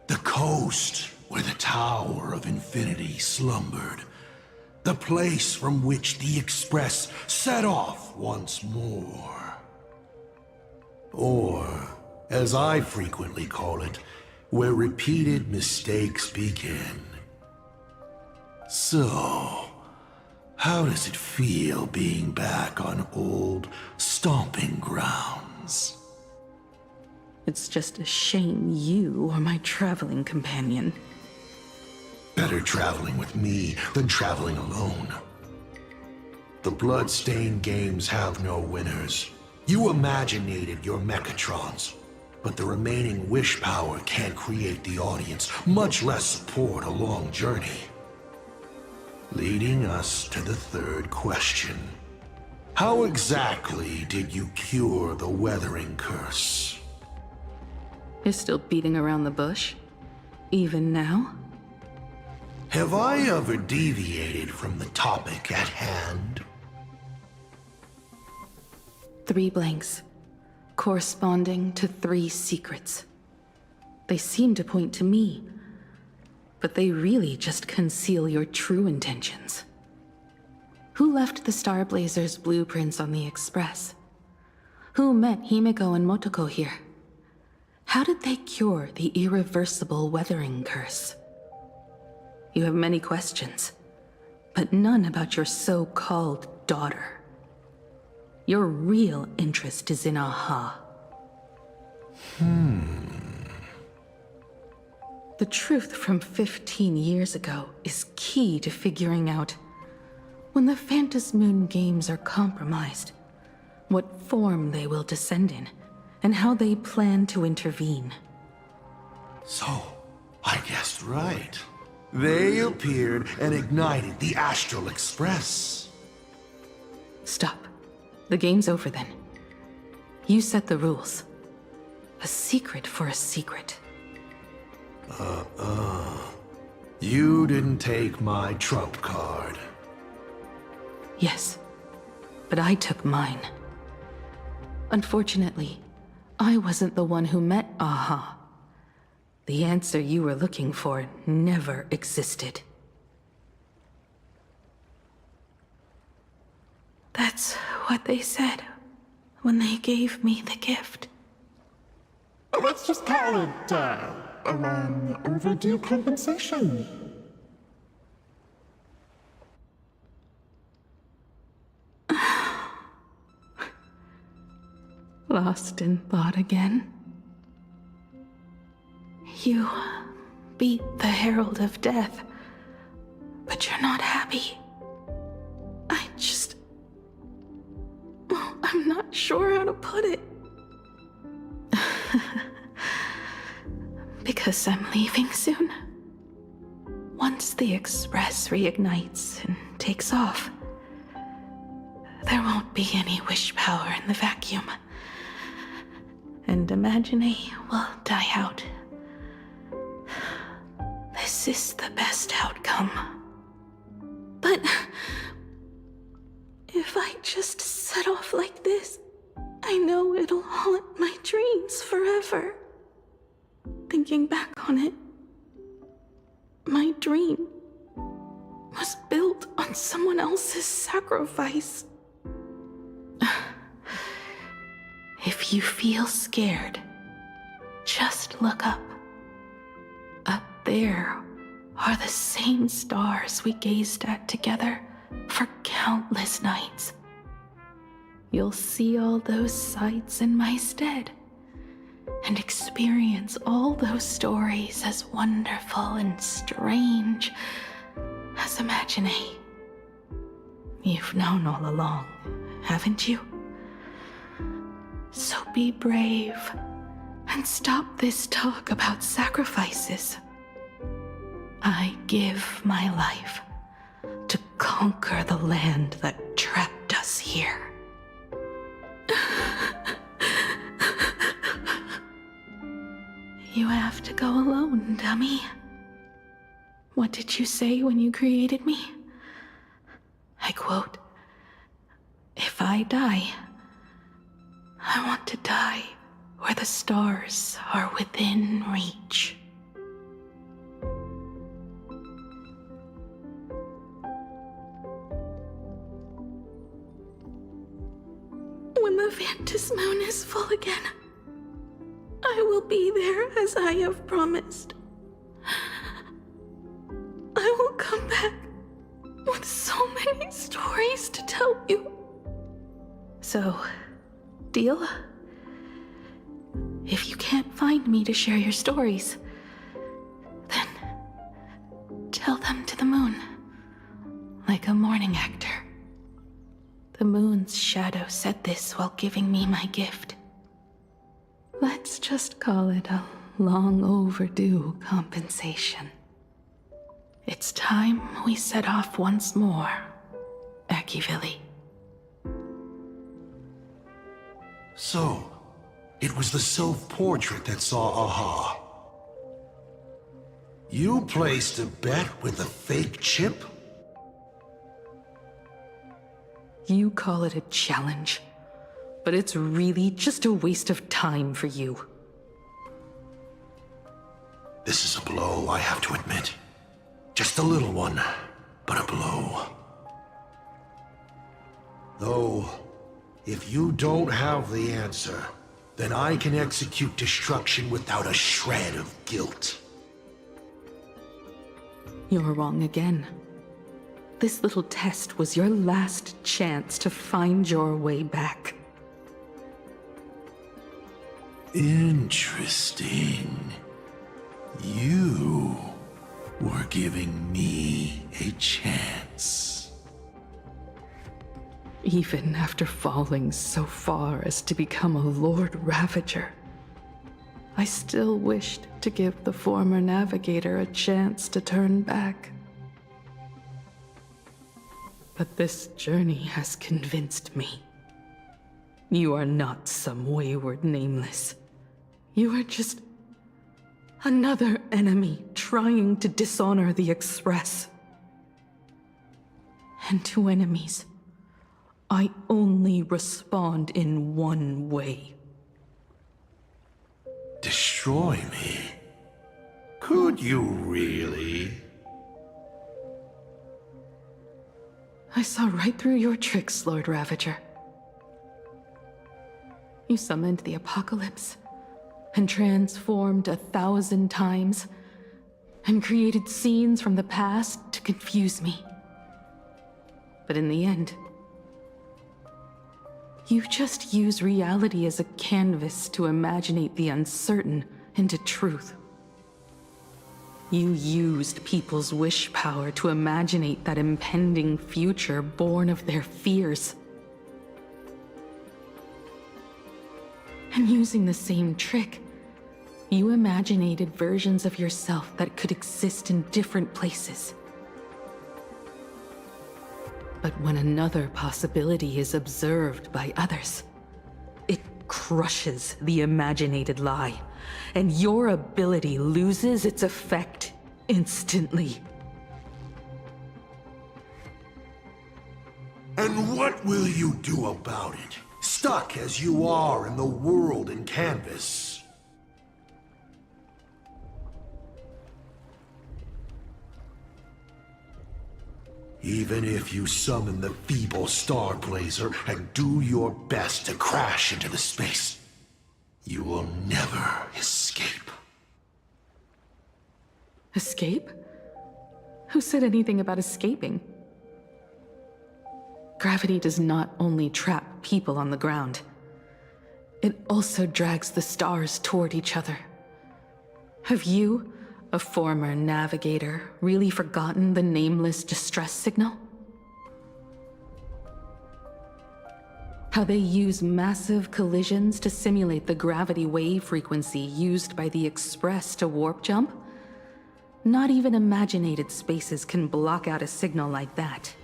The coast where the Tower of Infinity slumbered. The place from which the Express set off once more. Or, as I frequently call it, where repeated mistakes begin. So, how does it feel being back on old stomping grounds? It's just a shame you are my traveling companion. Better traveling with me than traveling alone. The Bloodstained games have no winners. You imaginated your Mechatrons, but the remaining wish power can't create the audience, much less support a long journey. Leading us to the third question. How exactly did you cure the Weathering Curse? You're still beating around the bush? Even now? Have I ever deviated from the topic at hand? 3 blanks, corresponding to 3 secrets. They seem to point to me, but they really just conceal your true intentions. Who left the Starblazer's blueprints on the Express? Who met Himiko and Motoko here? How did they cure the irreversible weathering curse? You have many questions, but none about your so-called daughter. Your real interest is in Aha. The truth from 15 years ago is key to figuring out when the Phantasmoon games are compromised, what form they will descend in, and how they plan to intervene. So, I guessed right. They appeared and ignited the Astral Express. Stop. The game's over then. You set the rules. A secret for a secret. You didn't take my trump card. Yes, but I took mine. Unfortunately, I wasn't the one who met Aha. The answer you were looking for never existed. That's what they said when they gave me the gift. Let's just call it, a long overdue compensation. Lost in thought again. You beat the Herald of Death, but you're not happy. I'm not sure how to put it. Because I'm leaving soon. Once the Express reignites and takes off, there won't be any wish power in the vacuum. And Imagine will die out. This is the best outcome. But if I just set off like this, I know it'll haunt my dreams forever. Thinking back on it, my dream was built on someone else's sacrifice. If you feel scared, just look up. Up there are the same stars we gazed at together for countless nights. You'll see all those sights in my stead, and experience all those stories as wonderful and strange as Imagine. You've known all along, haven't you? So be brave and stop this talk about sacrifices. I give my life to conquer the land that trapped us here. You have to go alone, dummy. What did you say when you created me? I quote, "If I die, I want to die where the stars are within reach." When the Phantasmoon is full again, I will be there as I have promised. I will come back with so many stories to tell you. So, deal? If you can't find me to share your stories, then tell them to the moon, like a morning actor. The moon's shadow said this while giving me my gift. Let's just call it a long overdue compensation. It's time we set off once more, Akivili. So, it was the self-portrait that saw Aha. You placed a bet with a fake chip? You call it a challenge, but it's really just a waste of time for you. This is a blow, I have to admit. Just a little one, but a blow. Though, if you don't have the answer, then I can execute destruction without a shred of guilt. You're wrong again. This little test was your last chance to find your way back. Interesting. You were giving me a chance. Even after falling so far as to become a Lord Ravager, I still wished to give the former navigator a chance to turn back. But this journey has convinced me. You are not some wayward nameless. You are just another enemy trying to dishonor the Express. And to enemies, I only respond in one way. Destroy me? Could you really? I saw right through your tricks, Lord Ravager. You summoned the apocalypse, and transformed 1,000 times, and created scenes from the past to confuse me. But in the end, you just use reality as a canvas to imaginate the uncertain into truth. You used people's wish power to imaginate that impending future born of their fears. And using the same trick, you imaginated versions of yourself that could exist in different places. But when another possibility is observed by others, it crushes the imaginated lie, and your ability loses its effect instantly. And what will you do about it? Stuck as you are in the world in canvas. Even if you summon the feeble Star Blazer and do your best to crash into the space, you will never escape. Escape? Who said anything about escaping? Gravity does not only trap people on the ground, it also drags the stars toward each other. Have you, a former navigator, really forgotten the nameless distress signal? How they use massive collisions to simulate the gravity wave frequency used by the Express to warp jump? Not even imaginated spaces can block out a signal like that.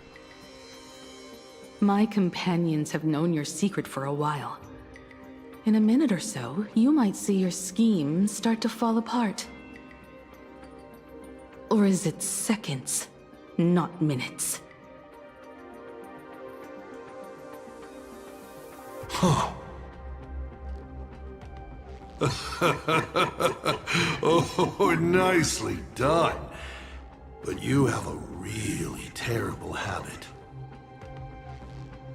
My companions have known your secret for a while. In a minute or so, you might see your scheme start to fall apart. Or is it seconds, not minutes? Huh. Oh, nicely done. But you have a really terrible habit.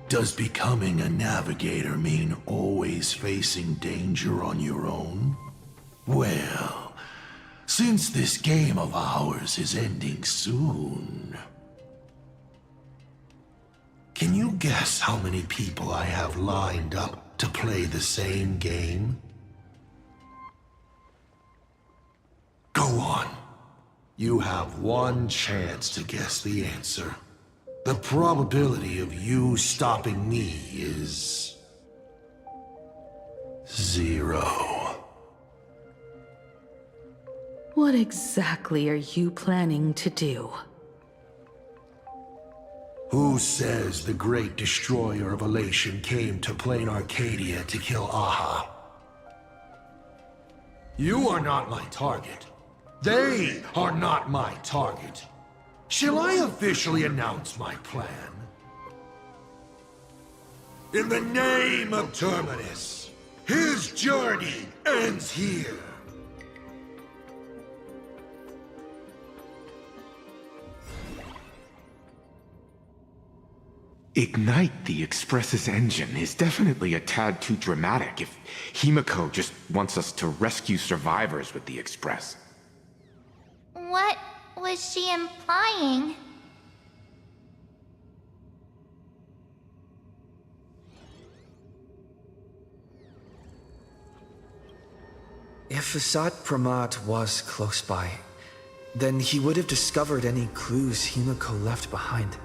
Does becoming a navigator mean always facing danger on your own? Well, since this game of ours is ending soon, can you guess how many people I have lined up to play the same game? Go on. You have one chance to guess the answer. The probability of you stopping me is 0. What exactly are you planning to do? Who says the great destroyer of Elation came to plain Arcadia to kill Aha? You are not my target. They are not my target. Shall I officially announce my plan? In the name of Terminus, his journey ends here. Ignite the Express's engine is definitely a tad too dramatic if Himiko just wants us to rescue survivors with the Express. What was she implying? If Asad Pramad was close by, then he would have discovered any clues Himiko left behind.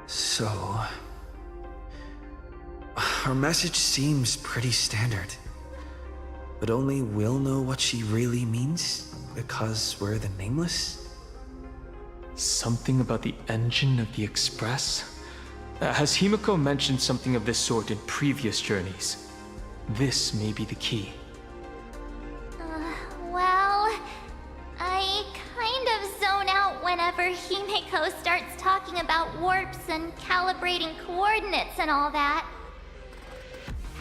So... her message seems pretty standard. But only we'll know what she really means because we're the Nameless? Something about the engine of the Express? Has Himiko mentioned something of this sort in previous journeys? This may be the key. Well, I kind of zone out whenever Himiko starts talking about warps and calibrating coordinates and all that.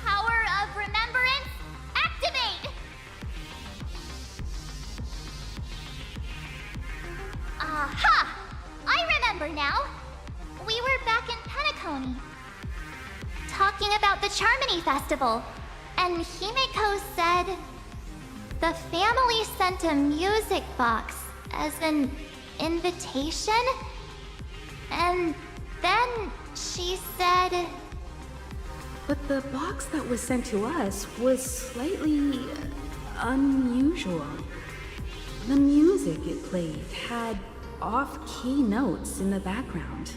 Power of remembrance, activate! Aha! I remember now. We were back in Penacony, talking about the Charmony Festival, and Himiko said the family sent a music box as an invitation, and then she said... But the box that was sent to us was slightly unusual. The music it played had off-key notes in the background.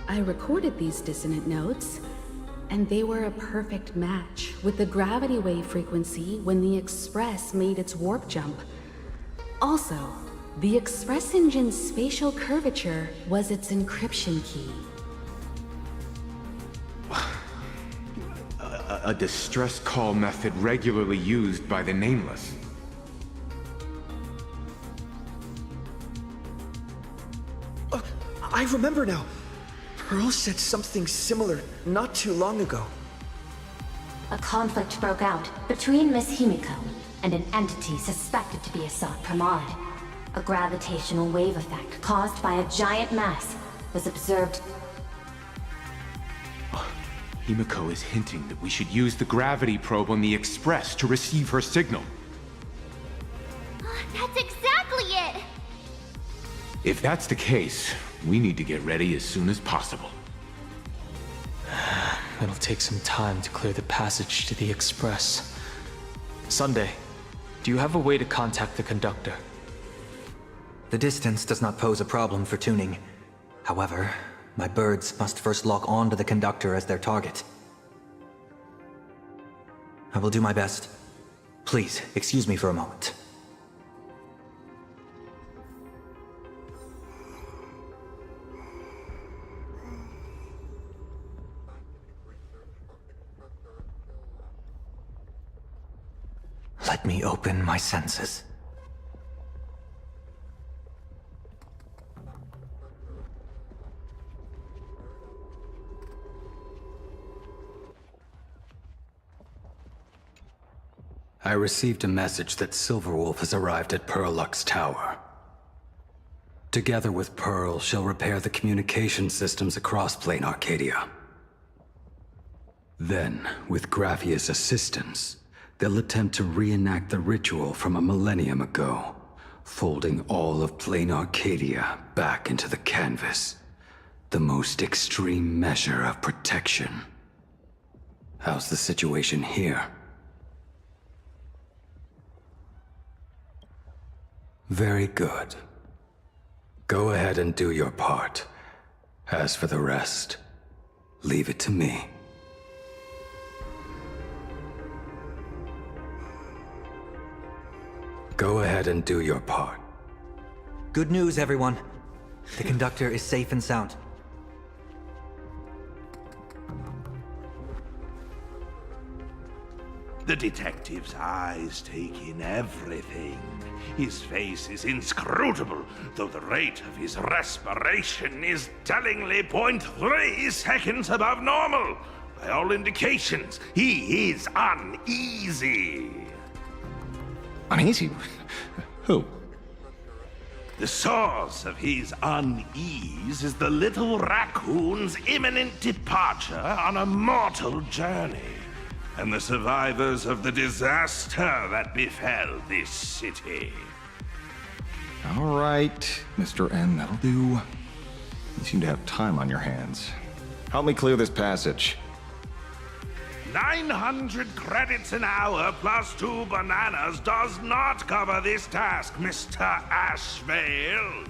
I recorded these dissonant notes, and they were a perfect match with the gravity wave frequency when the Express made its warp jump. Also, the Express engine's spatial curvature was its encryption key. A distress call method regularly used by the Nameless. I remember now. Pearl said something similar not too long ago. A conflict broke out between Miss Himiko and an entity suspected to be Asad Pramad. A gravitational wave effect caused by a giant mass was observed. Himiko is hinting that we should use the gravity probe on the Express to receive her signal. That's exactly it! If that's the case, we need to get ready as soon as possible. It'll take some time to clear the passage to the Express. Sunday, do you have a way to contact the conductor? The distance does not pose a problem for tuning. However, my birds must first lock on to the conductor as their target. I will do my best. Please, excuse me for a moment. Let me open my senses. I received a message that Silverwolf has arrived at Pearlux Tower. Together with Pearl, she'll repair the communication systems across Plain Arcadia. Then, with Graphia's assistance, they'll attempt to reenact the ritual from a millennium ago, folding all of Plain Arcadia back into the canvas. The most extreme measure of protection. How's the situation here? Very good. Go ahead and do your part. As for the rest, leave it to me. Go ahead and do your part. Good news, everyone. The conductor is safe and sound. The detective's eyes take in everything. His face is inscrutable, though the rate of his respiration is tellingly 0.3 seconds above normal. By all indications, he is uneasy. Uneasy? Who? The source of his unease is the little raccoon's imminent departure on a mortal journey, and the survivors of the disaster that befell this city. All right, Mr. N, that'll do. You seem to have time on your hands. Help me clear this passage. 900 credits an hour plus 2 bananas does not cover this task, Mr. Ashvale.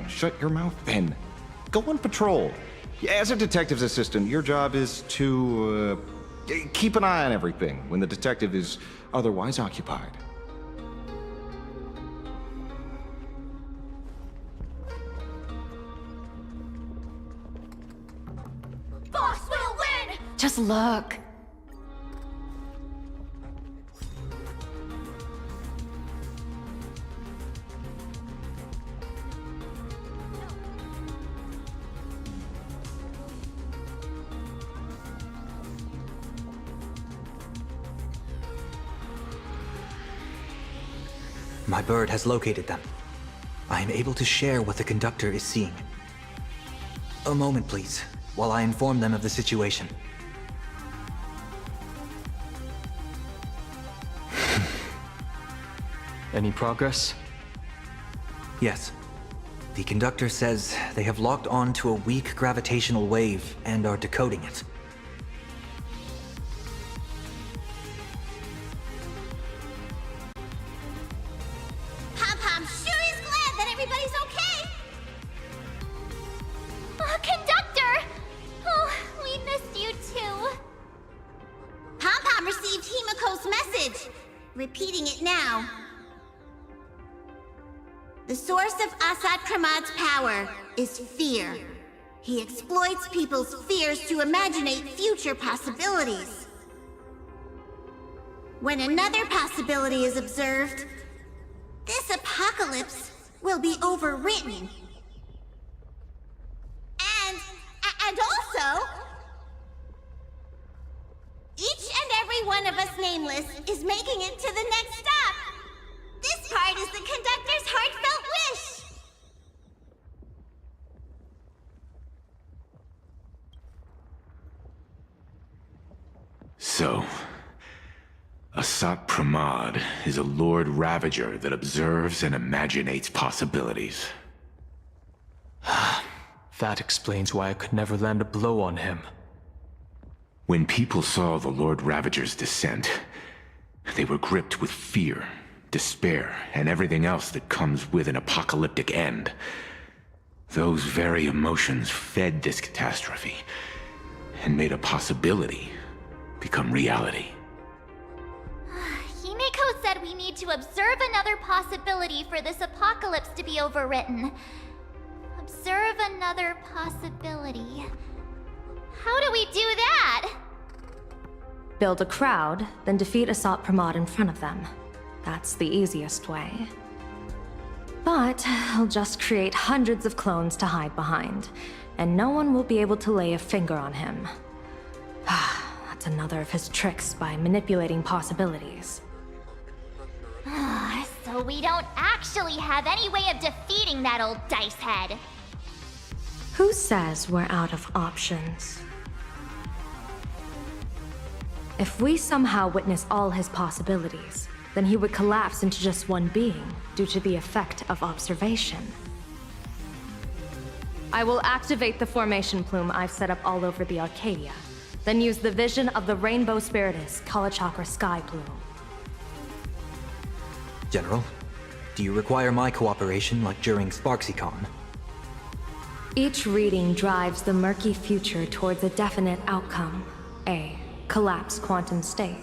Shut your mouth, then. Go on patrol. As a detective's assistant, your job is to keep an eye on everything when the detective is otherwise occupied. Boss will win! Just look. My bird has located them. I am able to share what the conductor is seeing. A moment, please, while I inform them of the situation. Any progress? Yes. The conductor says they have locked on to a weak gravitational wave and are decoding it. Pom-Pom sure is glad that everybody's okay! Conductor! Oh, we missed you too. Pom-Pom received Himiko's message. Repeating it now. The source of Asad Pramad's power is fear. He exploits people's fears to imaginate future possibilities. When another possibility is observed, this apocalypse will be overwritten. And also, each and every one of us nameless is making it to the next stop. This part is the conductor's heartfelt wish. So, Asat Pramad is a Lord Ravager that observes and imaginates possibilities. That explains why I could never land a blow on him. When people saw the Lord Ravager's descent, they were gripped with fear, despair, and everything else that comes with an apocalyptic end. Those very emotions fed this catastrophe, and made a possibility become reality. Himiko said we need to observe another possibility for this apocalypse to be overwritten. Observe another possibility. How do we do that? Build a crowd, then defeat Asat Pramad in front of them. That's the easiest way. But I'll just create hundreds of clones to hide behind, and no one will be able to lay a finger on him. That's another of his tricks by manipulating possibilities. So we don't actually have any way of defeating that old dice head. Who says we're out of options? If we somehow witness all his possibilities, then he would collapse into just one being due to the effect of observation. I will activate the formation plume I've set up all over the Arcadia, then use the vision of the Rainbow Spiritus Kalachakra Sky Plume. General, do you require my cooperation like during SparksyCon? Each reading drives the murky future towards a definite outcome, a collapsed quantum state,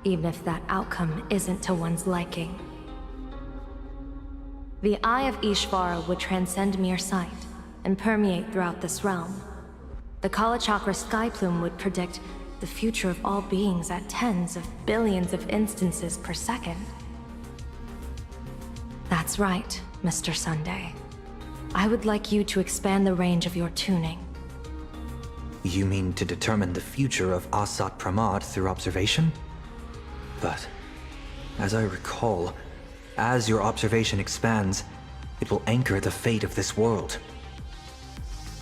even if that outcome isn't to one's liking. The Eye of Ishvara would transcend mere sight and permeate throughout this realm. The Kalachakra Sky Plume would predict the future of all beings at tens of billions of instances per second. That's right, Mr. Sunday. I would like you to expand the range of your tuning. You mean to determine the future of Asat Pramad through observation? But, as I recall, as your observation expands, it will anchor the fate of this world.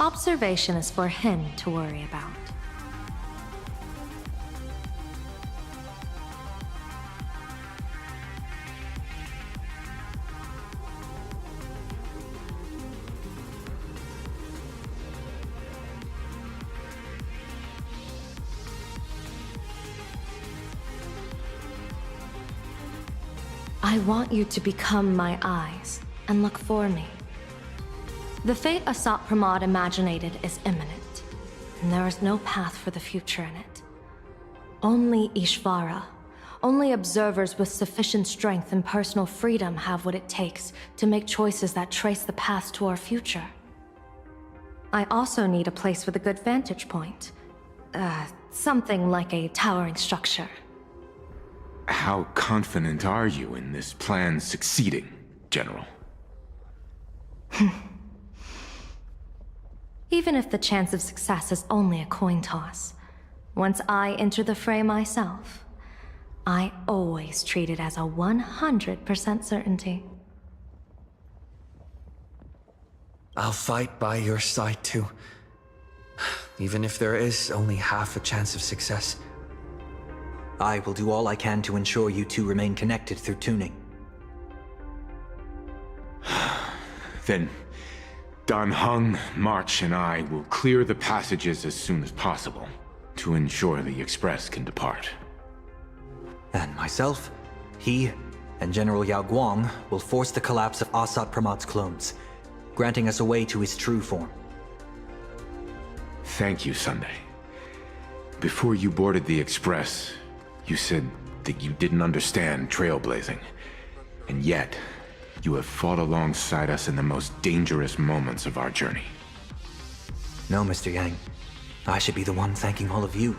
Observation is for him to worry about. I want you to become my eyes and look for me. The fate Asat Pramad imaginated is imminent, and there is no path for the future in it. Only Ishvara, only observers with sufficient strength and personal freedom have what it takes to make choices that trace the path to our future. I also need a place with a good vantage point. Something like a towering structure. How confident are you in this plan succeeding, General? Even if the chance of success is only a coin toss, once I enter the fray myself, I always treat it as a 100% certainty. I'll fight by your side too. Even if there is only half a chance of success. I will do all I can to ensure you two remain connected through tuning. Then, Dan Heng, March, and I will clear the passages as soon as possible to ensure the Express can depart. And myself, he, and General Yao Guang will force the collapse of Asat Pramad's clones, granting us a way to his true form. Thank you, Sunday. Before you boarded the Express, you said that you didn't understand trailblazing, and yet you have fought alongside us in the most dangerous moments of our journey. No, Mr. Yang. I should be the one thanking all of you.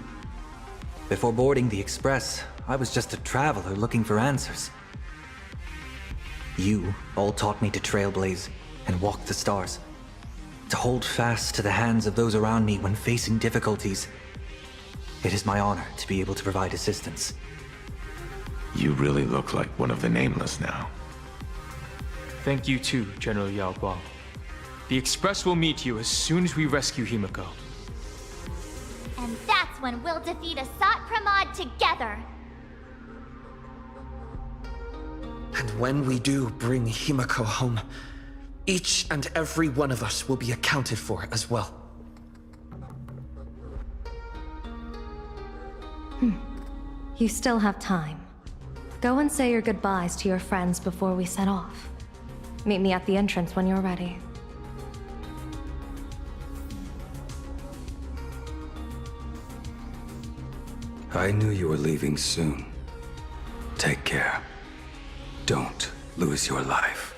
Before boarding the Express, I was just a traveler looking for answers. You all taught me to trailblaze and walk the stars, to hold fast to the hands of those around me when facing difficulties. It is my honor to be able to provide assistance. You really look like one of the Nameless now. Thank you too, General Yao Guang. The Express will meet you as soon as we rescue Himiko. And that's when we'll defeat Asat Pramad together. And when we do bring Himiko home, each and every one of us will be accounted for as well. You still have time. Go and say your goodbyes to your friends before we set off. Meet me at the entrance when you're ready. I knew you were leaving soon. Take care. Don't lose your life.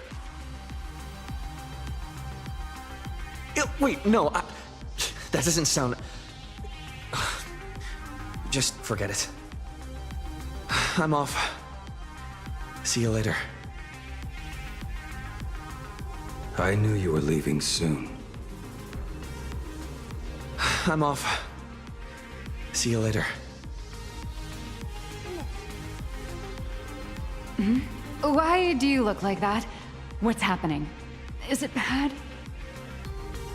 Wait, no, that doesn't sound... Just forget it. I'm off. See you later. I knew you were leaving soon. I'm off. See you later. Why do you look like that? What's happening? Is it bad?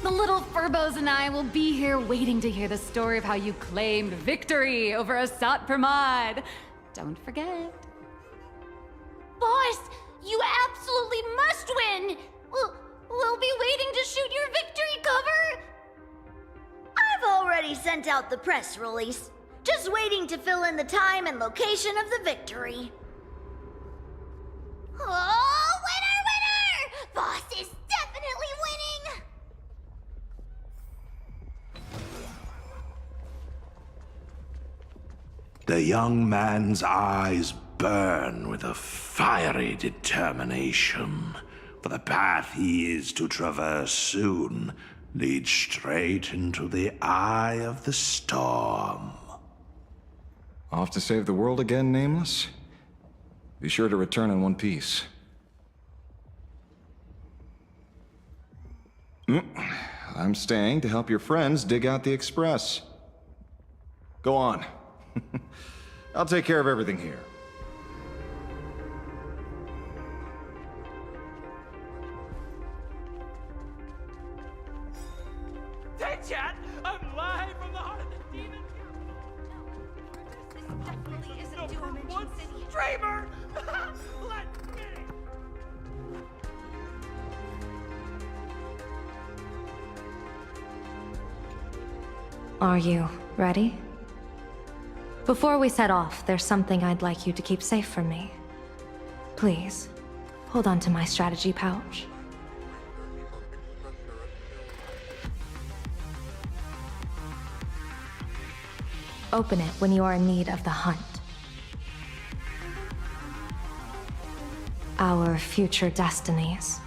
The little Furbos and I will be here waiting to hear the story of how you claimed victory over Asat Pramad. Don't forget. Boss, you absolutely must win! We'll be waiting to shoot your victory cover! I've already sent out the press release. Just waiting to fill in the time and location of the victory. Oh, winner, winner! Boss is definitely winning! The young man's eyes burn with a fiery determination, for the path he is to traverse soon leads straight into the eye of the storm. Off to save the world again, Nameless? Be sure to return in one piece. I'm staying to help your friends dig out the Express. Go on. I'll take care of everything here. Hey, chat! I'm live from the heart of the demon. This definitely isn't Dimension City. Dreamer! Let me! Are you ready? Before we set off, there's something I'd like you to keep safe from me. Please, hold on to my strategy pouch. Open it when you are in need of the hunt. Our future destinies.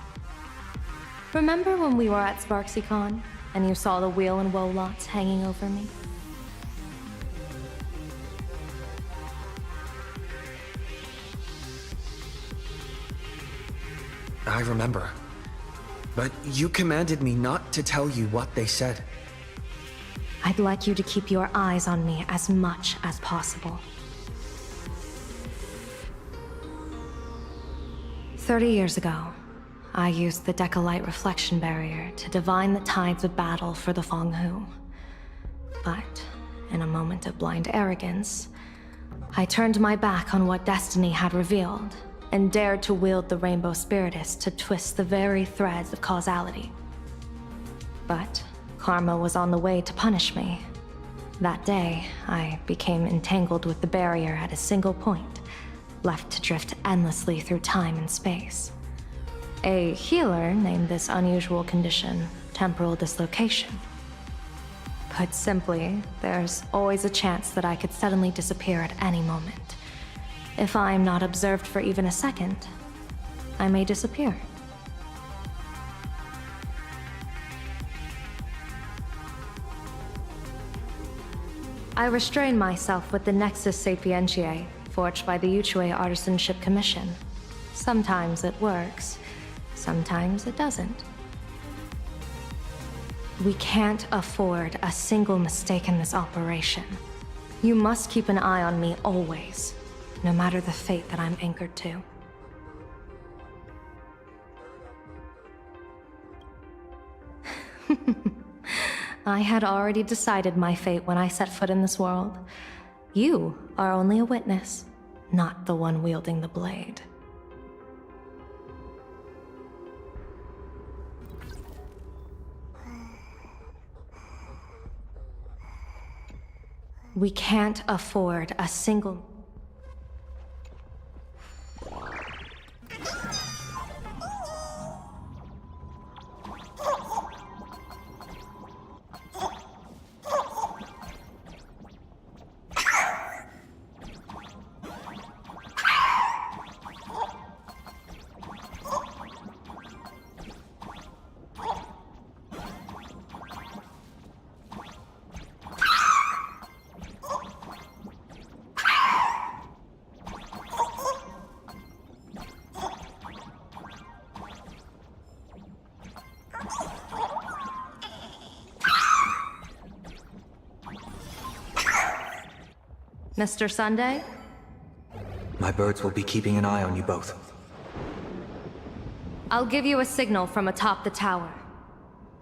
Remember when we were at SparksyCon, and you saw the wheel and woe lots hanging over me? I remember. But you commanded me not to tell you what they said. I'd like you to keep your eyes on me as much as possible. 30 years ago, I used the Decalite reflection barrier to divine the tides of battle for the Fonghu. But, in a moment of blind arrogance, I turned my back on what destiny had revealed, and dared to wield the Rainbow Spiritus to twist the very threads of causality. But karma was on the way to punish me. That day, I became entangled with the barrier at a single point, left to drift endlessly through time and space. A healer named this unusual condition temporal dislocation. Put simply, there's always a chance that I could suddenly disappear at any moment. If I'm not observed for even a second, I may disappear. I restrain myself with the Nexus Sapientiae, forged by the Yuchue Artisanship Commission. Sometimes it works, sometimes it doesn't. We can't afford a single mistake in this operation. You must keep an eye on me always, no matter the fate that I'm anchored to. I had already decided my fate when I set foot in this world. You are only a witness, not the one wielding the blade. We can't afford a single... Mr. Sunday? My birds will be keeping an eye on you both. I'll give you a signal from atop the tower.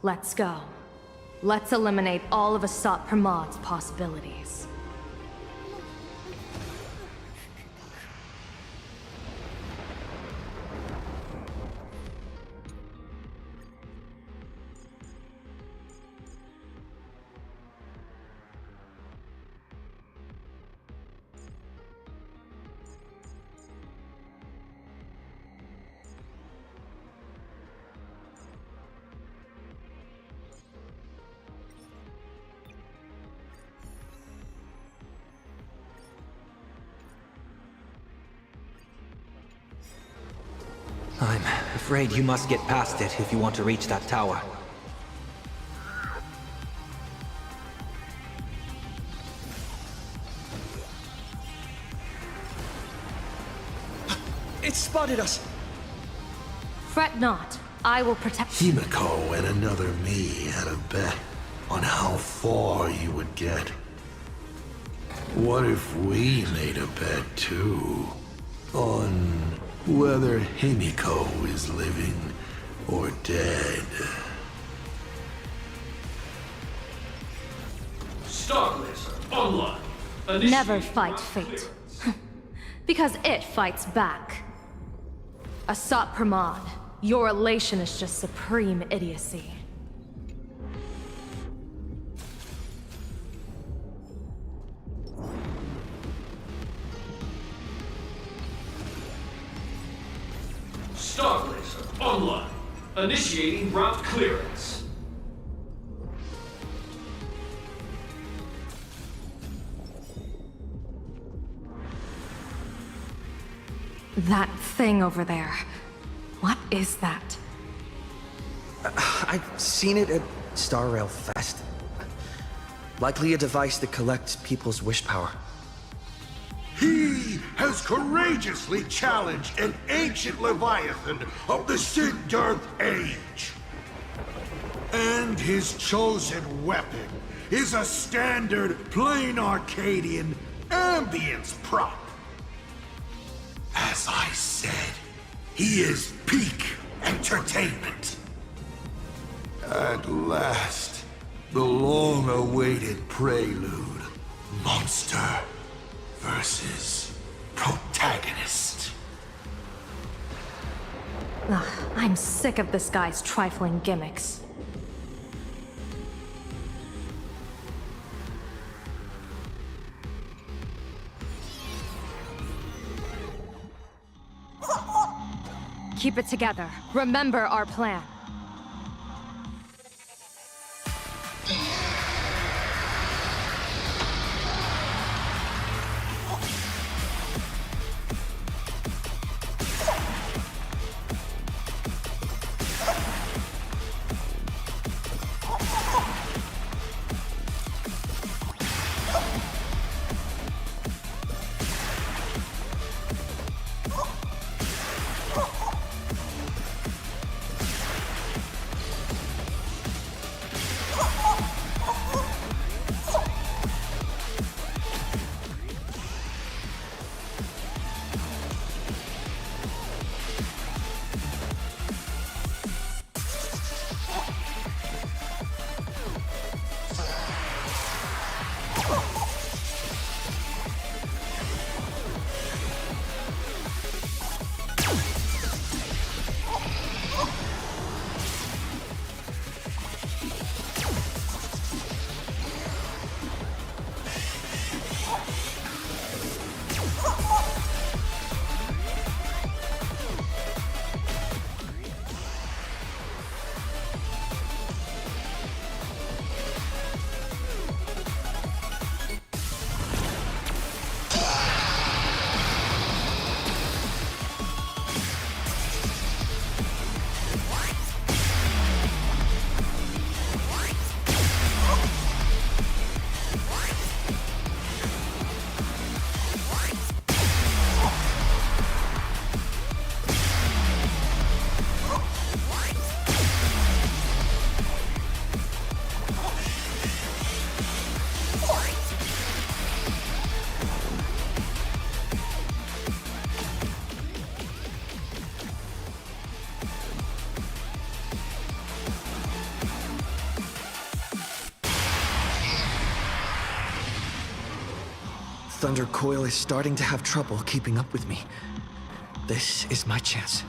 Let's go. Let's eliminate all of Asat Pramad's possibilities. I'm afraid you must get past it if you want to reach that tower. It spotted us! Fret not. I will protect Himiko and another me had a bet on how far you would get. What if we made a bet too? On whether Himiko is living or dead? Star Laser online. Never fight fate. Because it fights back. Asat Pramod, your elation is just supreme idiocy. Star Laser online. Initiating route clearance. That thing over there. What is that? I've seen it at Star Rail Fest. Likely a device that collects people's wish power. He has courageously challenged an ancient Leviathan of the Sigdarth Age. And his chosen weapon is a standard plain Arcadian ambience prop. As I said, he is peak entertainment. At last, the long-awaited prelude. Monster versus protagonist. Ugh, I'm sick of this guy's trifling gimmicks. Keep it together. Remember our plan. Thunder Coil is starting to have trouble keeping up with me. This is my chance.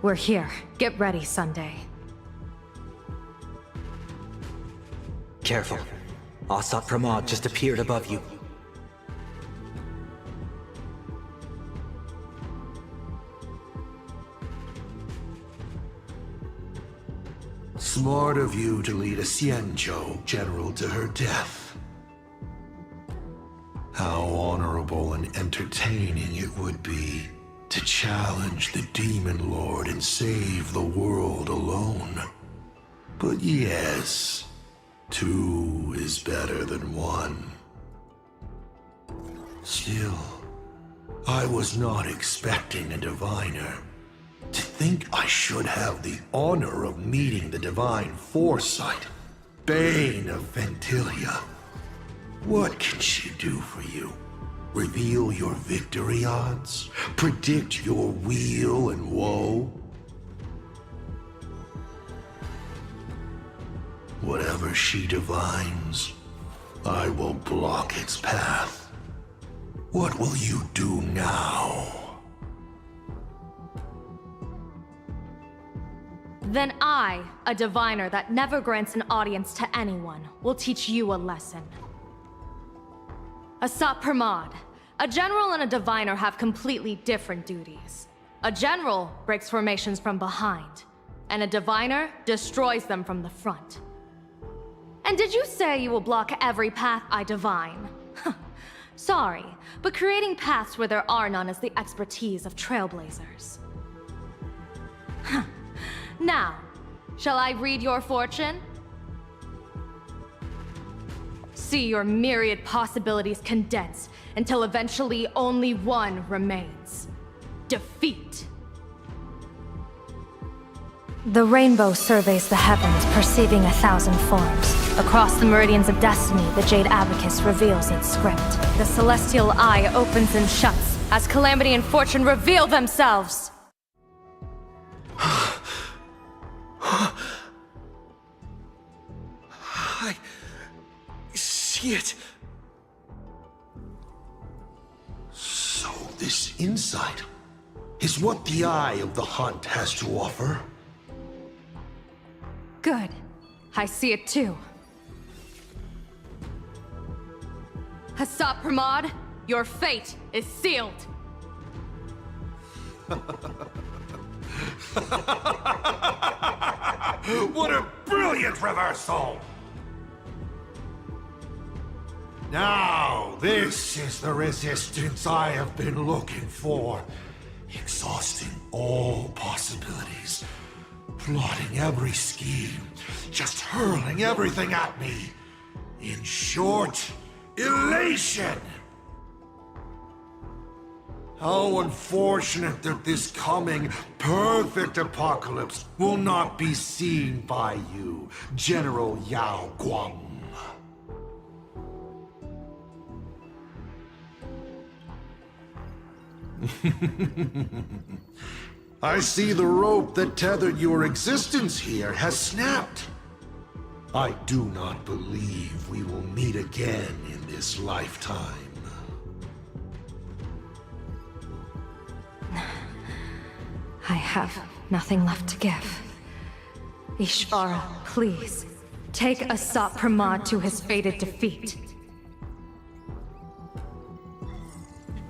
We're here. Get ready, Sunday. Careful. Asat Pramod just appeared above you. Smart of you to lead a Xianzhou general to her death. How honorable and entertaining it would be to challenge the Demon Lord and save the world alone. But yes, 2 is better than 1. Still, I was not expecting a diviner. To think I should have the honor of meeting the divine foresight, Bane of Ventilia. What can she do for you? Reveal your victory odds? Predict your weal and woe? Whatever she divines, I will block its path. What will you do now? Then I, a diviner that never grants an audience to anyone, will teach you a lesson. Asat Pramod, a general and a diviner have completely different duties. A general breaks formations from behind, and a diviner destroys them from the front. And did you say you will block every path I divine? Sorry, but creating paths where there are none is the expertise of trailblazers. Now, shall I read your fortune? See your myriad possibilities condense until eventually only one remains. Defeat. The rainbow surveys the heavens, perceiving 1,000 forms. Across the meridians of destiny, the Jade Abacus reveals its script. The celestial eye opens and shuts as calamity and fortune reveal themselves. I see it. So this insight is what the Eye of the Hunt has to offer? Good. I see it too. Asat Pramod, your fate is sealed. What a brilliant reversal! Now, this is the resistance I have been looking for. Exhausting all possibilities. Plotting every scheme. Just hurling everything at me. In short, elation! How unfortunate that this coming perfect apocalypse will not be seen by you, General Yao Guang. I see the rope that tethered your existence here has snapped. I do not believe we will meet again in this lifetime. I have nothing left to give. Ishvara, please, take Asat Pramod to his fated defeat.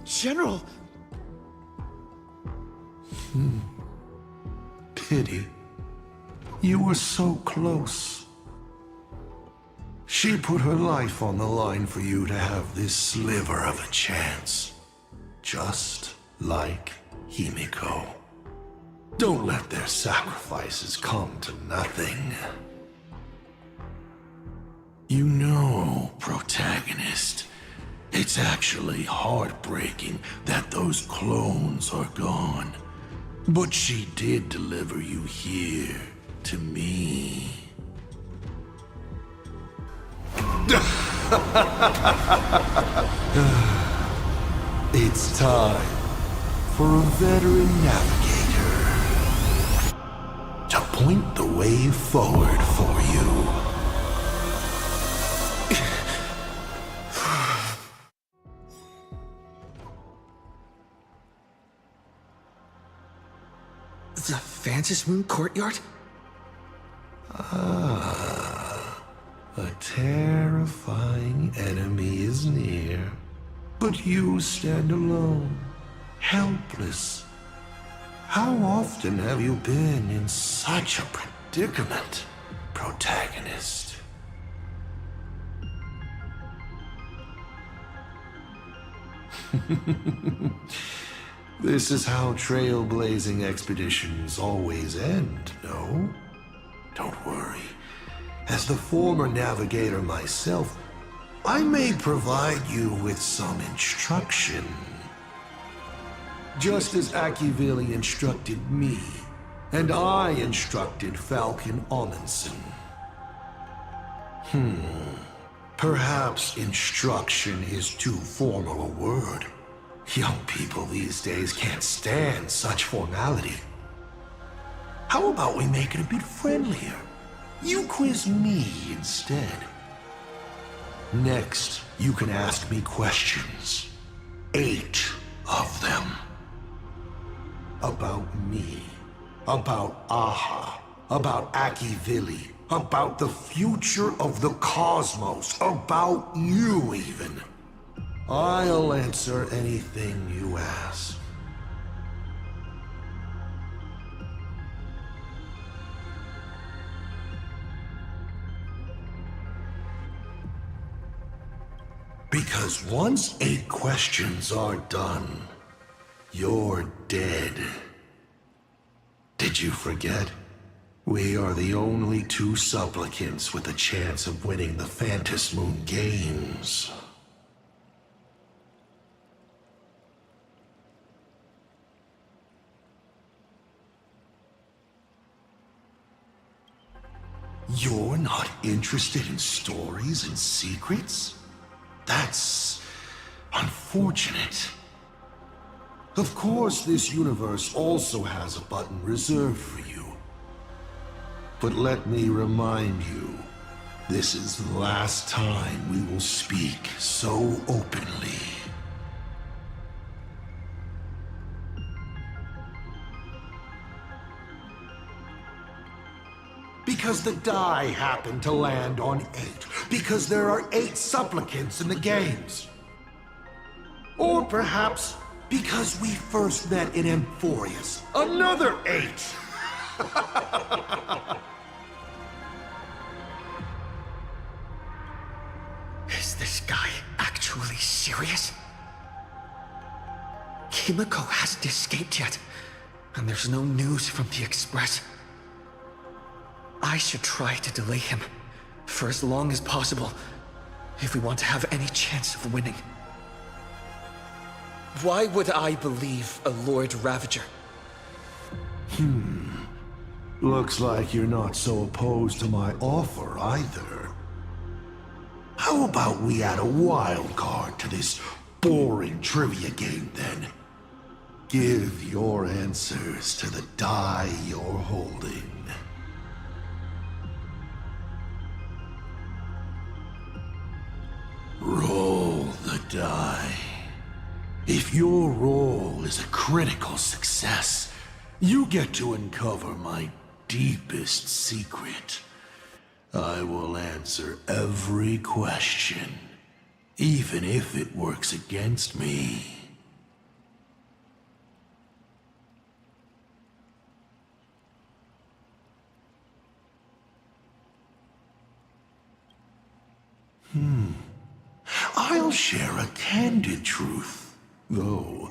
General! Pity. You were so close. She put her life on the line for you to have this sliver of a chance. Just like Himiko. Don't let their sacrifices come to nothing. You know, protagonist, it's actually heartbreaking that those clones are gone. But she did deliver you here, to me. It's time for a veteran navigator to point the way forward for you. The Phantom Moon courtyard? Ah, a terrifying enemy is near. But you stand alone, helpless. How often have you been in such a predicament, protagonist? This is how trailblazing expeditions always end, no? Don't worry. As the former navigator myself, I may provide you with some instruction. Just as Akivili instructed me, and I instructed Falcon Amundsen. Perhaps instruction is too formal a word. Young people these days can't stand such formality. How about we make it a bit friendlier? You quiz me instead. Next, you can ask me questions. 8 of them. About me. About Aha. About Akivili. About the future of the cosmos. About you, even. I'll answer anything you ask. Because once 8 questions are done, you're dead. Did you forget? We are the only 2 supplicants with a chance of winning the Phantom Moon Games. You're not interested in stories and secrets? That's unfortunate. Of course, this universe also has a button reserved for you. But let me remind you, this is the last time we will speak so openly. Because the die happened to land on 8. Because there are 8 supplicants in the games. Or perhaps because we first met in Emphorius. Another 8! Is this guy actually serious? Himiko hasn't escaped yet, and there's no news from the Express. I should try to delay him for as long as possible if we want to have any chance of winning. Why would I believe a Lord Ravager? Looks like you're not so opposed to my offer either. How about we add a wild card to this boring trivia game then? Give your answers to the die you're holding. Roll the die. If your roll is a critical success, you get to uncover my deepest secret. I will answer every question, even if it works against me. I'll share a candid truth, though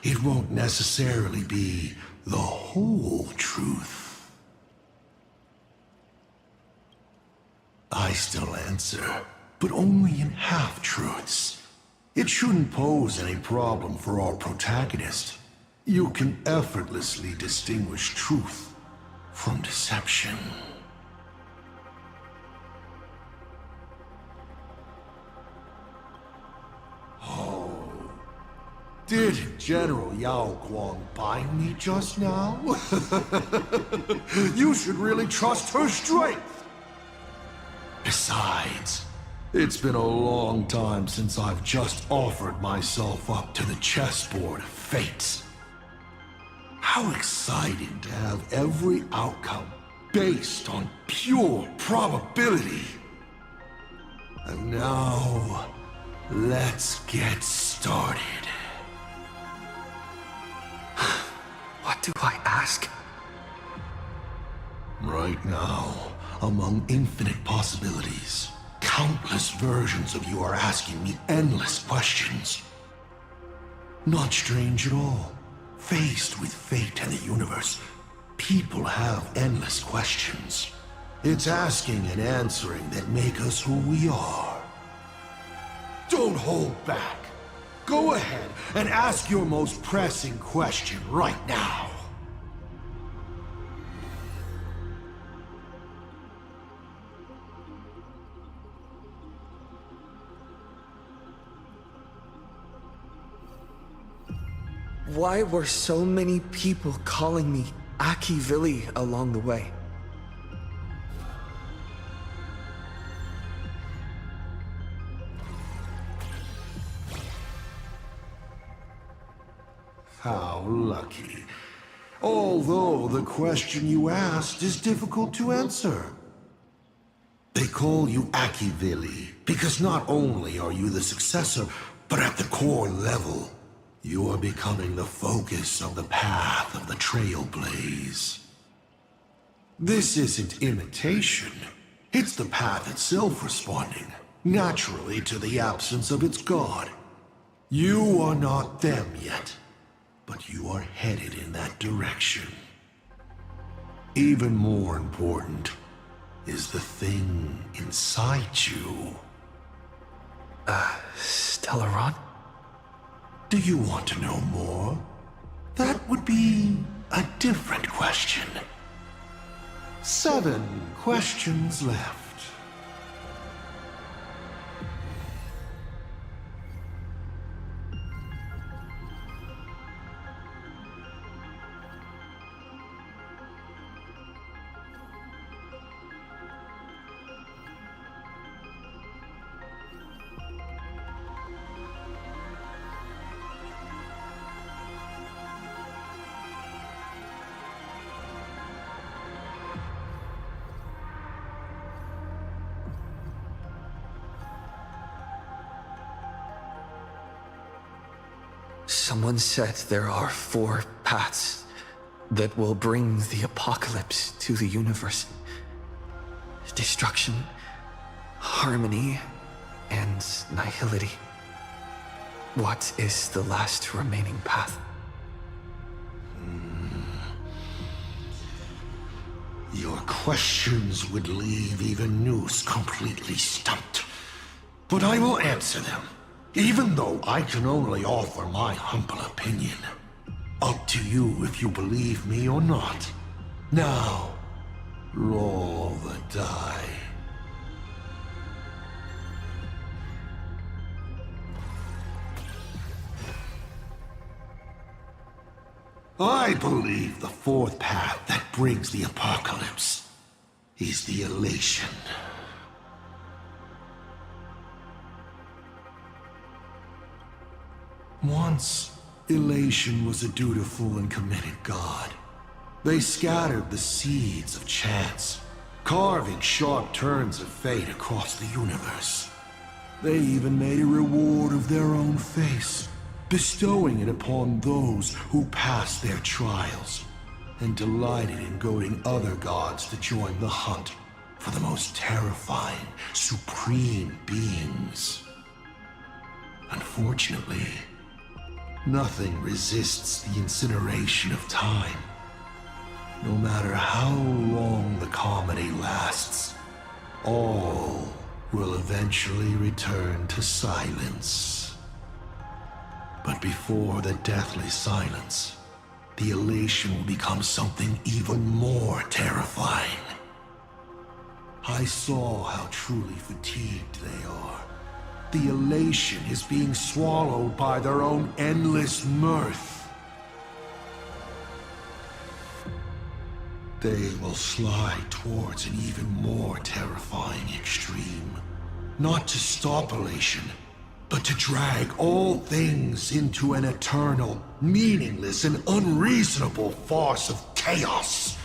it won't necessarily be the whole truth. I still answer, but only in half-truths. It shouldn't pose any problem for our protagonist. You can effortlessly distinguish truth from deception. Did General Yao Guang bind me just now? You should really trust her strength! Besides, it's been a long time since I've just offered myself up to the chessboard of fate. How exciting to have every outcome based on pure probability. And now, let's get started. What do I ask? Right now, among infinite possibilities, countless versions of you are asking me endless questions. Not strange at all. Faced with fate and the universe, people have endless questions. It's asking and answering that make us who we are. Don't hold back. Go ahead and ask your most pressing question right now. Why were so many people calling me Aki-Vili along the way? How lucky. Although the question you asked is difficult to answer. They call you Aki-Vili because not only are you the successor, but at the core level, you are becoming the focus of the path of the Trailblaze. This isn't imitation. It's the path itself responding, naturally, to the absence of its god. You are not them yet, but you are headed in that direction. Even more important is the thing inside you. Stellaron? Do you want to know more? That would be a different question. 7 questions left. Someone said there are 4 paths that will bring the apocalypse to the universe. Destruction, harmony, and nihility. What is the last remaining path? Your questions would leave even Noose completely stumped. But I will answer them, even though I can only offer my humble opinion. Up to you if you believe me or not. Now, roll the die. I believe the 4th path that brings the apocalypse is the elation. Once, elation was a dutiful and committed god. They scattered the seeds of chance, carving sharp turns of fate across the universe. They even made a reward of their own face, bestowing it upon those who passed their trials, and delighted in goading other gods to join the hunt for the most terrifying, supreme beings. Unfortunately, nothing resists the incineration of time. No matter how long the comedy lasts, all will eventually return to silence. But before the deathly silence, the elation will become something even more terrifying. I saw how truly fatigued they are. The elation is being swallowed by their own endless mirth. They will slide towards an even more terrifying extreme. Not to stop elation, but to drag all things into an eternal, meaningless, and unreasonable farce of chaos.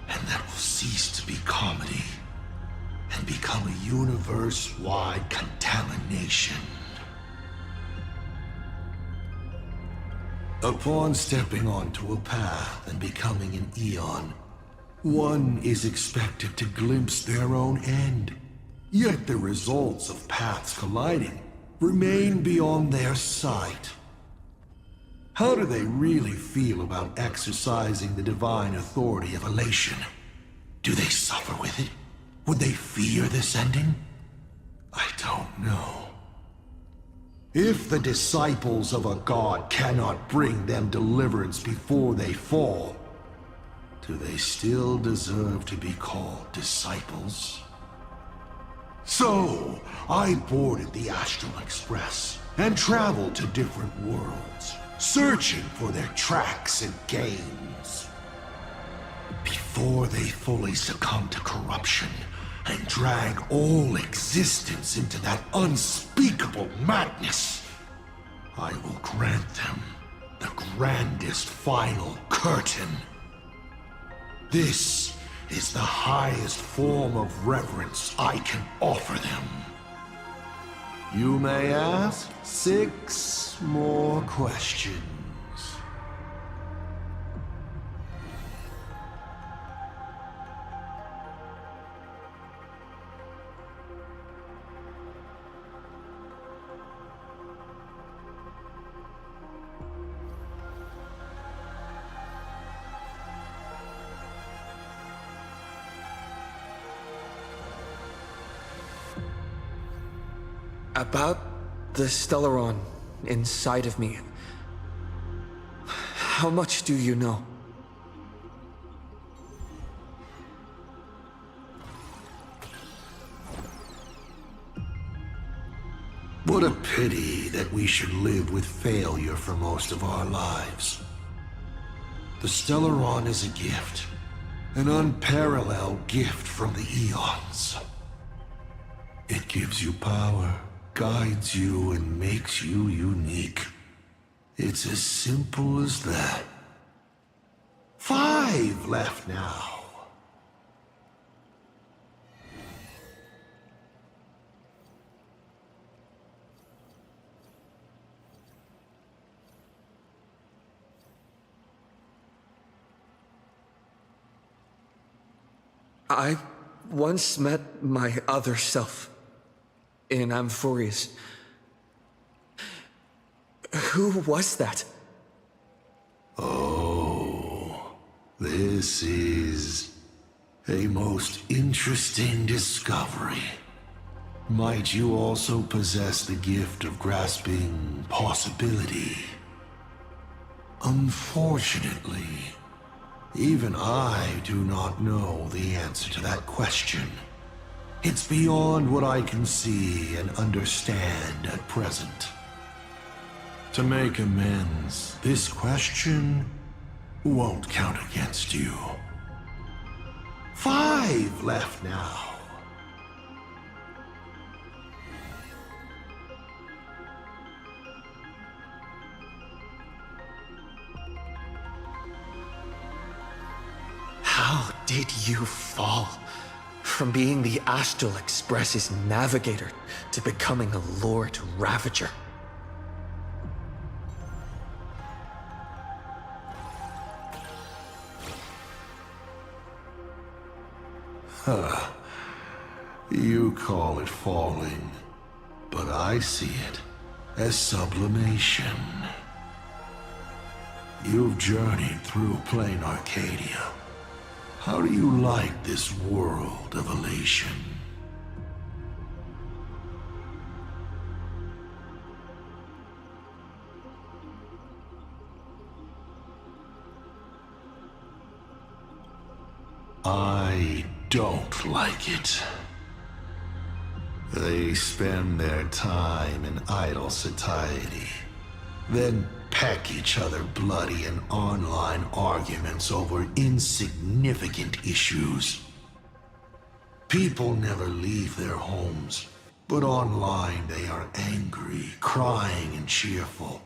And that will cease to be comedy and become a universe-wide contamination. Upon stepping onto a path and becoming an Eon, one is expected to glimpse their own end. Yet the results of paths colliding remain beyond their sight. How do they really feel about exercising the divine authority of elation? Do they suffer with it? Would they fear this ending? I don't know. If the disciples of a god cannot bring them deliverance before they fall, do they still deserve to be called disciples? So, I boarded the Astral Express and traveled to different worlds, searching for their tracks and gains. Before they fully succumb to corruption and drag all existence into that unspeakable madness, I will grant them the grandest final curtain. This is the highest form of reverence I can offer them. You may ask 6 more questions. About the Stellaron inside of me. How much do you know? What a pity that we should live with failure for most of our lives. The Stellaron is a gift, an unparalleled gift from the Eons. It gives you power, guides you, and makes you unique. It's as simple as that. 5 left now. I once met my other self in Amphorius. Who was that? Oh, this is a most interesting discovery. Might you also possess the gift of grasping possibility? Unfortunately, even I do not know the answer to that question. It's beyond what I can see and understand at present. To make amends, this question won't count against you. 5 left now. How did you fall from being the Astral Express's navigator to becoming a Lord Ravager? Huh. You call it falling, but I see it as sublimation. You've journeyed through plain Arcadia. How do you like this world of elation? I don't like it. They spend their time in idle satiety, then peck each other bloody in online arguments over insignificant issues. People never leave their homes, But online they are angry, crying, and cheerful.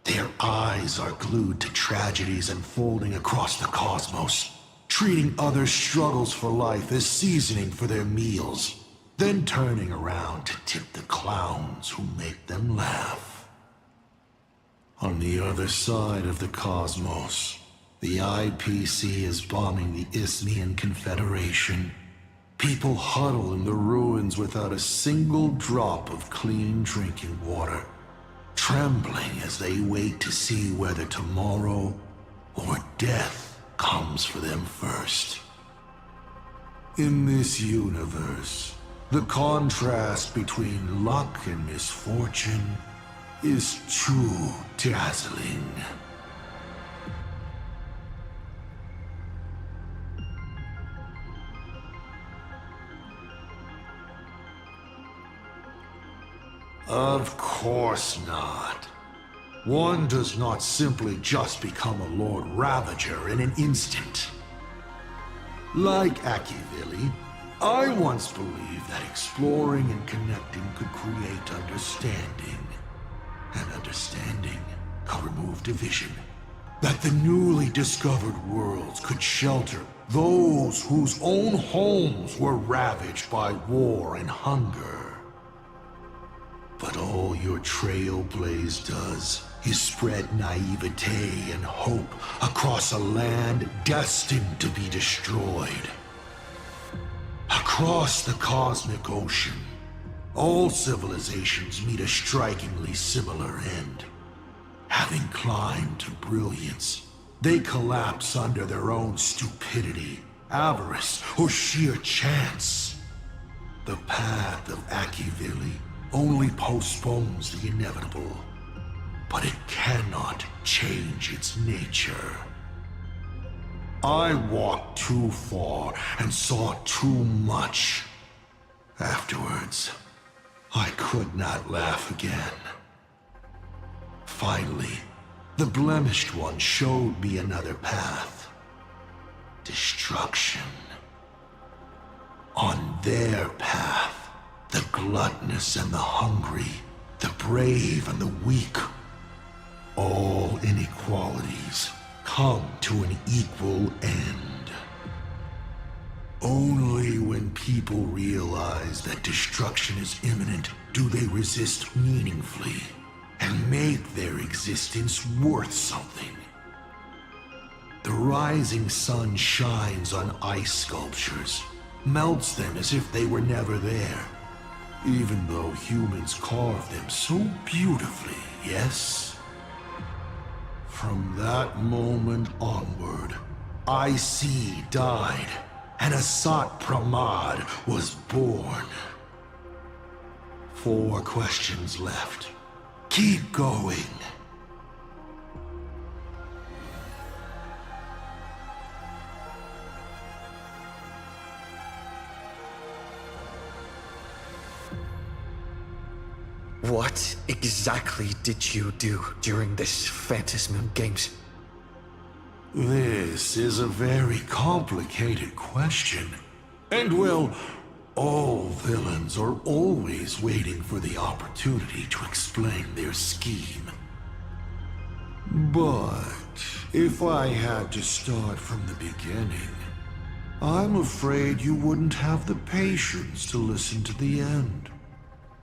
Their eyes are glued to tragedies unfolding across the cosmos, treating other struggles for life as seasoning for their meals, then turning around to tip the clowns who make them laugh. On the other side of the cosmos, the IPC is bombing the Isthmian Confederation. People huddle in the ruins without a single drop of clean drinking water, trembling as they wait to see whether tomorrow or death comes for them first. In this universe, the contrast between luck and misfortune is too dazzling. Of course not. One does not simply just become a Lord Ravager in an instant. Like Akivili, I once believed that exploring and connecting could create understanding. And understanding could remove division. That the newly discovered worlds could shelter those whose own homes were ravaged by war and hunger. But all your trailblaze does is spread naivete and hope across a land destined to be destroyed. Across the cosmic ocean, all civilizations meet a strikingly similar end. Having climbed to brilliance, they collapse under their own stupidity, avarice, or sheer chance. The path of Akivili only postpones the inevitable, but it cannot change its nature. I walked too far and saw too much. Afterwards, I could not laugh again. Finally, the Blemished One showed me another path. Destruction. On their path, the gluttonous and the hungry, the brave and the weak, all inequalities come to an equal end. Only when people realize that destruction is imminent do they resist meaningfully and make their existence worth something. The rising sun shines on ice sculptures, melts them as if they were never there, even though humans carved them so beautifully, yes? From that moment onward, IC died, and Asat Pramad was born. 4 questions left. Keep going. What exactly did you do during this Phantasmoon Games? This is a very complicated question. And well, all villains are always waiting for the opportunity to explain their scheme. But if I had to start from the beginning, I'm afraid you wouldn't have the patience to listen to the end.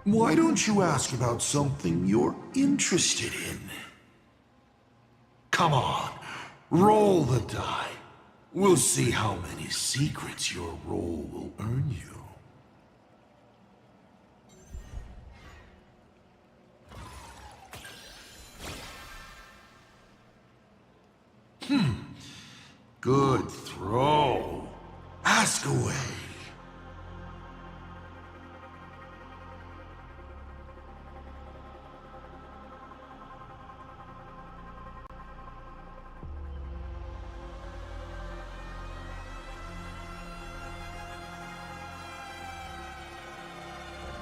Why don't you ask about something you're interested in? Come on, roll the die. We'll see how many secrets your roll will earn you. Good throw. Ask away.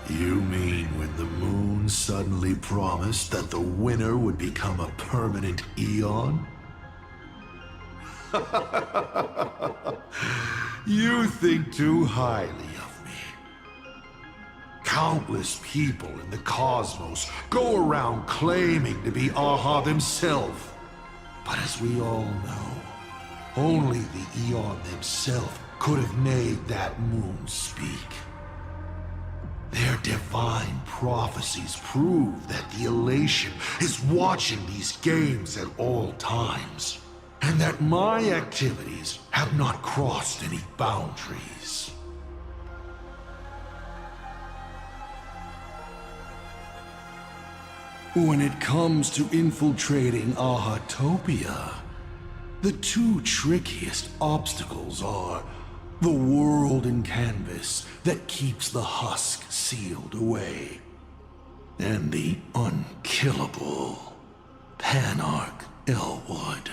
You mean when the moon suddenly promised that the winner would become a permanent Eon? You think too highly of me. Countless people in the cosmos go around claiming to be Aha themselves. But as we all know, only the Eon themselves could have made that moon speak. Their divine prophecies prove that the Elation is watching these games at all times, and that my activities have not crossed any boundaries. When it comes to infiltrating Ahatopia, the two trickiest obstacles are the world in canvas that keeps the husk sealed away, and the unkillable Panarch Elwood.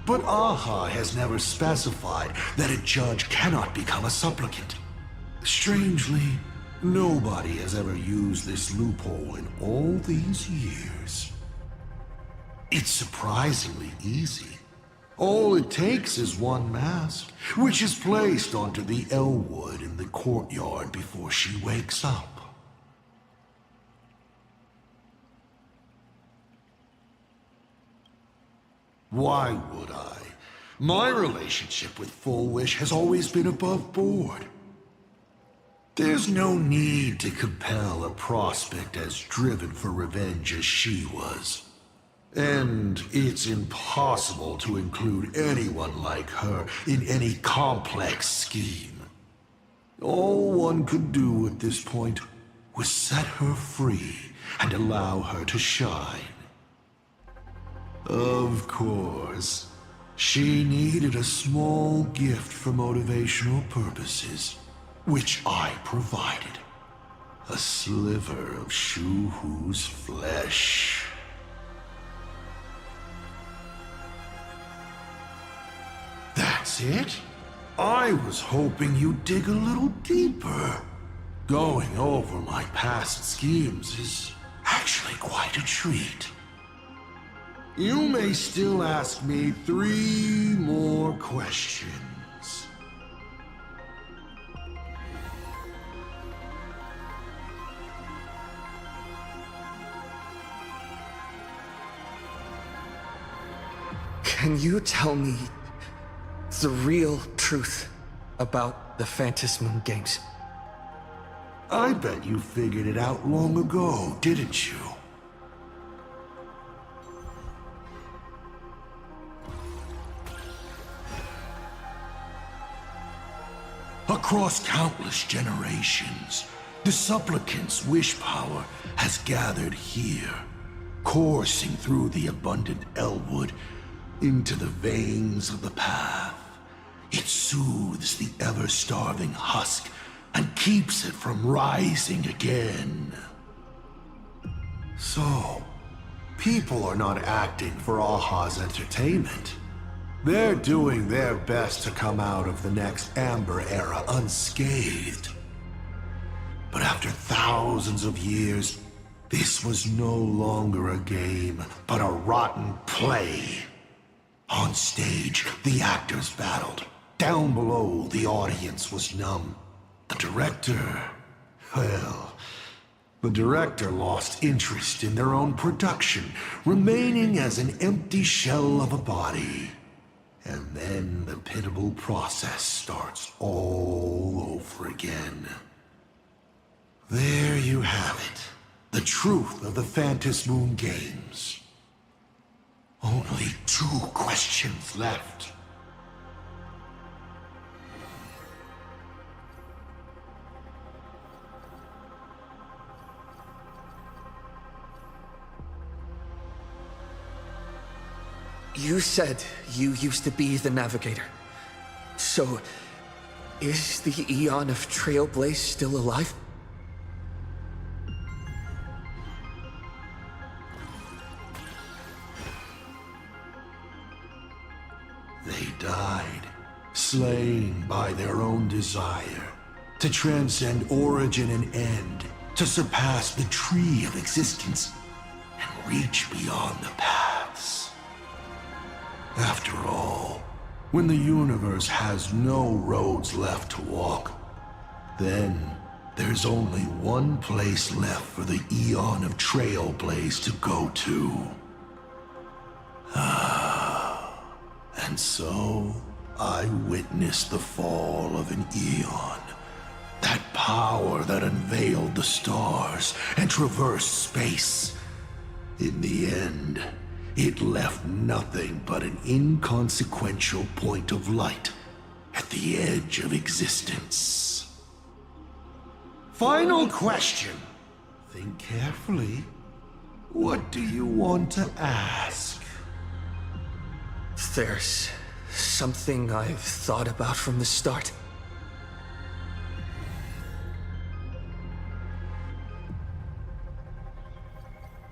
But Aha has never specified that a judge cannot become a supplicant. Strangely, nobody has ever used this loophole in all these years. It's surprisingly easy. All it takes is one mask, which is placed onto the Elwood in the courtyard before she wakes up. Why would I? My relationship with Full Wish has always been above board. There's no need to compel a prospect as driven for revenge as she was. And it's impossible to include anyone like her in any complex scheme. All one could do at this point was set her free and allow her to shine. Of course, she needed a small gift for motivational purposes, which I provided. A sliver of Shu-Hu's flesh. That's it? I was hoping you'd dig a little deeper. Going over my past schemes is actually quite a treat. You may still ask me 3 more questions. Can you tell me the real truth about the Phantasmoon games? I bet you figured it out long ago, didn't you? Across countless generations, the supplicant's wish power has gathered here, coursing through the abundant Elwood into the veins of the path. It soothes the ever-starving husk and keeps it from rising again. So, people are not acting for Aha's entertainment. They're doing their best to come out of the next Amber Era unscathed. But after thousands of years, this was no longer a game, but a rotten play. On stage, the actors battled. Down below, the audience was numb. The director... well... the director lost interest in their own production, remaining as an empty shell of a body. And then the pitiable process starts all over again. There you have it. The truth of the Phantasmoon games. Only 2 questions left. You said you used to be the Navigator. So, is the Eon of Trailblaze still alive? They died, slain by their own desire, to transcend origin and end, to surpass the tree of existence, and reach beyond the paths. After all, when the universe has no roads left to walk, then There's only one place left for the Eon of Trailblaze to go to. And so, I witnessed the fall of an Eon. That power that unveiled the stars and traversed space. In the end, it left nothing but an inconsequential point of light at the edge of existence. Final question. Think carefully. What do you want to ask? There's something I've thought about from the start.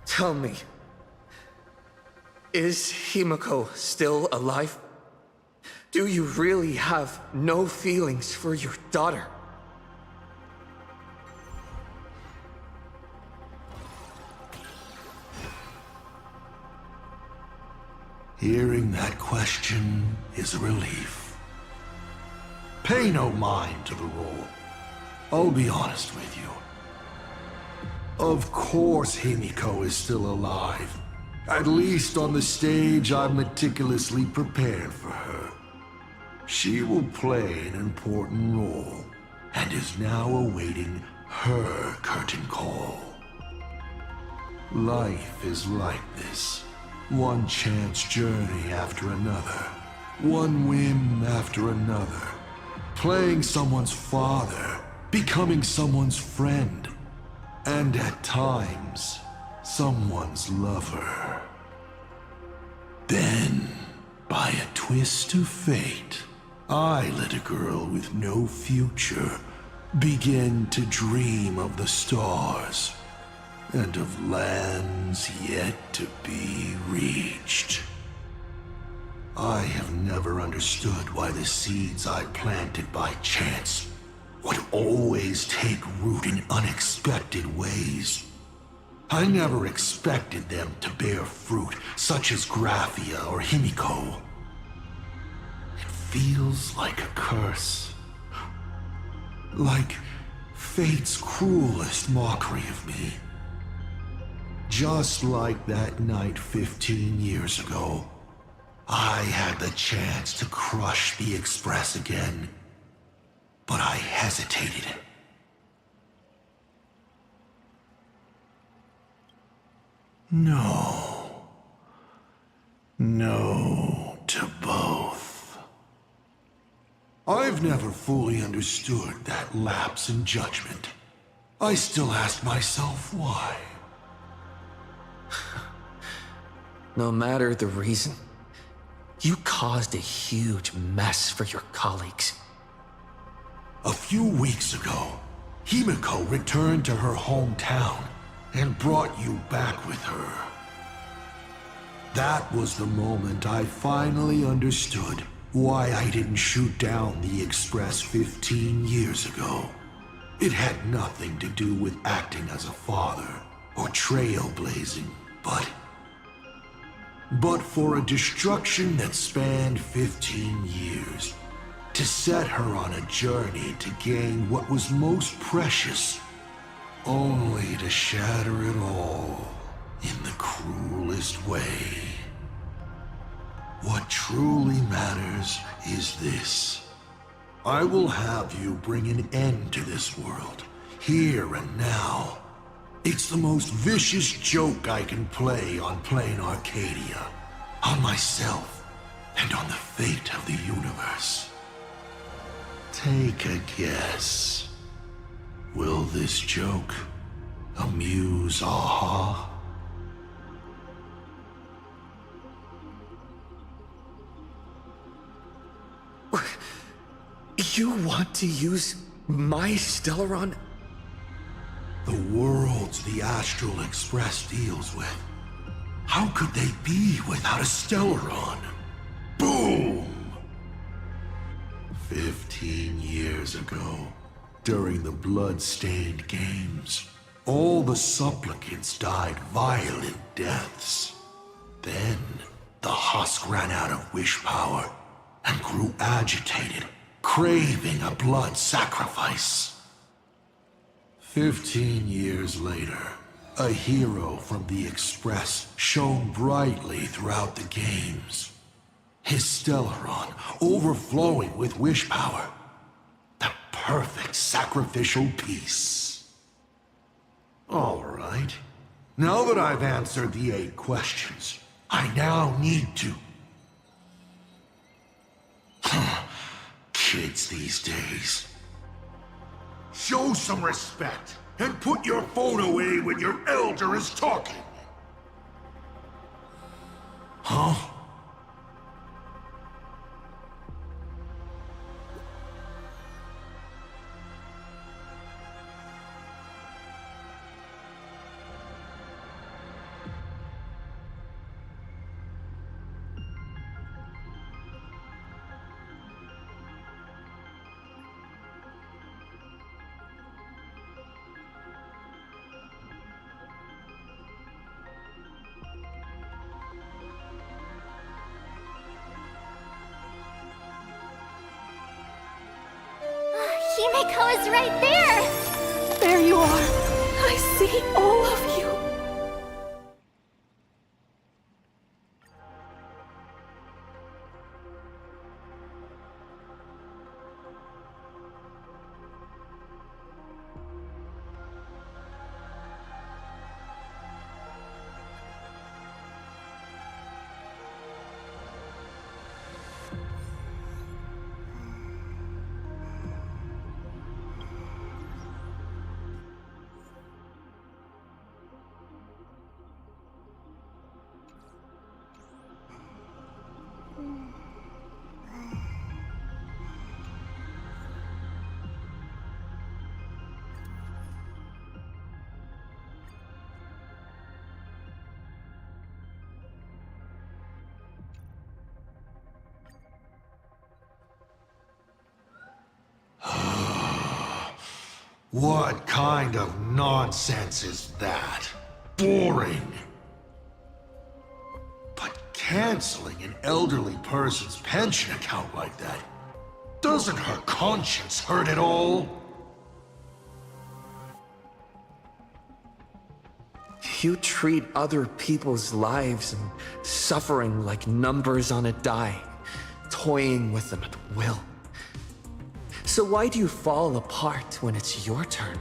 Tell me, is Himiko still alive? Do you really have no feelings for your daughter? Hearing that question is a relief. Pay no mind to the role. I'll be honest with you. Of course Himiko is still alive. At least on the stage I've meticulously prepared for her. She will play an important role, and is now awaiting her curtain call. Life is like this. One chance journey after another. One whim after another. Playing someone's father, becoming someone's friend, and at times, someone's lover. Then, by a twist of fate, I let a girl with no future begin to dream of the stars and of lands yet to be reached. I have never understood why the seeds I planted by chance would always take root in unexpected ways. I never expected them to bear fruit, such as Graphia or Himiko. It feels like a curse. Like fate's cruelest mockery of me. Just like that night 15 years ago, I had the chance to crush the Express again, but I hesitated. No. No to both. I've never fully understood that lapse in judgment. I still ask myself why. No matter the reason, you caused a huge mess for your colleagues. A few weeks ago, Himiko returned to her hometown and brought you back with her. That was the moment I finally understood why I didn't shoot down the Express 15 years ago. It had nothing to do with acting as a father or trailblazing, but for a destruction that spanned 15 years, to set her on a journey to gain what was most precious, only to shatter it all in the cruelest way. What truly matters is this. I will have you bring an end to this world, here and now. It's the most vicious joke I can play on plain Arcadia, on myself, and on the fate of the universe. Take a guess. Will this joke amuse Aha? You want to use my Stellaron? The worlds the Astral Express deals with. How could they be without a Stellaron? Boom! 15 years ago, during the blood-stained games, all the supplicants died violent deaths. Then, the husk ran out of wish power and grew agitated, craving a blood sacrifice. 15 years later, a hero from the Express shone brightly throughout the games. His Stellaron overflowing with wish power. The perfect sacrificial piece. All right. Now that I've answered the 8 questions, I now need to... Kids these days. Show some respect and put your phone away when your elder is talking. Huh? Himiko is right there! There you are. I see all of you. What kind of nonsense is that? Boring. But canceling an elderly person's pension account like that, doesn't her conscience hurt at all? You treat other people's lives and suffering like numbers on a die, toying with them at will. So why do you fall apart when it's your turn?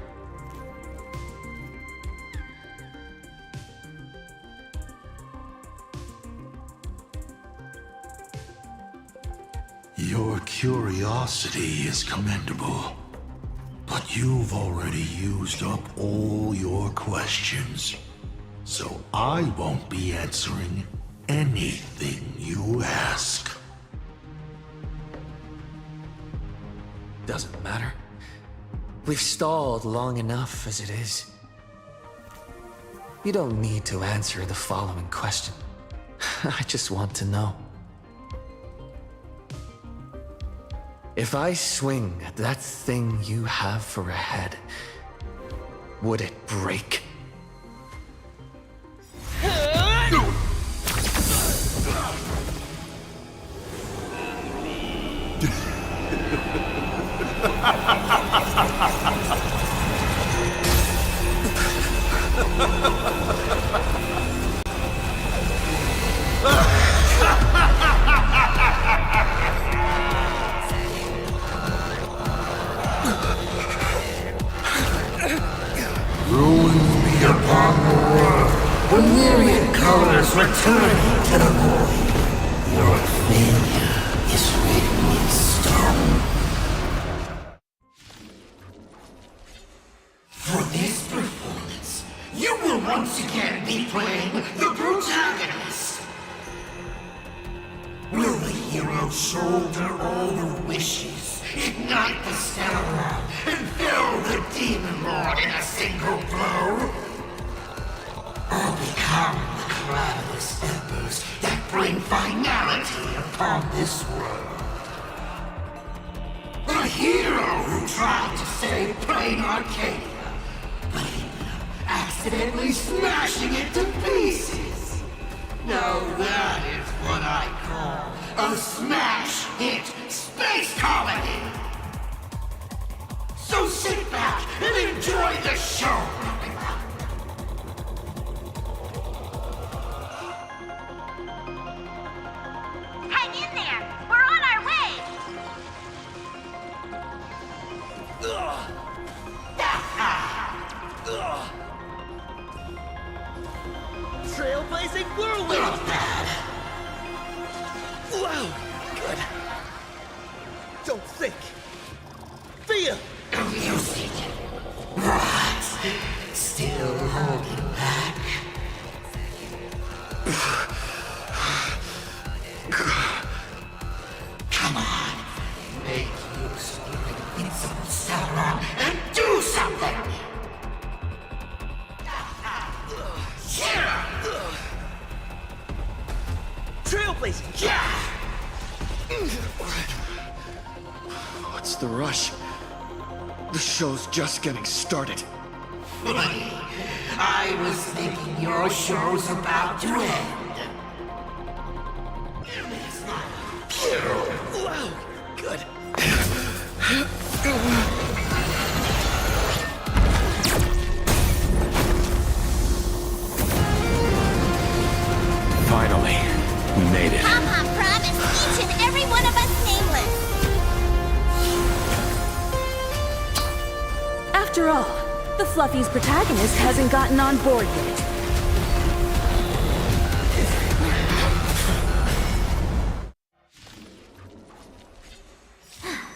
Your curiosity is commendable, but you've already used up all your questions, so I won't be answering anything you ask. Doesn't matter. We've stalled long enough as it is. You don't need to answer the following question. I just want to know. If I swing at that thing you have for a head, would it break? Ruins be upon the world, the myriad colors returning to the void. Your failure is written in stone. For this performance, you will once again be playing the protagonist. Will the hero shoulder all the wishes, ignite the Stellaron, and fell the Demon Lord in a single blow? Or become the cloudless embers that bring finality upon this world? A hero who tried to save plain Arcadia, but ended up accidentally smashing it to pieces. Now that is what I call a smash hit space comedy. So sit back and enjoy the show! Hang in there! We're on our way! Trailblazing whirlwind! Wow, good. Don't think. Feel! Music. What? Still holding back? Come on. Make use of your invincible Sauron and do something! Trailblazing! Yeah! What's the rush? The show's just getting started. Funny. I was thinking your show's about to end. Wow, good. Finally, we made it. Pom-Pom promised each and every one of us nameless. After all, the Fluffy's protagonist hasn't gotten on board yet.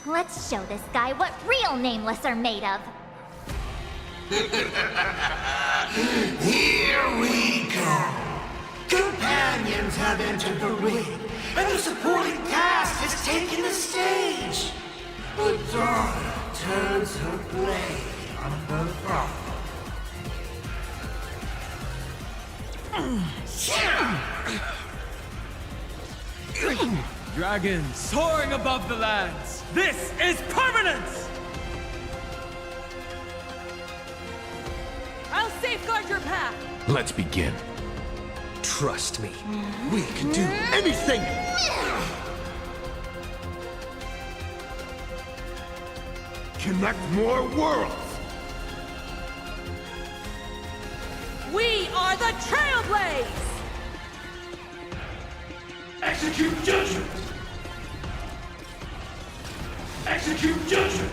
Let's show this guy what real nameless are made of. Here we go. Companions have entered the ring, and the supporting cast has taken the stage. The daughter turns her blade on her father. Dragons soaring above the lands. This is permanence! I'll safeguard your path. Let's begin. Trust me, we can do anything! Connect more worlds! We are the Trailblaze! Execute judgment! Execute judgment!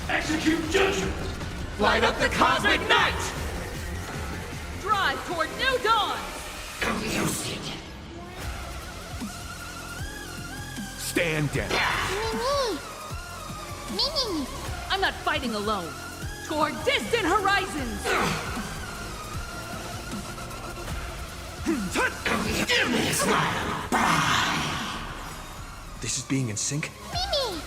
Execute judgment! Light up the cosmic night! Drive toward new dawn! Music. Stand down. Mini! I'm not fighting alone. Toward distant horizons! Give me a smile. Bye. This is being in sync? Mimi!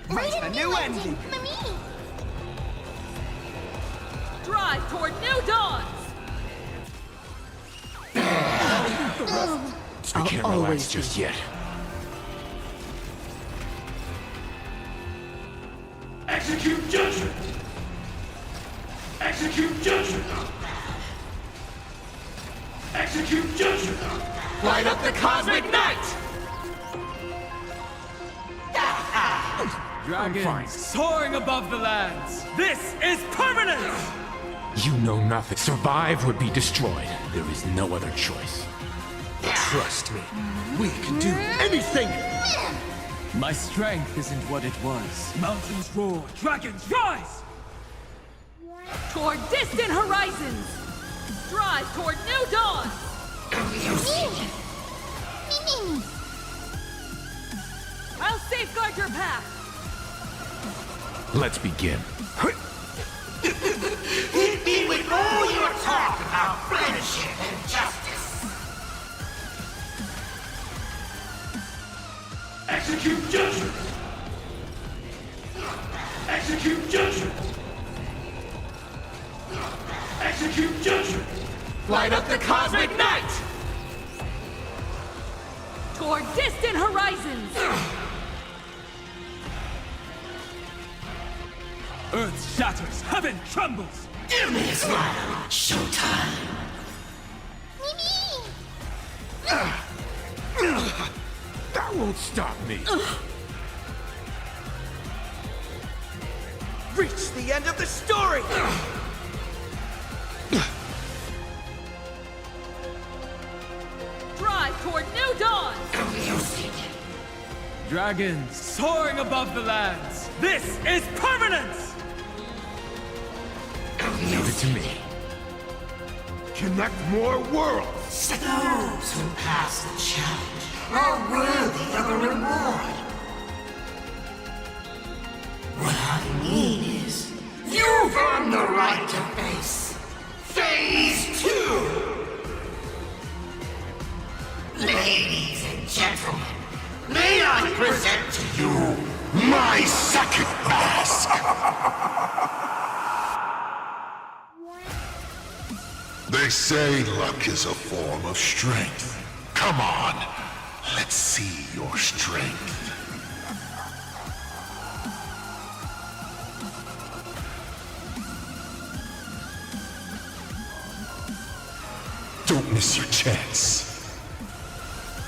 Write a new ending! Mimi! Drive toward new dawns! I can't relax just yet. Execute judgment! Execute judgment! Execute judgment! Light up the cosmic night! Dragons soaring above the lands. This is permanence! You know nothing. Survive or be destroyed. There is no other choice. Trust me, we can do anything! My strength isn't what it was. Mountains roar, dragons rise! Toward distant horizons! Drive toward new dawn! Mimi! I'll safeguard your path! Let's begin. Hit me with all your talk about friendship and justice. Execute judgment! Execute judgment! Execute judgment! Light up the cosmic night! Toward distant horizons! Earth shatters, heaven trembles! Give me a smile. Showtime. Mimi! won't stop me. Reach the end of the story! Drive toward new dawn! Dragons soaring above the lands. This is permanence! Leave it to me. Connect more worlds. Those who pass the challenge are worthy of a reward. What I mean is, you've earned the right to face Phase 2! Ladies and gentlemen, may I present to you my second mask! They say luck is a form of strength. Come on, let's see your strength. Don't miss your chance.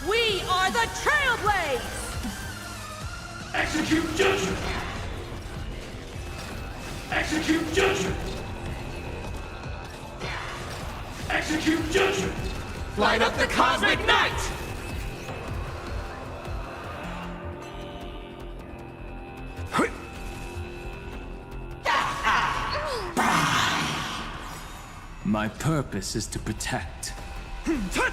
We are the Trailblaze! Execute judgment. Execute judgment. Execute judgment. Light up the cosmic night! My purpose is to protect. For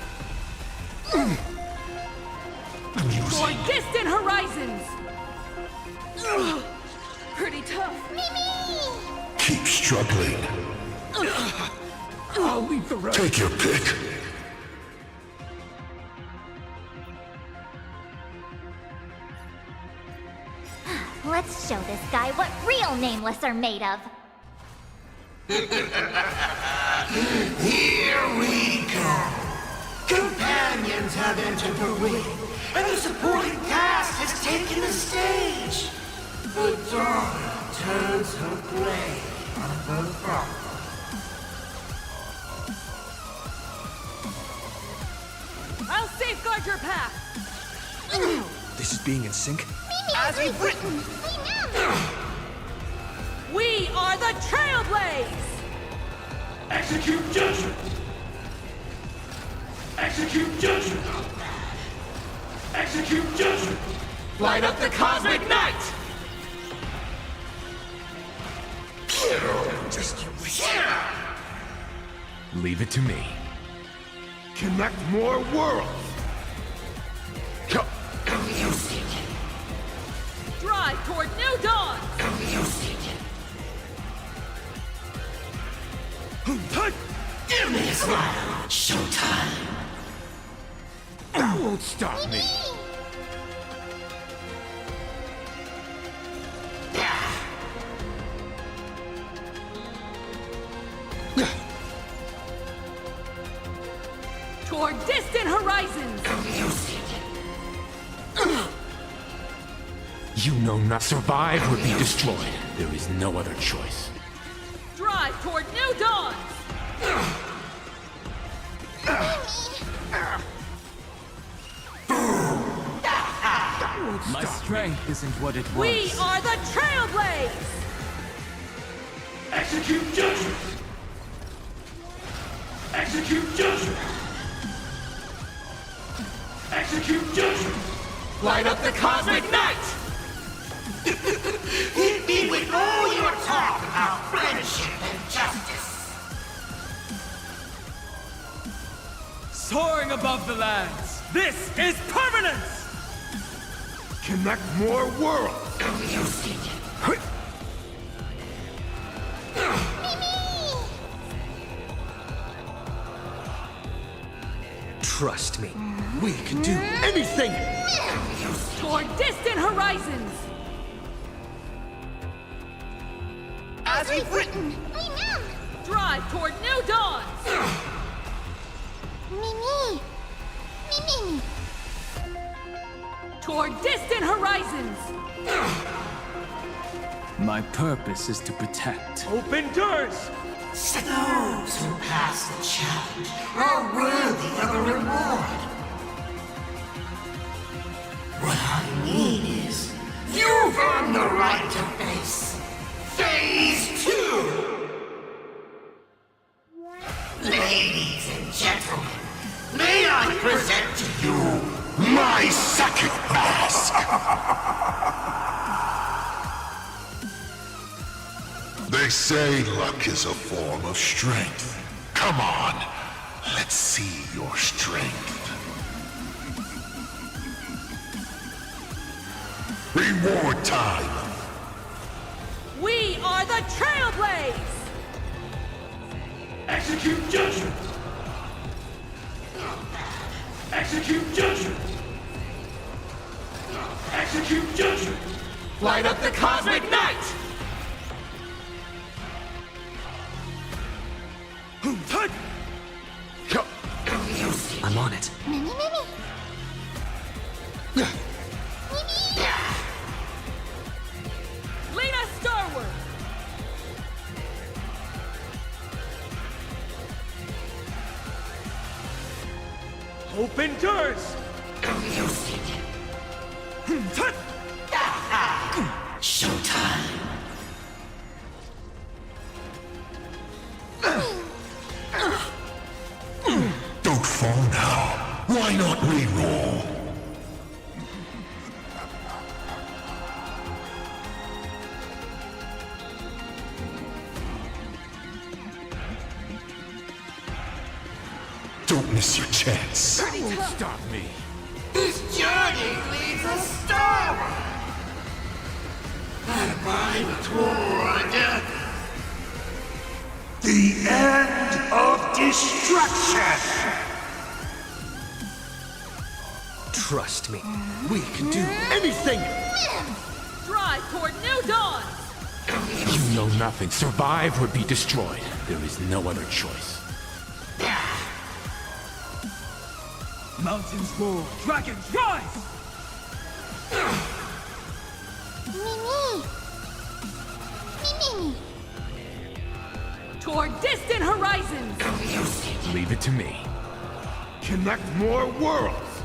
distant horizons! Ugh, pretty tough. Keep struggling. I'll leave the rest. Take your pick. Let's show this guy what real nameless are made of. Here we go. Companions have entered the ring, and the supporting cast has taken the stage. The daughter turns her blade on the father. I'll safeguard your path! This is being in sync? As we've written! We are the Trailblaze! Execute judgment. Execute judgment. Execute judgment. Light up the cosmic night! Just you wait. Leave it to me. Connect more worlds. Drive toward new dawn! Give me a smile. Showtime. That won't stop me. Toward distant horizons! You know not survive or be destroyed. There is no other choice. Drive toward new dawn! My strength isn't what it was. We are the Trailblaze! Execute judgment. Execute judgment. Execute judgment. Light up the cosmic night! Hit me with all your talk about friendship and justice. Soaring above the lands. This is permanence! Connect more worlds. Trust me, we can do anything! Toward distant horizons! As we've written. Drive toward new dawn! Mimi! Mimi! Toward distant horizons! My purpose is to protect. Open doors. Those who pass the challenge are worthy of a reward. What my second mask! They say luck is a form of strength. Come on, let's see your strength. Reward time! We are the Trailblaze! Execute judgment! Execute judgment! Execute judgment! Light up the cosmic night! I'm on it. Mimi. Lead us starward! Hope endures! Showtime! Don't fall now. Why not re-roll? Don't miss your chance. That won't stop me. This journey leads us starward. And mine toward The end of destruction! Trust me, we can do anything! Drive toward new dawns! You know nothing. Survive or be destroyed. There is no other choice. Mountains roar, dragons rise! Mimi. Toward distant horizons! Leave it to me. Connect more worlds!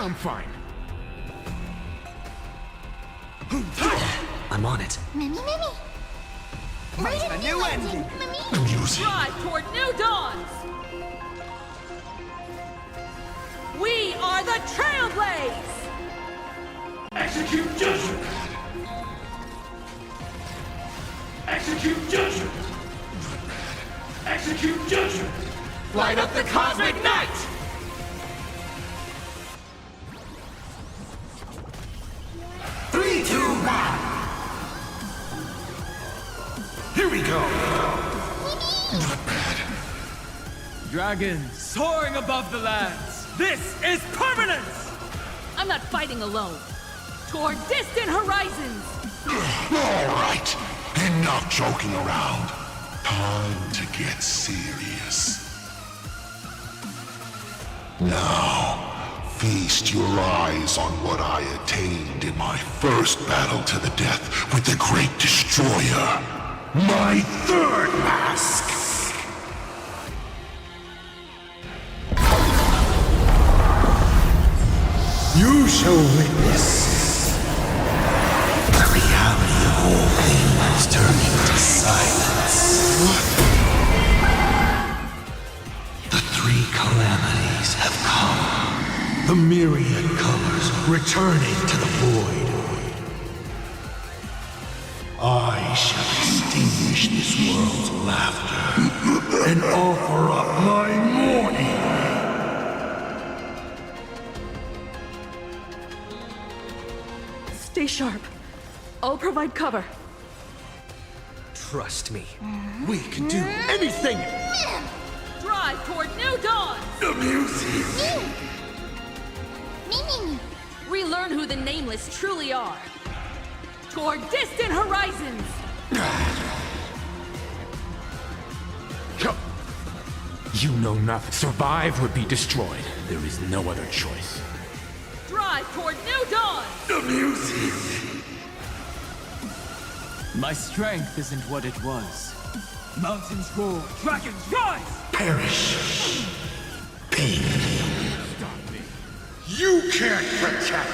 I'm fine. I'm on it. Mimi. Right A new ending! Drive toward new dawns! We are the Trailblaze! Execute judgment! Execute judgment! Execute judgment! Light up the cosmic night! Three, two, one! Here we go! Dragons soaring above the lands! This is permanence! I'm not fighting alone. Toward distant horizons! All right, enough joking around. Time to get serious. Now, feast your eyes on what I attained in my first battle to the death with the Great Destroyer. My third mask! You shall witness the reality of all things turning to silence. The three calamities have come. The myriad colors returning to the void. I shall extinguish this world's laughter and offer up my mourning. Stay sharp. I'll provide cover. Trust me, we can do anything! Drive toward new dawns! Amusing! Mimi. Relearn who the Nameless truly are. Toward distant horizons! You know nothing. Survive or be destroyed. There is no other choice. Drive toward new dawns! Amusing! My strength isn't what it was. Mountains roar, dragons rise! Perish! Pain! Stop me! You can't protect!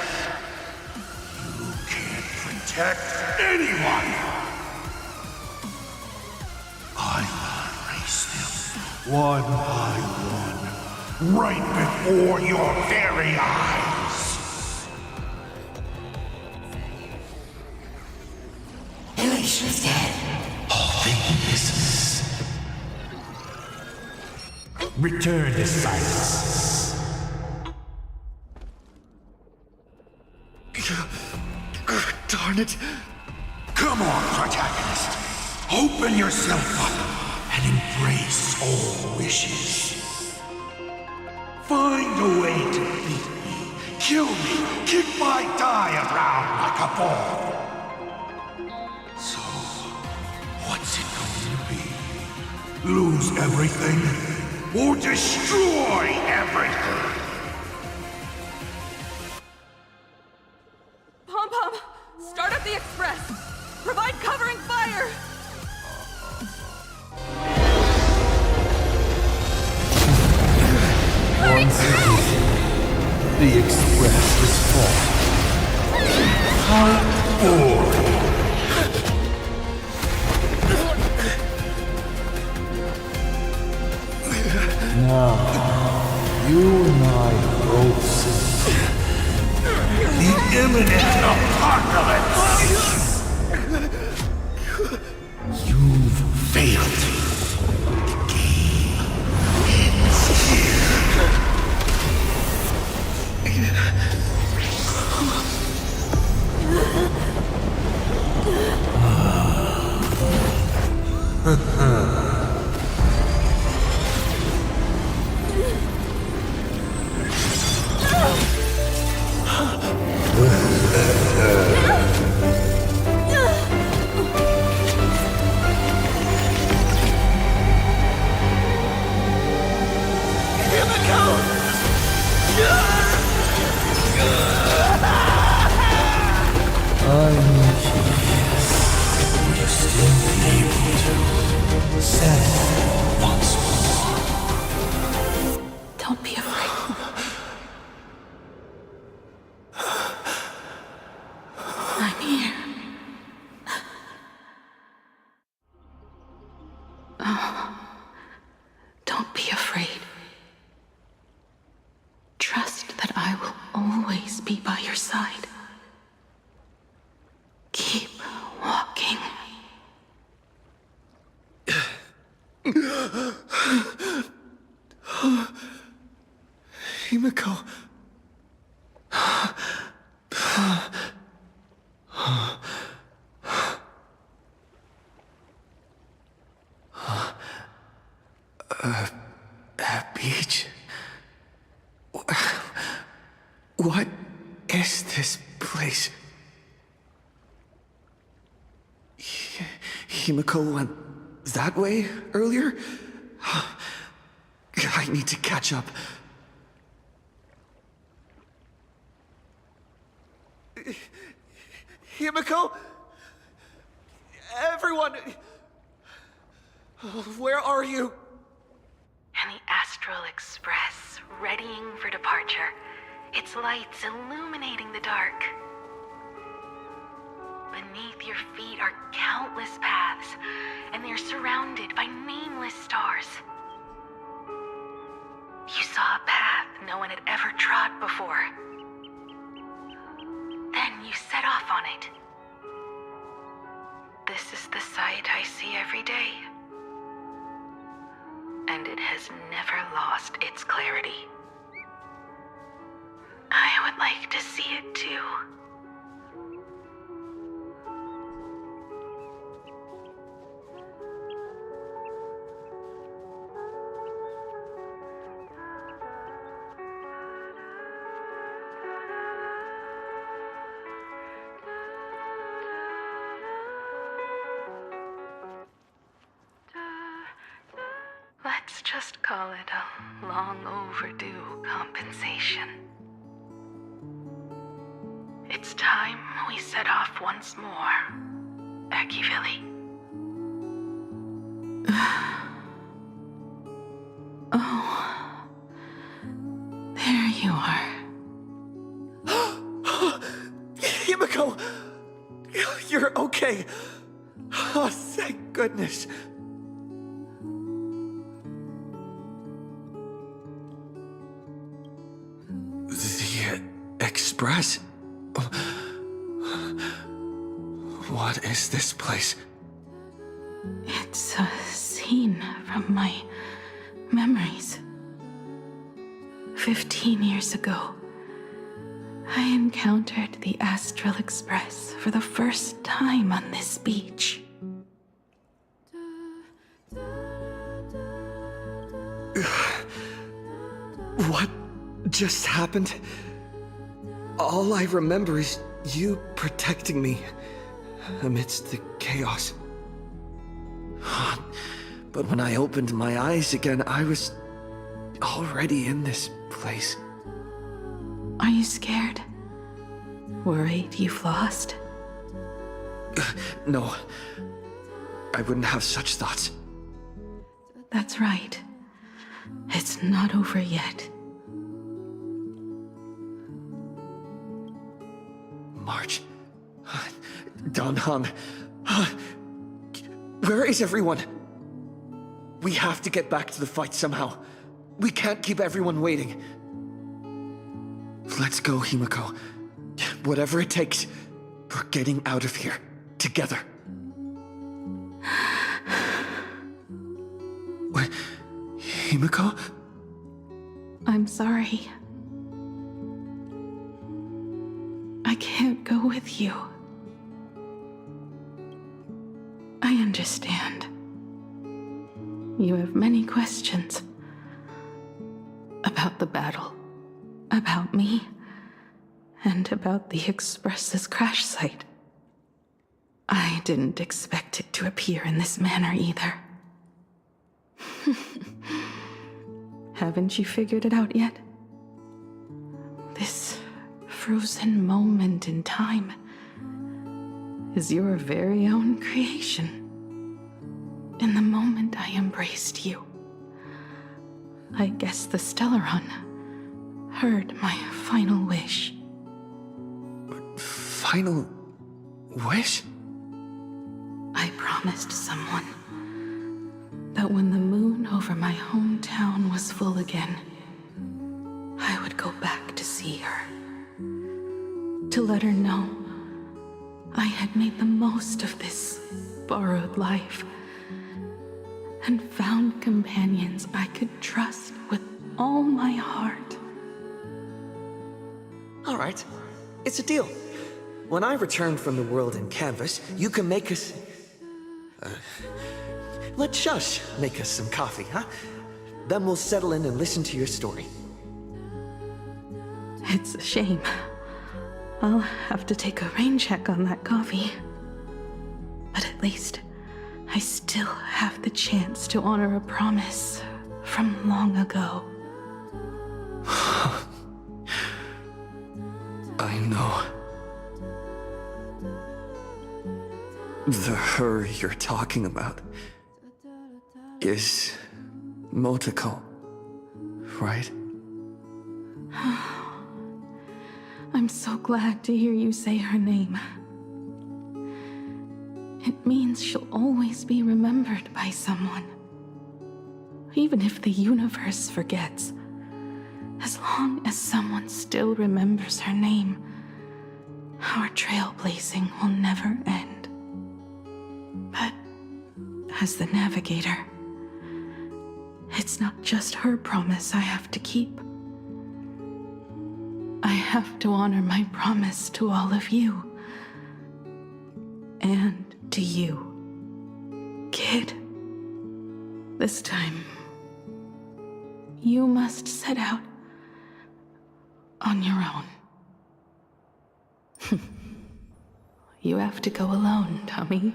You can't protect anyone! one by one, right before your very eyes. Elisha's dead. All things return to silence. Darn it. Come on, protagonist. Open yourself up and embrace all wishes. Find a way to beat me, kill me, kick my die around like a ball. So, what's it going to be? Lose everything or destroy everything? Pom-Pom, start up the express. Provide covering fire. Once again, the express is full. How boring. Now, you and I both see the imminent apocalypse! You've failed. The game ends here. I need you, yes. Will you still be able to settle once more? Don't be afraid. I'm here. Oh, don't be afraid. Trust that I will always be by your side. Keep walking. Himiko. Beach? What is this place? Himiko went that way earlier? I need to catch up. Himiko? Everyone! Where are you? And the Astral Express, readying for departure. Its lights illuminating the dark. Beneath your feet are countless paths, and they're surrounded by nameless stars. You saw a path no one had ever trod before. Then you set off on it. This is the sight I see every day. And it has never lost its clarity. I would like to see it too. Let's just call it a long overdue compensation. It's time we set off once more, Akivili. Oh, there you are. Himiko! You're okay. Oh, thank goodness. Express? What is this place? It's a scene from my memories. 15 years ago, I encountered the Astral Express for the first time on this beach. What just happened? All I remember is you protecting me amidst the chaos. But when I opened my eyes again, I was already in this place. Are you scared? Worried you've lost? No. I wouldn't have such thoughts. That's right. It's not over yet. March. Dan Han. Where is everyone? We have to get back to the fight somehow. We can't keep everyone waiting. Let's go, Himiko. Whatever it takes, we're getting out of here. Together. What? Himiko? I'm sorry. I can't go with you. I understand. You have many questions. About the battle. About me. And about the Express's crash site. I didn't expect it to appear in this manner either. Haven't you figured it out yet? This frozen moment in time is your very own creation. In the moment I embraced you, I guess the Stellaron heard my final wish. Final wish? I promised someone that when the moon over my hometown was full again, I would go back to see her. To let her know I had made the most of this borrowed life and found companions I could trust with all my heart. All right. It's a deal. When I return from the world in canvas, you can make us... let Shush make us some coffee, huh? Then we'll settle in and listen to your story. It's a shame. I'll have to take a rain check on that coffee. But at least I still have the chance to honor a promise from long ago. I know. The her you're talking about is Motoko, right? I'm so glad to hear you say her name. It means she'll always be remembered by someone. Even if the universe forgets, as long as someone still remembers her name, our trailblazing will never end. But as the navigator, it's not just her promise I have to keep. I have to honor my promise to all of you. And to you, kid. This time, you must set out on your own. You have to go alone, Tommy.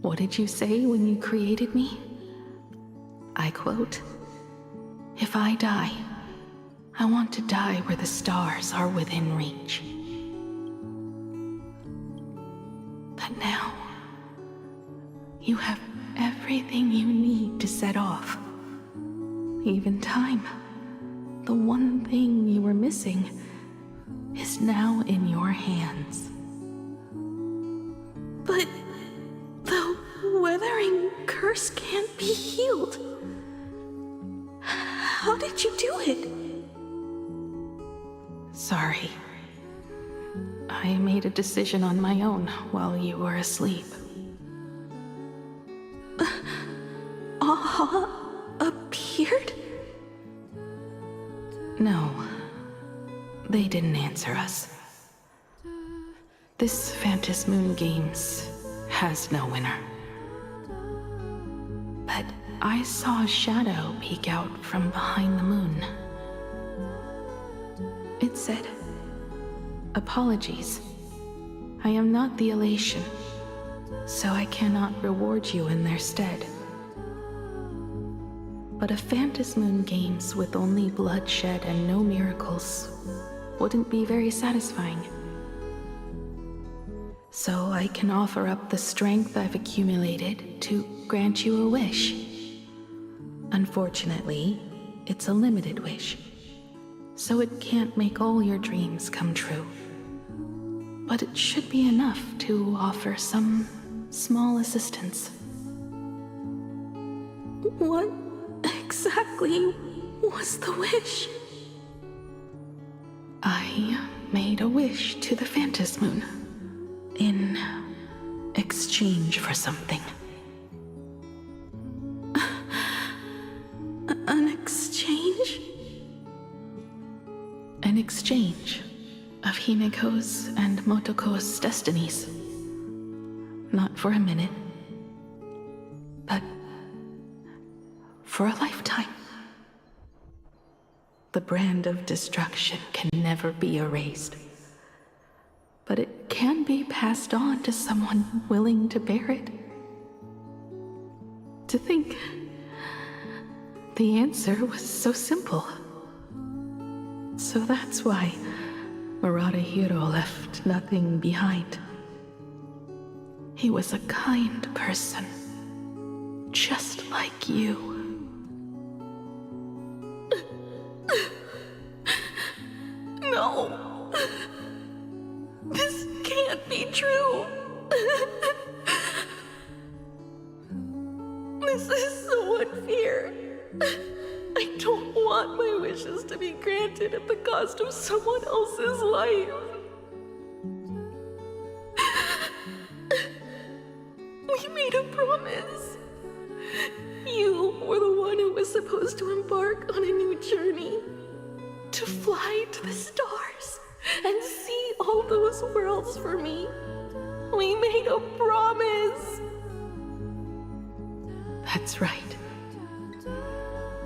What did you say when you created me? I quote, "If I die, I want to die where the stars are within reach." But now, you have everything you need to set off. Even time. The one thing you were missing is now in your hands. But the weathering curse can't be healed. How did you do it? Sorry. I made a decision on my own while you were asleep. Appeared? No. They didn't answer us. This Phantasm Moon Games has no winner. But I saw a shadow peek out from behind the moon. It said, "Apologies. I am not the elation, so I cannot reward you in their stead." But a Phantasm Moon Games with only bloodshed and no miracles wouldn't be very satisfying. So I can offer up the strength I've accumulated to grant you a wish. Unfortunately, it's a limited wish, so it can't make all your dreams come true. But it should be enough to offer some small assistance. What exactly was the wish? I made a wish to the Phantasm Moon in exchange for something. An exchange? An exchange of Himiko's and Motoko's destinies. Not for a minute, but for a lifetime. The brand of destruction can never be erased, but it can be passed on to someone willing to bear it. To think the answer was so simple. So that's why Murata-hiro left nothing behind. He was a kind person, just like you. No. This can't be true. This is so unfair. I don't want my wishes to be granted at the cost of someone else's life. We made a promise. You were the one who was supposed to embark on a new journey. To fly to the stars and see all those worlds for me. We made a promise. That's right.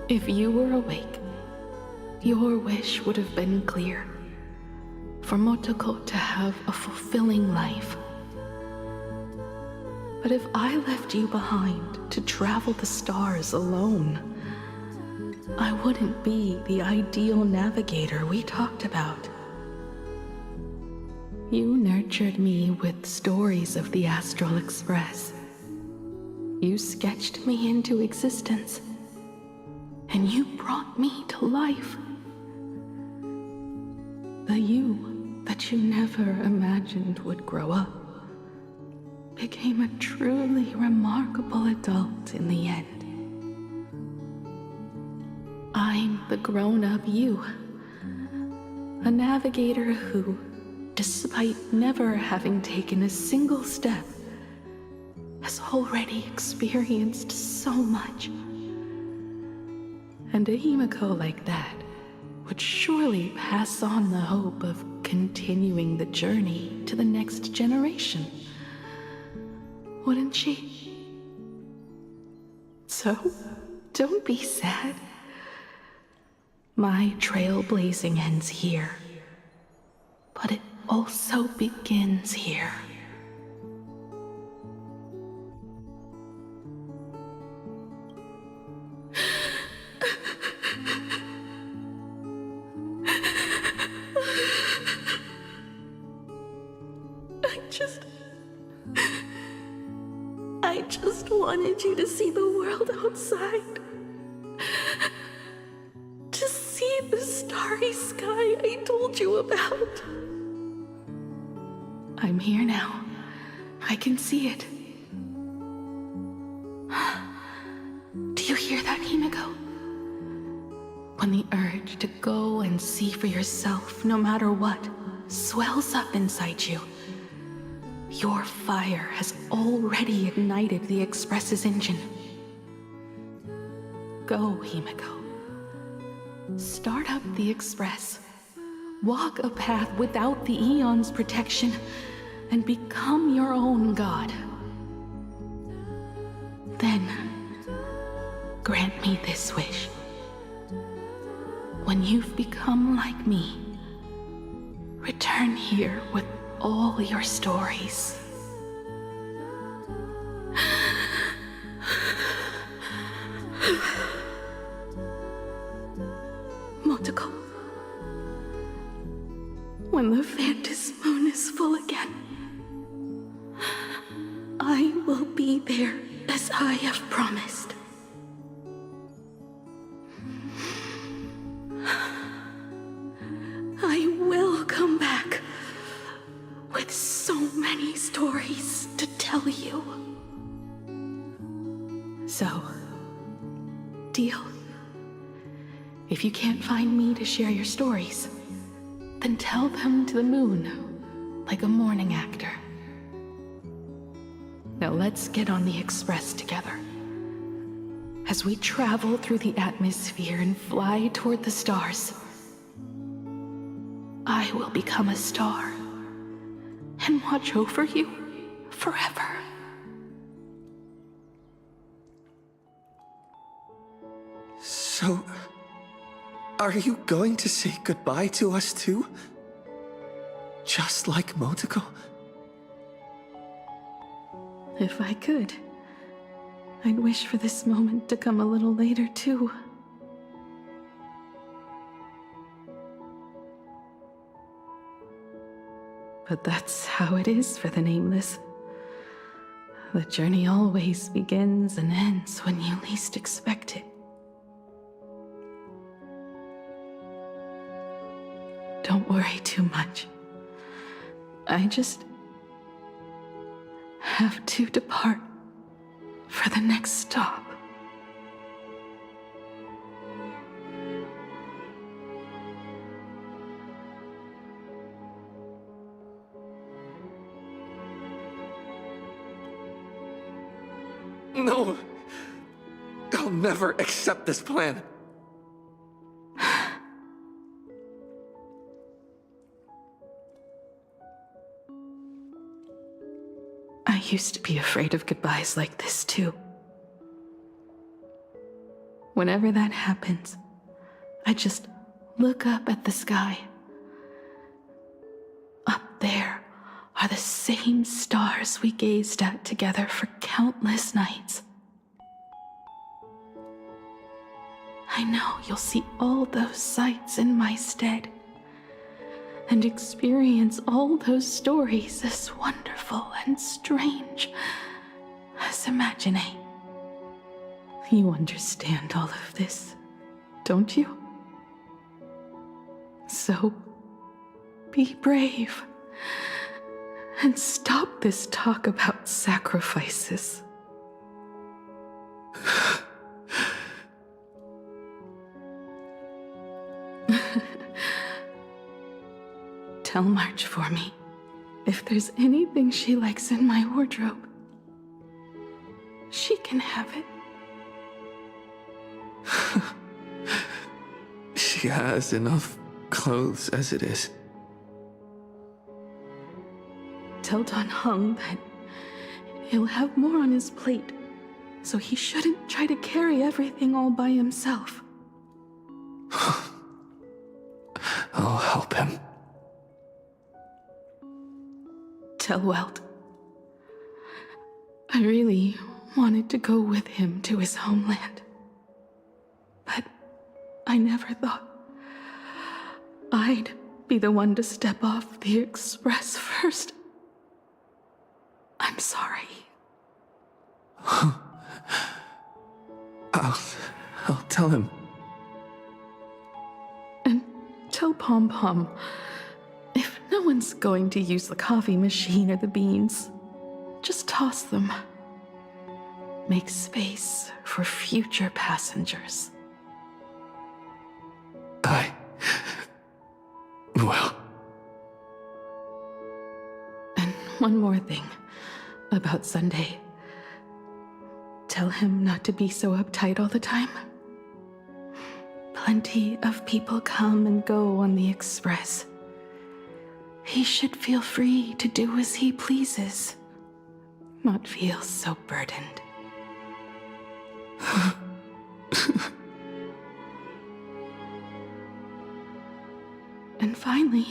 If you were awake, your wish would have been clear. For Motoko to have a fulfilling life. But if I left you behind to travel the stars alone, I wouldn't be the ideal navigator we talked about. You nurtured me with stories of the Astral Express. You sketched me into existence, and you brought me to life. The you that you never imagined would grow up became a truly remarkable adult in the end. I'm the grown-up you, a navigator who, despite never having taken a single step, has already experienced so much. And a Himiko like that would surely pass on the hope of continuing the journey to the next generation, wouldn't she? So, don't be sad. My trailblazing ends here, but it also begins here. I just wanted you to see the world outside. To see the starry sky I told you about. I'm here now. I can see it. Do you hear that, Himiko? When the urge to go and see for yourself, no matter what, swells up inside you, your fire has already ignited the Express's engine. Go, Himiko. Start up the Express. Walk a path without the Eon's protection, and become your own god. Then, grant me this wish. When you've become like me, return here with all your stories. Motoko, when the Phantom Moon is full again, I will be there as I have promised. I will come back with so many stories to tell you. So, deal. If you can't find me to share your stories, then tell them to the moon, like a morning actor. Now let's get on the Express together. As we travel through the atmosphere and fly toward the stars, I will become a star and watch over you forever. So, are you going to say goodbye to us too? Just like Motoko? If I could, I'd wish for this moment to come a little later too. But that's how it is for the Nameless. The journey always begins and ends when you least expect it. Don't worry too much. I just have to depart for the next stop. No! I'll never accept this plan. I used to be afraid of goodbyes like this too. Whenever that happens, I just look up at the sky. Up there are the same stars we gazed at together for countless nights. I know you'll see all those sights in my stead, and experience all those stories as wonderful and strange as imagining. You understand all of this, don't you? So, be brave, and stop this talk about sacrifices. Tell March for me if there's anything she likes in my wardrobe. She can have it. She has enough clothes as it is. Tell Don Hung that he'll have more on his plate, so he shouldn't try to carry everything all by himself. I'll help him. Tell Welt I really wanted to go with him to his homeland, but I never thought I'd be the one to step off the Express first. I'm sorry. I'll tell him. And tell Pom Pom, if no one's going to use the coffee machine or the beans, just toss them. Make space for future passengers. one more thing about Sunday. Tell him not to be so uptight all the time. Plenty of people come and go on the Express. He should feel free to do as he pleases, not feel so burdened. And finally,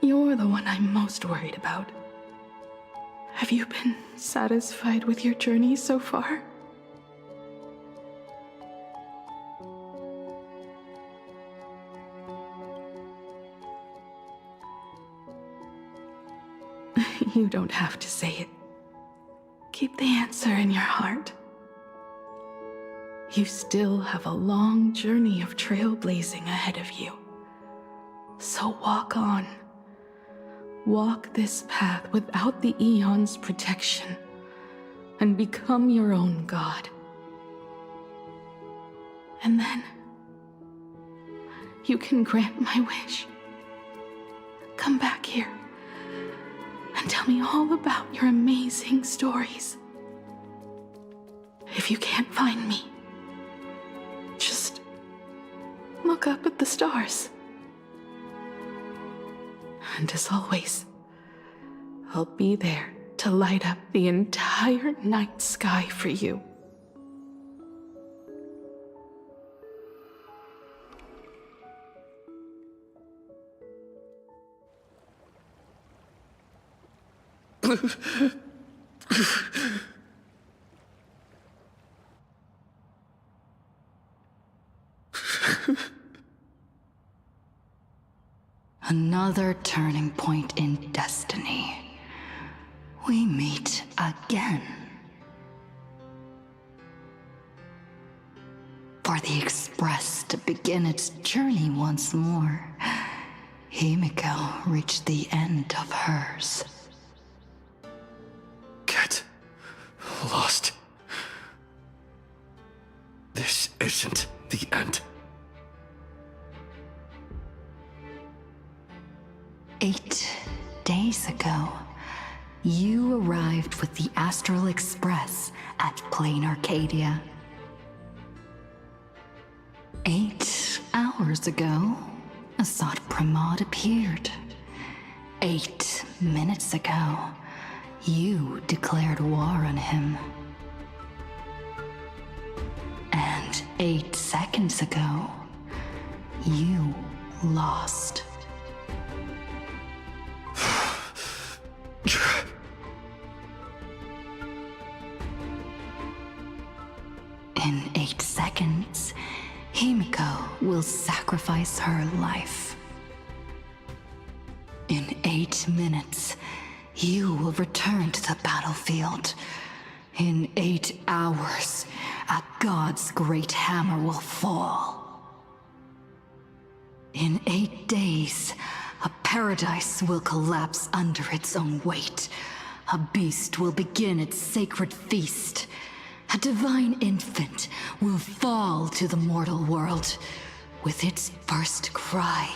you're the one I'm most worried about. Have you been satisfied with your journey so far? You don't have to say it. Keep the answer in your heart. You still have a long journey of trailblazing ahead of you. So walk on. Walk this path without the Eon's protection, and become your own god. And then, you can grant my wish. Come back here and tell me all about your amazing stories. If you can't find me, just look up at the stars. And as always, I'll be there to light up the entire night sky for you. Another turning point in destiny. We meet again. For the Express to begin its journey once more, Himiko reached the end of hers. Get lost. This isn't the end. 8 days ago, you arrived with the Astral Express at Plain Arcadia. 8 hours ago, Assad Pramod appeared. 8 minutes ago, you declared war on him. And 8 seconds ago, you lost. In 8 seconds, Himiko will sacrifice her life. In 8 minutes, you will return to the battlefield. In 8 hours, a god's great hammer will fall. In 8 days, a paradise will collapse under its own weight. A beast will begin its sacred feast. A divine infant will fall to the mortal world. With its first cry,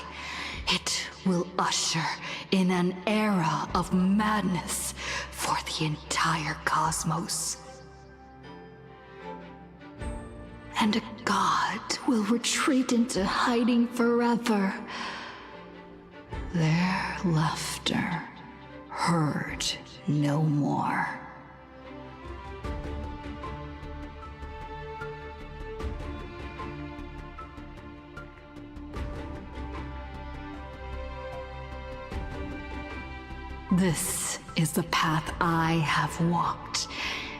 it will usher in an era of madness for the entire cosmos. And a god will retreat into hiding forever. Their laughter heard no more. This is the path I have walked,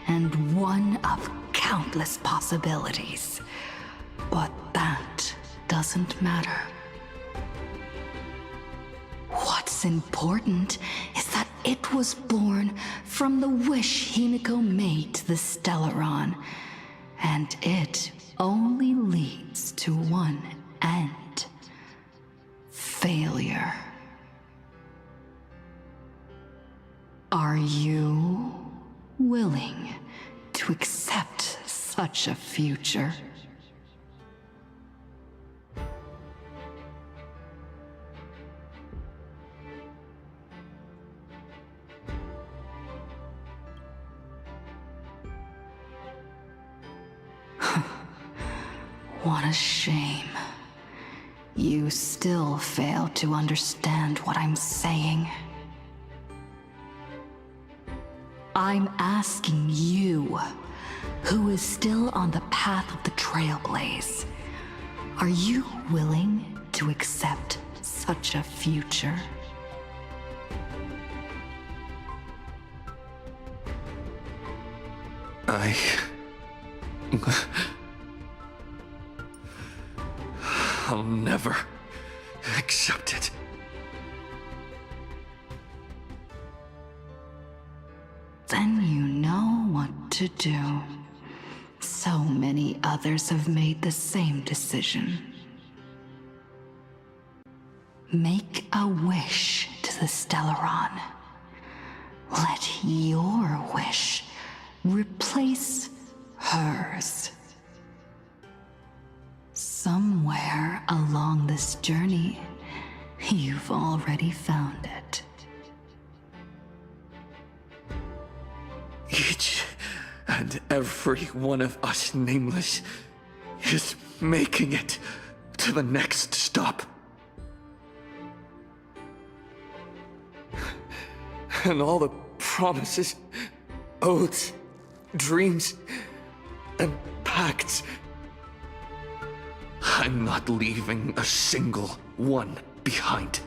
and one of countless possibilities. But that doesn't matter. What's important is that it was born from the wish Himiko made to the Stellaron, and it only leads to one end: failure. Are you willing to accept such a future? What a shame. You still fail to understand what I'm saying. I'm asking you, who is still on the path of the Trailblaze, are you willing to accept such a future? I'll never accept it. Then you know what to do. So many others have made the same decision. Make a wish to the Stellaron. Let your wish replace hers. Somewhere along this journey, you've already found it. Each and every one of us nameless is making it to the next stop. And all the promises, oaths, dreams, and pacts, I'm not leaving a single one behind.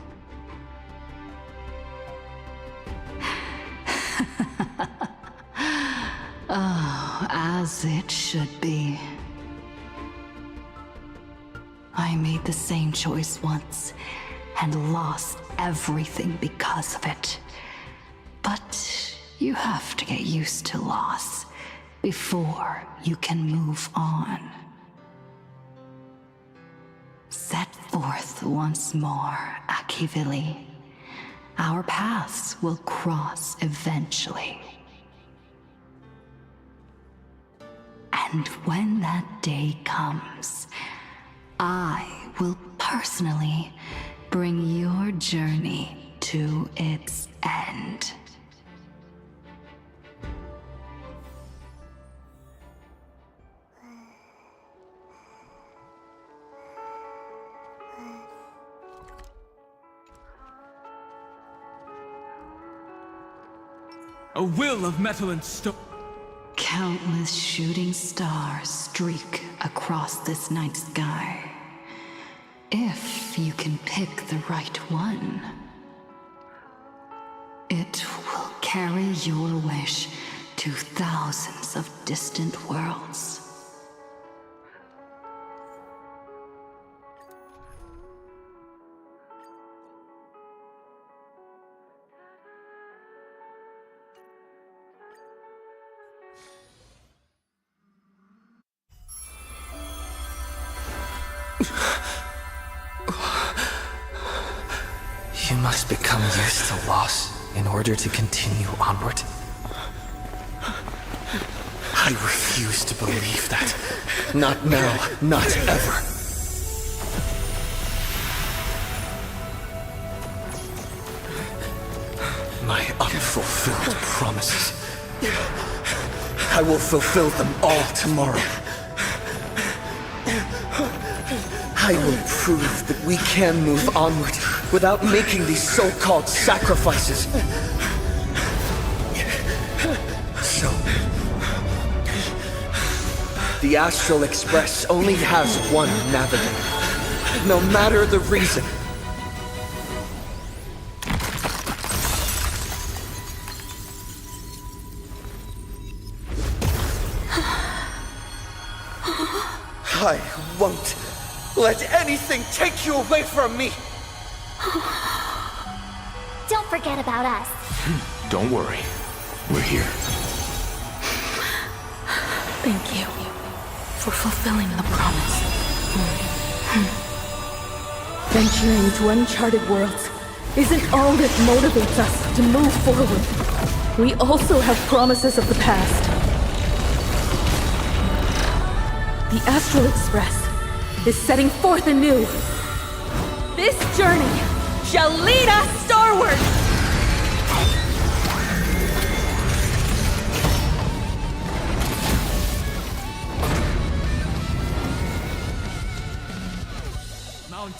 Oh, as it should be. I made the same choice once, and lost everything because of it. But you have to get used to loss before you can move on. Set forth once more, Akivili. Our paths will cross eventually. And when that day comes, I will personally bring your journey to its end. A will of metal and stone. Countless shooting stars streak across this night sky. If you can pick the right one, it will carry your wish to thousands of distant worlds. You must become used to loss in order to continue onward. I refuse to believe that. Not now, not ever. My unfulfilled promises. I will fulfill them all tomorrow. I will prove that we can move onward without making these so-called sacrifices. So, the Astral Express only has one navigator, no matter the reason. I won't let anything take you away from me! Don't forget about us. Don't worry. We're here. Thank you for fulfilling the promise. Venturing into uncharted worlds isn't all that motivates us to move forward. We also have promises of the past. The Astral Express is setting forth anew. This journey shall lead us starward!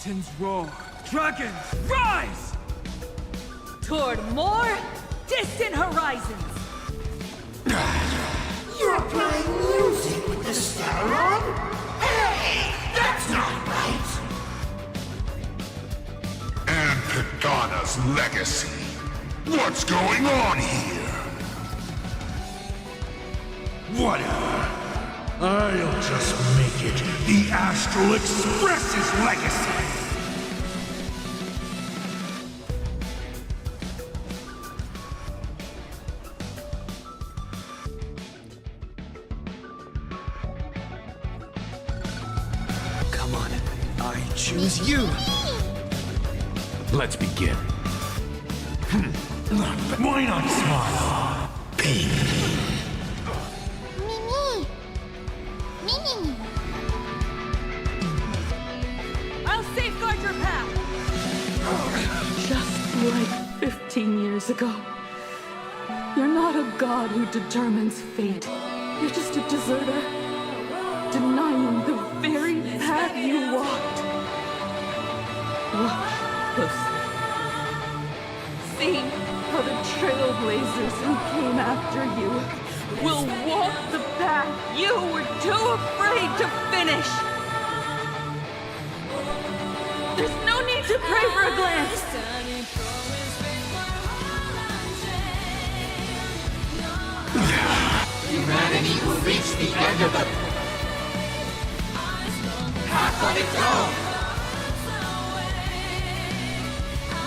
Titans roar, dragons rise! Toward more distant horizons! You're playing music with the Stellaron? Hey, that's not right! And Pagana's legacy. What's going on here? Whatever. I'll just make it the Astral Express's legacy. Come on, I choose you. Let's begin. Why not smile? Mimi! I'll safeguard your path! Just like 15 years ago. You're not a god who determines fate. You're just a deserter, denying the very path you walked. Watch closely. See how the trailblazers who came after you will walk the path you were too afraid to finish. There's no need to pray for a glance. Humanity will reach the end of the path on its own!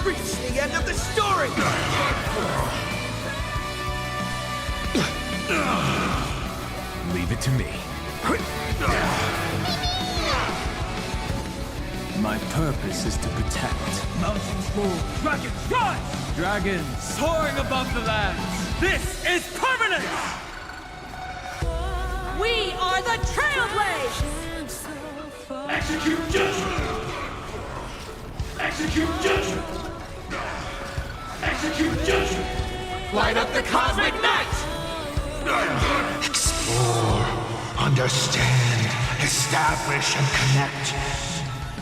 Reach the end of the story! Leave it to me. My purpose is to protect. Mountains roar, dragons rise! Dragons soaring above the lands. This is permanent! We are the Trailblazers! Execute judgment! Execute judgment! Execute judgment! Light up the cosmic night! Explore, understand, establish, and connect.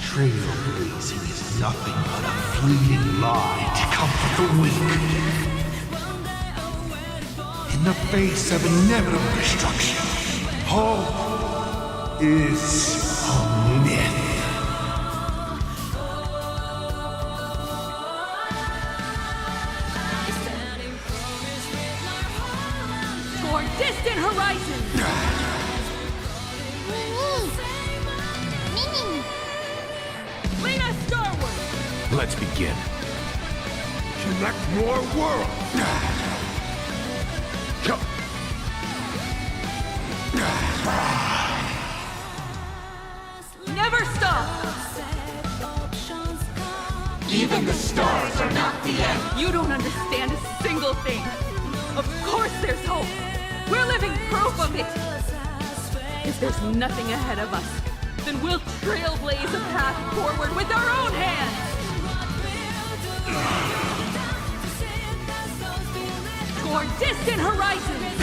Trailblazing is nothing but a fleeting lie to comfort the weak. In the face of inevitable destruction, hope is a myth. Toward distant horizons! Lean us starward! Let's begin. Connect more worlds! Never stop! Even the stars are not the end! You don't understand a single thing. Of course there's hope. We're living proof of it. If there's nothing ahead of us, then we'll trailblaze a path forward with our own hands. Toward distant horizons.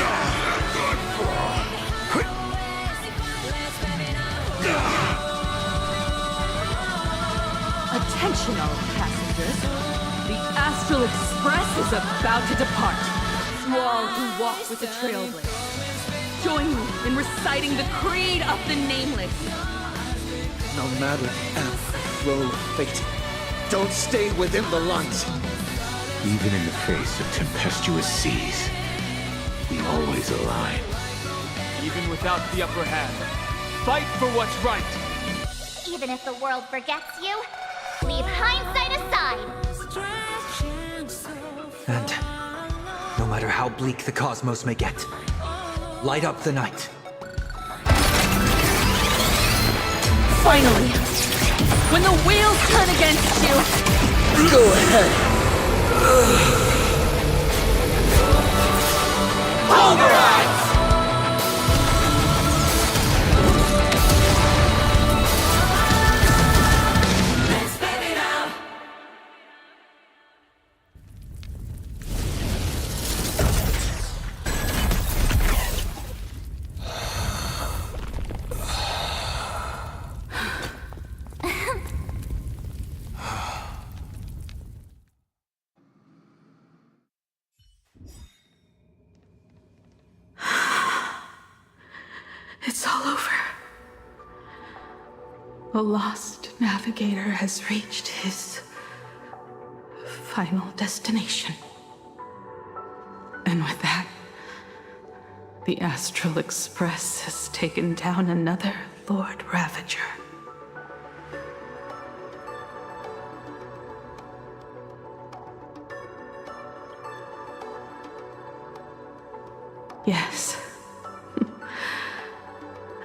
Attention all passengers. The Astral Express is about to depart. To all who walk with the Trailblaze, join me in reciting the creed of the Nameless. No matter the ebb and flow of fate, don't stay within the lines. Even in the face of tempestuous seas, we always align. Even without the upper hand, fight for what's right. Even if the world forgets you, leave hindsight aside. And no matter how bleak the cosmos may get, light up the night. Finally, when the wheels turn against you, go ahead. Pulverize! Let's spit it out! It's all over. The lost navigator has reached his final destination. And with that, the Astral Express has taken down another Lord Ravager. Yes.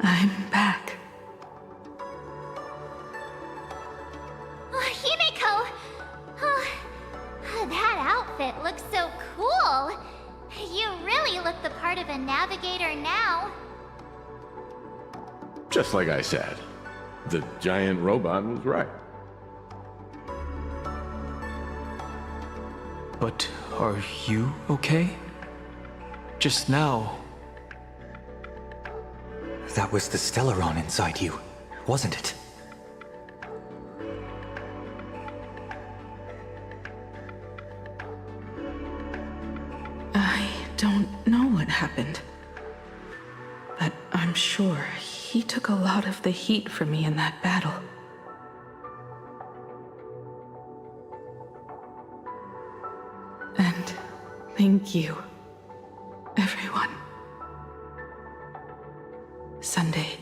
I'm back. Oh, Himiko! Oh, that outfit looks so cool. You really look the part of a navigator now. Just like I said, the giant robot was right. But are you okay? Just now. That was the Stellaron inside you, wasn't it? I don't know what happened. But I'm sure he took a lot of the heat for me in that battle. And thank you, everyone. Sunday,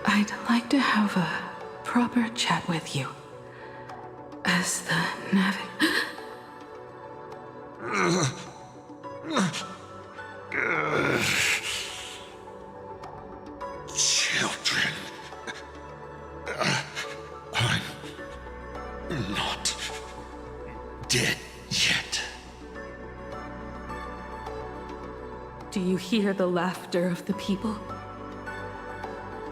I'd like to have a proper chat with you. As the Children. I'm not dead yet. Do you hear the laughter of the people?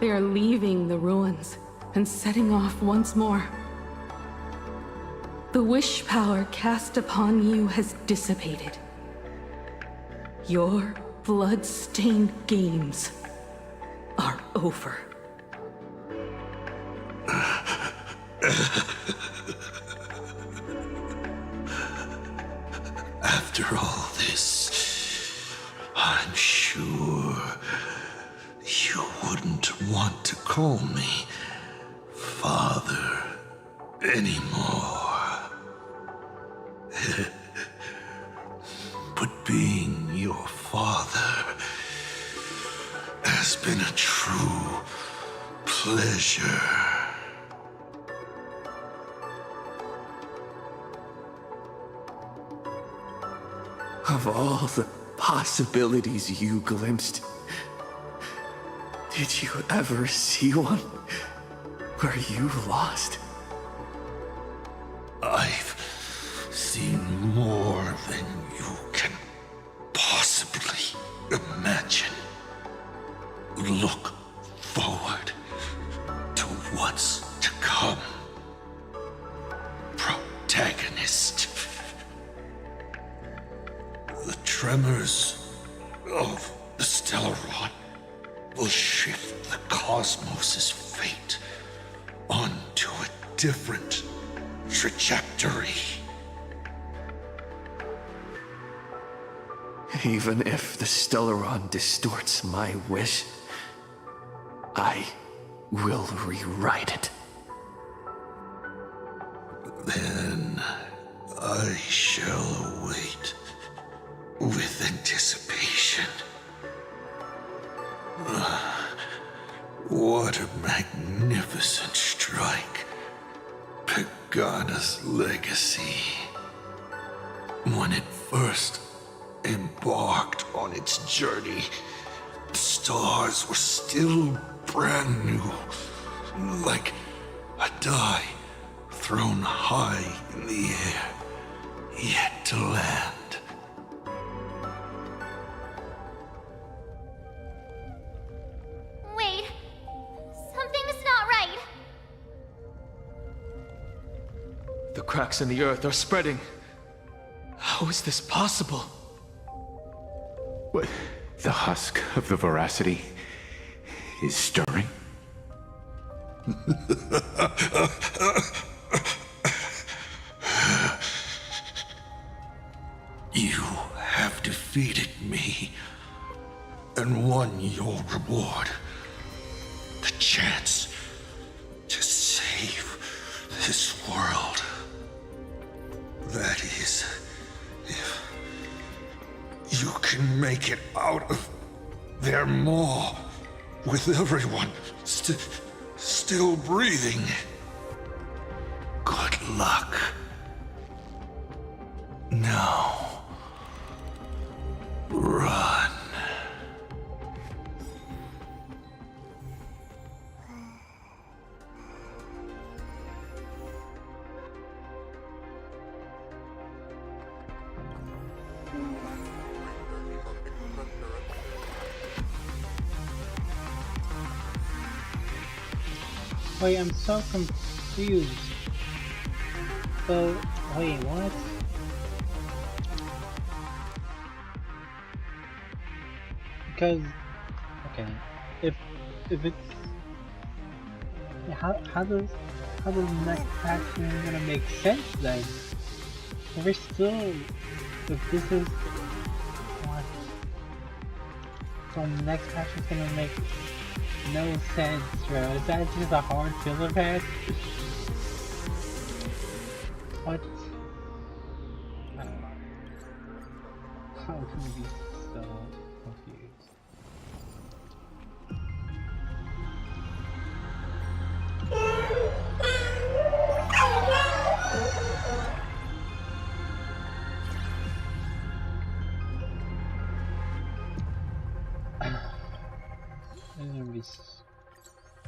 They are leaving the ruins and setting off once more. The wish power cast upon you has dissipated. Your blood-stained games are over. After all this, I'm sure you wouldn't want to call me Father anymore. But being your father has been a true pleasure. Of all the possibilities you glimpsed, did you ever see one where you lost? I've seen more than you can possibly imagine. Look forward to what's to come. Protagonist. The tremors of the Stellaron will shift the cosmos's fate onto a different trajectory. Even if the Stellaron distorts my wish, I will rewrite it. Then I shall await with anticipation. What a magnificent strike. Pegana's legacy. When it first embarked on its journey, the stars were still brand new, like a die thrown high in the air, yet to land. Wait, something's not right. The cracks in the earth are spreading. How is this possible? What? The husk of the veracity is stirring? You have defeated me, and won your reward. The chance to save this world. That is, if you can make it out of their maw with everyone still breathing. Good luck. Now, run. Wait, I'm so confused. So, wait, what? Because, okay, if it's, how does the next action gonna make sense then? If we're still, if this is, what? So the next action's gonna make no sense, bro. Is that just a hard filler pad? What? I don't know. How can we be so confused?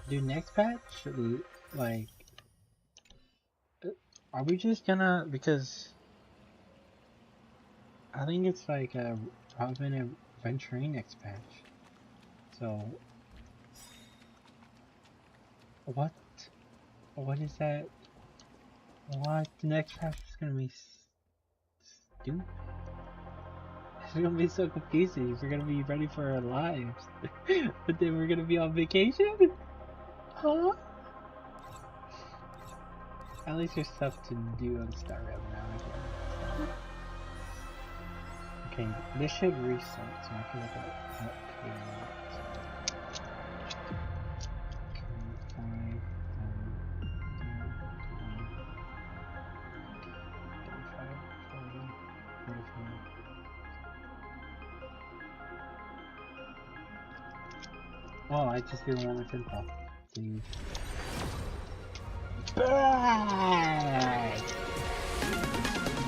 Do next patch? Like, are we just gonna, because I think it's like a Robin adventuring next patch. So, what is that? What? The next patch is gonna be stupid. It's gonna be so confusing. We're gonna be ready for our lives, but then we're gonna be on vacation? Huh? At least there's stuff to do on Star Rail now again. Okay, this should reset, so I can look at what Oh, I just didn't want my info. Dude.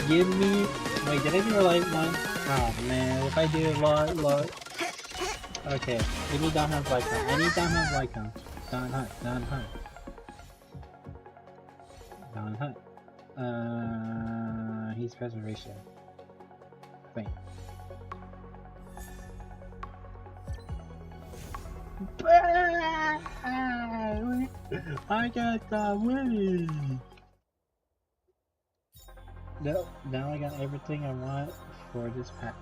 Give me. Wait, did I do a light one? Oh man, if I do a lot. Okay, give me Don Hunt's Lycon. I need Don Hunt's Lycon. Don Hunt. He's preservation. Wait. I got the win! Now I got everything I want for this patch.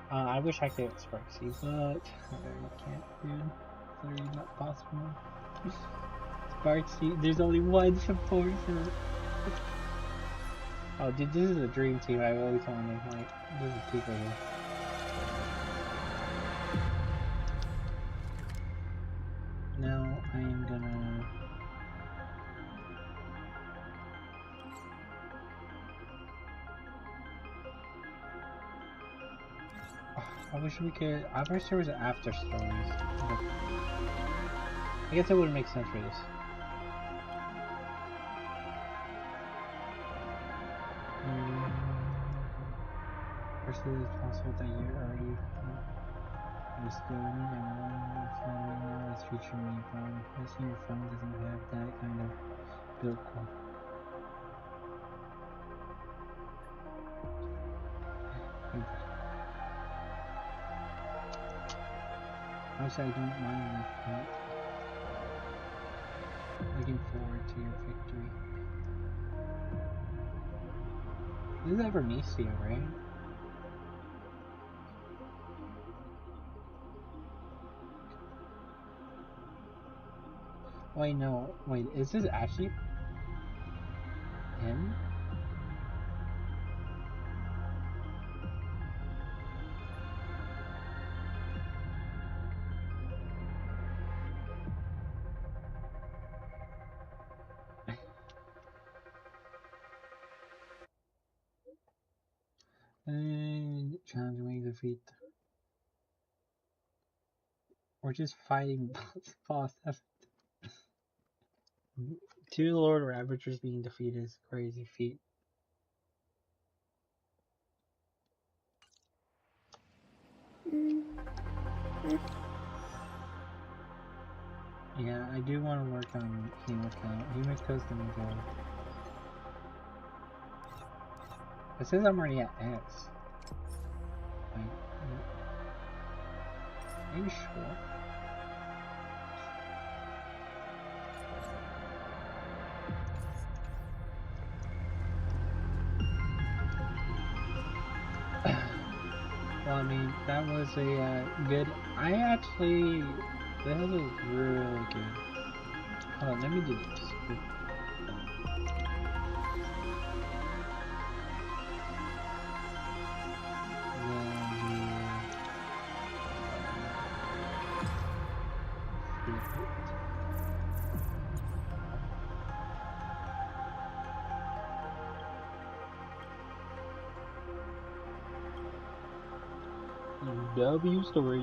I wish I could get Sparksy, but I can't, dude. It's literally not possible. Sparksy, there's only one supporter. Oh, dude, this is a dream team. I've always wanted. Like, this is super good. Now I am gonna. I wish we could. I wish there was after stories. I guess it wouldn't make sense for this. First, it is possible that you're already. You're still in it, and one phone now is featuring your phone. Missing your phone doesn't have that kind of build quality. Actually, I don't mind that. Looking forward to your victory. This is Evernesia, right? Wait, no. Wait, is this actually him? And challenging defeat. We're just fighting boss. 2 Lord Ravagers being defeated is a crazy feat. Yeah, I do want to work on Himiko. Himiko's gonna go. It says I'm already at X. Like, are you sure? Well, I mean, that was a good. That was really good. Hold on, let me do this. W story.